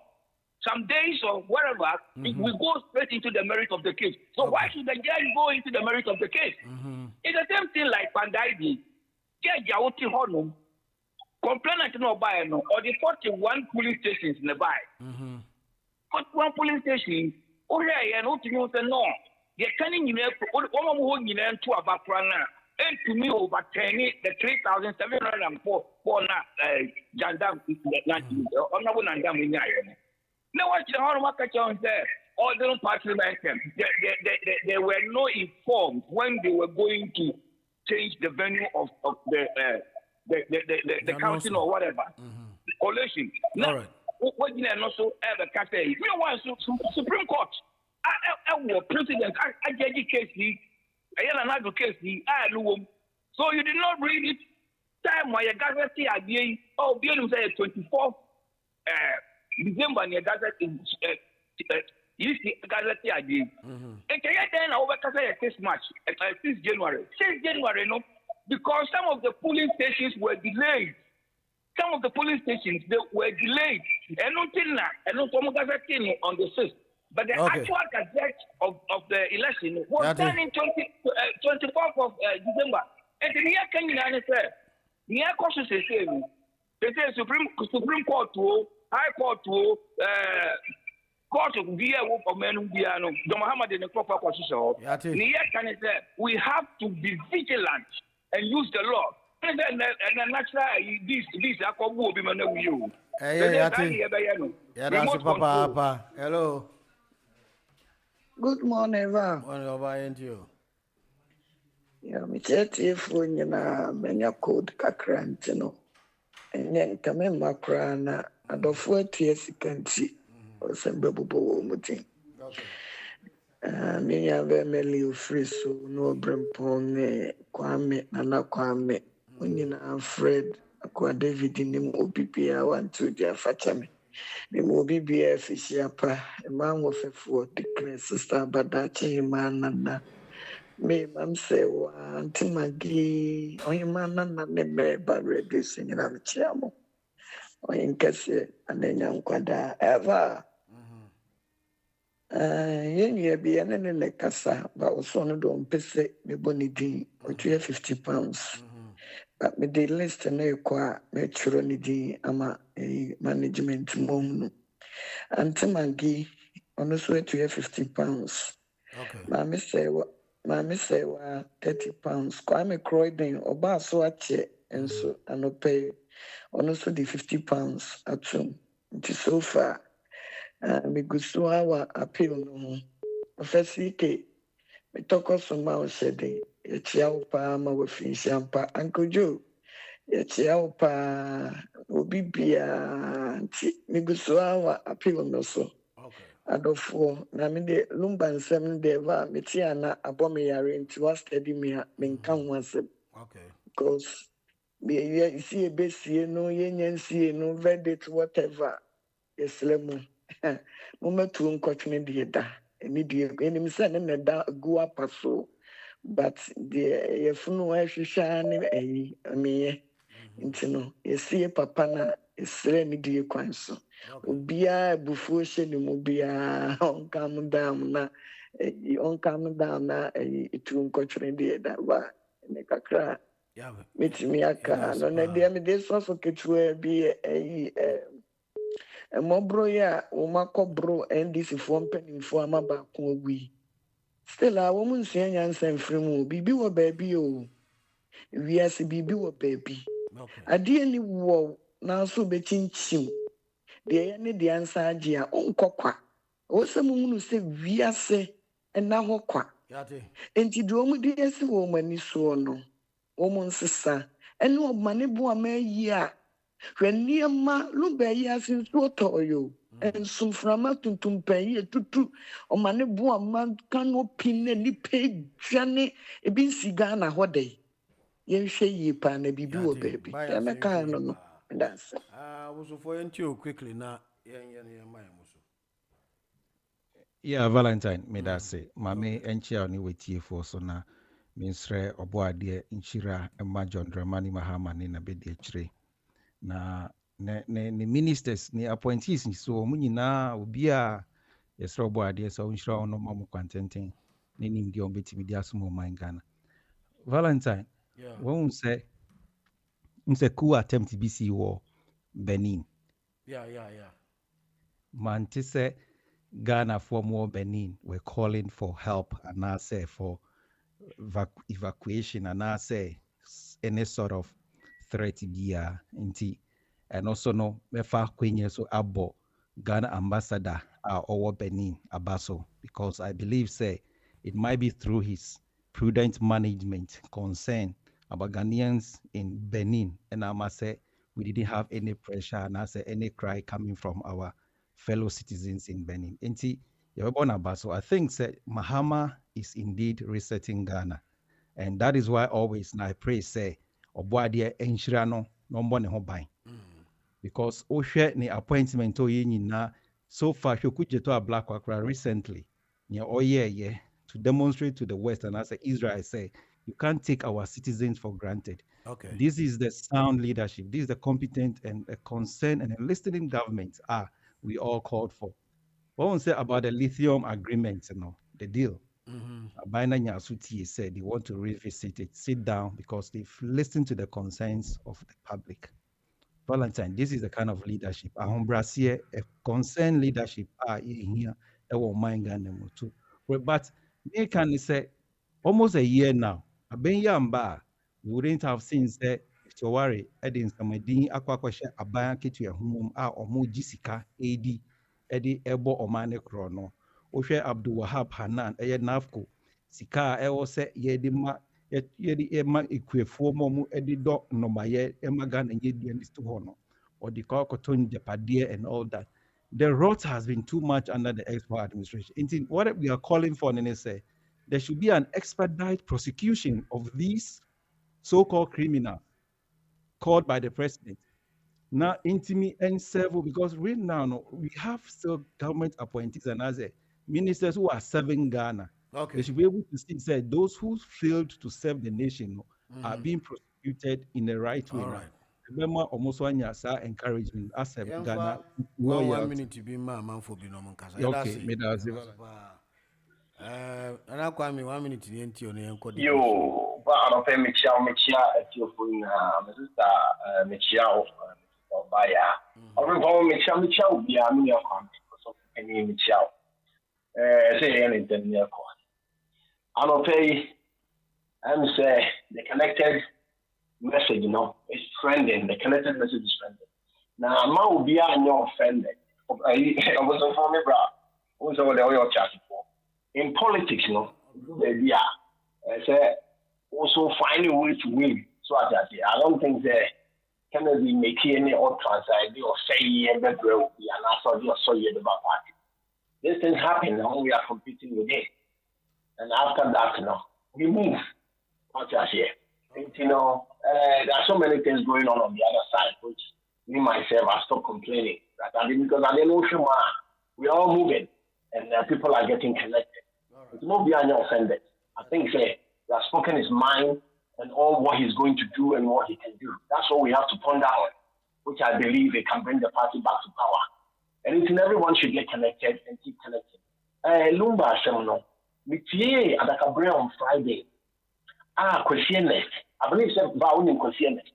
some days or whatever, we go straight into the merit of the case. So why should the judge go into the merit of the case? It's the same thing like Pandai. Judge Yauti Honum, complainant no buy no, or the 41 police stations in the buy. 41 police stations. Oh, yeah, and what you say no. You're turning in there, one more in there to about Prana, and to me over 10, the 3,704 for Jandam, Nandam. No one should have market on there. All the parliament, they were not informed when they were going to change the venue of the council or whatever. Coalition. Now, what you know, so ever catch it. You want Supreme Court. I was president. I judge case. I had another case. So you did not read it. Time where you got to see idea. Oh, be able to say 24th December. You got to you see Gazette idea. And then over this match 6 January. 6 January, no, because some of the polling stations were delayed. Some of the police stations they were delayed. And until now, and not on the 6th. But the actual gazette of the election was done in 24th of December. And the near Kenyan said, near Courses they say Supreme Court to High Court to Court of Via of Menubiano, the Muhammad in the proper position. Near Kenyan said, we have to be vigilant and use the law. And then natural this will be you. Papa. Hello. Good morning, Eva. Morning, over you. Yeah, me chatty phone na menya code kakrantino. Enye nkame makra na adofo atie sikanti. Osembe bobo mutin. Me ya be meli free so no brempong kwame nana kwame. Onyina Fred akwa David nim obibia want to dia fatame. Me mo bibia fishiapa man wo fefo declare sister badachi manana. Me mam say wa antimagi oyima nana ne be ba reduce nyina mchiamo. Oyinkase anenya nkwada ever. Yenye bia ne le kasa ba osono do mpese me bonidi o 50 pounds. But me the list na ekwa me churo ni di ama management mom. Antimagi ono so to 50 pounds. Okay. Mama say wa 30 pounds. Kwa me Croydon oba so ache enso anope ono so di 50 pounds atum. Nti so far me gusto awa appeal no. Ofesi ke me toko so ma o sede. Yechia pa ma we finshampa Uncle Joe. Yechia pa obi bia nti me gusto awa appeal no so. Okay. Adofo na me de lumba nsem de va me tia na abome yare nti wa steady me nka ho asem. Okay. Because you see a besie no yenyensie no verdict whatever. Yes lemu. Moment to uncoachment the da. Any dear enemy send and da go up a so. But the Yafunu shine a me. Intino, you see a papa is any dear quanso. Ubia before she mubia on come down na. On come down na a two uncoachment the da wa. Make a cry. Meet me a car. No, dear me, this was okay to be a mobro ya umako bro NDC for penny for my back we. Still, a woman saying answer from Bibi or baby. Oh, we as a Bibi or baby. I dearly war now so betting chim. The any the answer, dear, on coqua. Or some woman who say we are say and now hoqua. And you do me the as a woman is so no. Woman sister, and no money boy may ya. When near ma lumber years in Sotoyo, and some from a to pay to on money boy man cannot pin any pay Johnny a bin cigana what day. Yen shay ye pan a baby or baby. I'm a kind of that's was for you quickly now. Yeah, Valentine, me that say, Mammy and Chia with you for so now. Minsre Oboade Inchira Emma John Dramani Mahama in a bit tree. Na ne ministers ni appointees ni so mu nyina obi a yesro Oboade so nshira ono mamu kwantentin ne nim di on betimi di asomo man Ghana. Valentine, won say coup attempt BC war Benin. Yeah. Man to say Ghana for more Benin were calling for help and I say for evacuation and I say any sort of threat gear and also no mefa kwenye so abo Ghana ambassador or Benin Abaso because I believe say it might be through his prudent management concern about Ghanaians in Benin and I must say we didn't have any pressure and I say any cry coming from our fellow citizens in Benin. So I think that Mahama is indeed resetting Ghana. And that is why always I pray say Oboade enhyira no mbɔ ne ho ban. Because ohwɛ ne appointment na so far hwekujeto a black wakra recently near to demonstrate to the West and as Israel say you can't take our citizens for granted. Okay. This is the sound leadership. This is the competent and a concerned and a listening government we all called for. What we say about the lithium agreement, the deal. Abina Nyasuti said they want to revisit it, sit down because they've listened to the concerns of the public. Valentine, this is the kind of leadership. A concerned leadership in here that will mind Ghana too. But they can say almost a year now. I've been yamba. We wouldn't have seen that if you worry, Edin Samadin Aquaquasha Abaya Kitu Hum or Mo Jessica AD Eddie Ebo Omane Chrono. Oshe Abdul Wahab Hanan, Nafko, Sika, se Yedima, Emma Equifo Momu Edido Nomaye, Emagan and Yedian is to honor, or the Cocoton Japadia and all that. The rot has been too much under the Expo administration. Indeed, what we are calling for, say, there should be an expedite prosecution of these so-called criminals called by the president. Now, intimate and several, because right now, we have still government appointees and as ministers who are serving Ghana. Okay. They should be able to see that those who failed to serve the nation are being prosecuted in the right way. All right. Remember, almost 1 year, encouragement as a Ghana. 1 minute to be man for Binom Casa. Okay, me that's it. And I call me 1 minute to the end of the Yo, but I don't pay me chia at your phone, Mr. Michia or Baya. Or we call me Michia, be a mere comment because of any Michia. Say anything near court. I don't pay, and say the connected message, is trending. The connected message is trending. Now, I'm not be offended. I was for me, bro. Also, the oil chat for. In politics, I say also find a way to win. So I say, I don't think they can be making any utterance idea or say that will be an answer or so you about party. This thing happen when we are competing with it. And after that, we move. What I say. There are so many things going on the other side, which me myself I stop complaining. That I because I didn't know we are all moving, and people are getting connected. It's not being offended. I think he has spoken his mind and all what he's going to do and what he can do. That's what we have to ponder on, which I believe it can bring the party back to power. And it's everyone should get connected and keep connected. Lumba Semono, Mitie Adakabre on Friday. Questionnaires. I believe it's about questionnaires.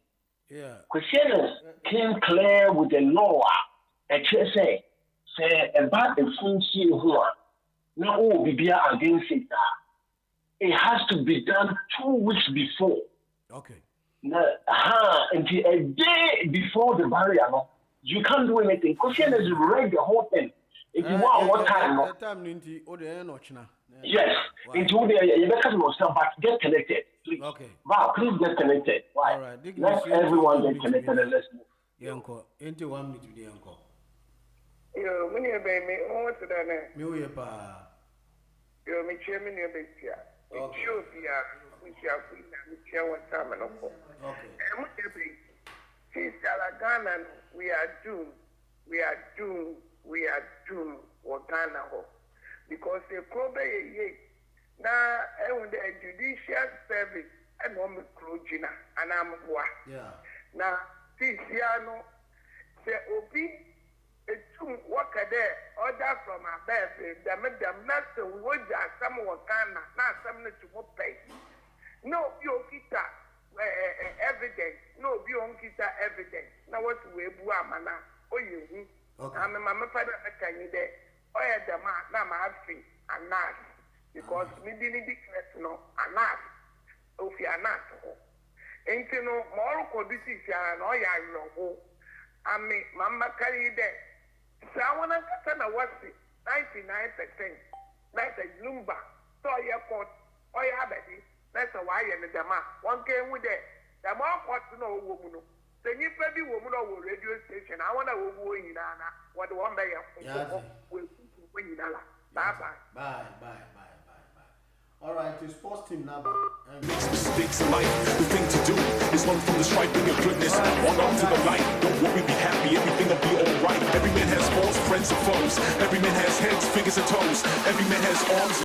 Yeah. Questionnaires came clear with the law. Say about the function who now be against it. It has to be done 2 weeks before. Okay. Until a day before the barrier, you can't do anything. Questionnaires read the whole thing. If you want what time, yes. Into the but get connected, please. Okay. Wow, please get connected. Why? All right. Let everyone get connected and let's move. Yanko, into 1 minute with Yanko. Yo, many a baby, what's the name? Muyepa. Yo, me chairman, your baby. Ethiopia, we shall be, we shall what time and okay. And what you be? Sister Ghana, we are doomed. We are doomed. We are doomed. Or Ghana, because the Kobe, now, and the judicial service, and one Krojina, and I'm what? Yeah. Now, Tiziano, say, Obi, a two worker there, order from a baby, the madam, not the wood, some Wakana, not some to pay. No, you kita evidence, no, you on kita evidence. Now, what we buamana, oh, you, I'm a mamma father, can you there? Oh, yeah, the man, now my free, and not. Because we didn't declare no, and not. If you are not, ain't you know, more could this is an oil, I mean, Mamma carry there. So I want to tell you what's 99%. That's a Lumba. So you caught, oh, yeah, baby. That's a wire in the Dama. One came with it. The more caught to know woman. The new baby woman over radio station. I want to go in Anna. What the one day will win in Allah. Bye bye. All right, to sports team number. Mistakes in life, the thing to do is learn from the strife, bring your goodness on up to the light. Don't worry, be happy, everything will be alright. Every man has faults, friends and foes. Every man has heads, fingers and toes. Every man has arms.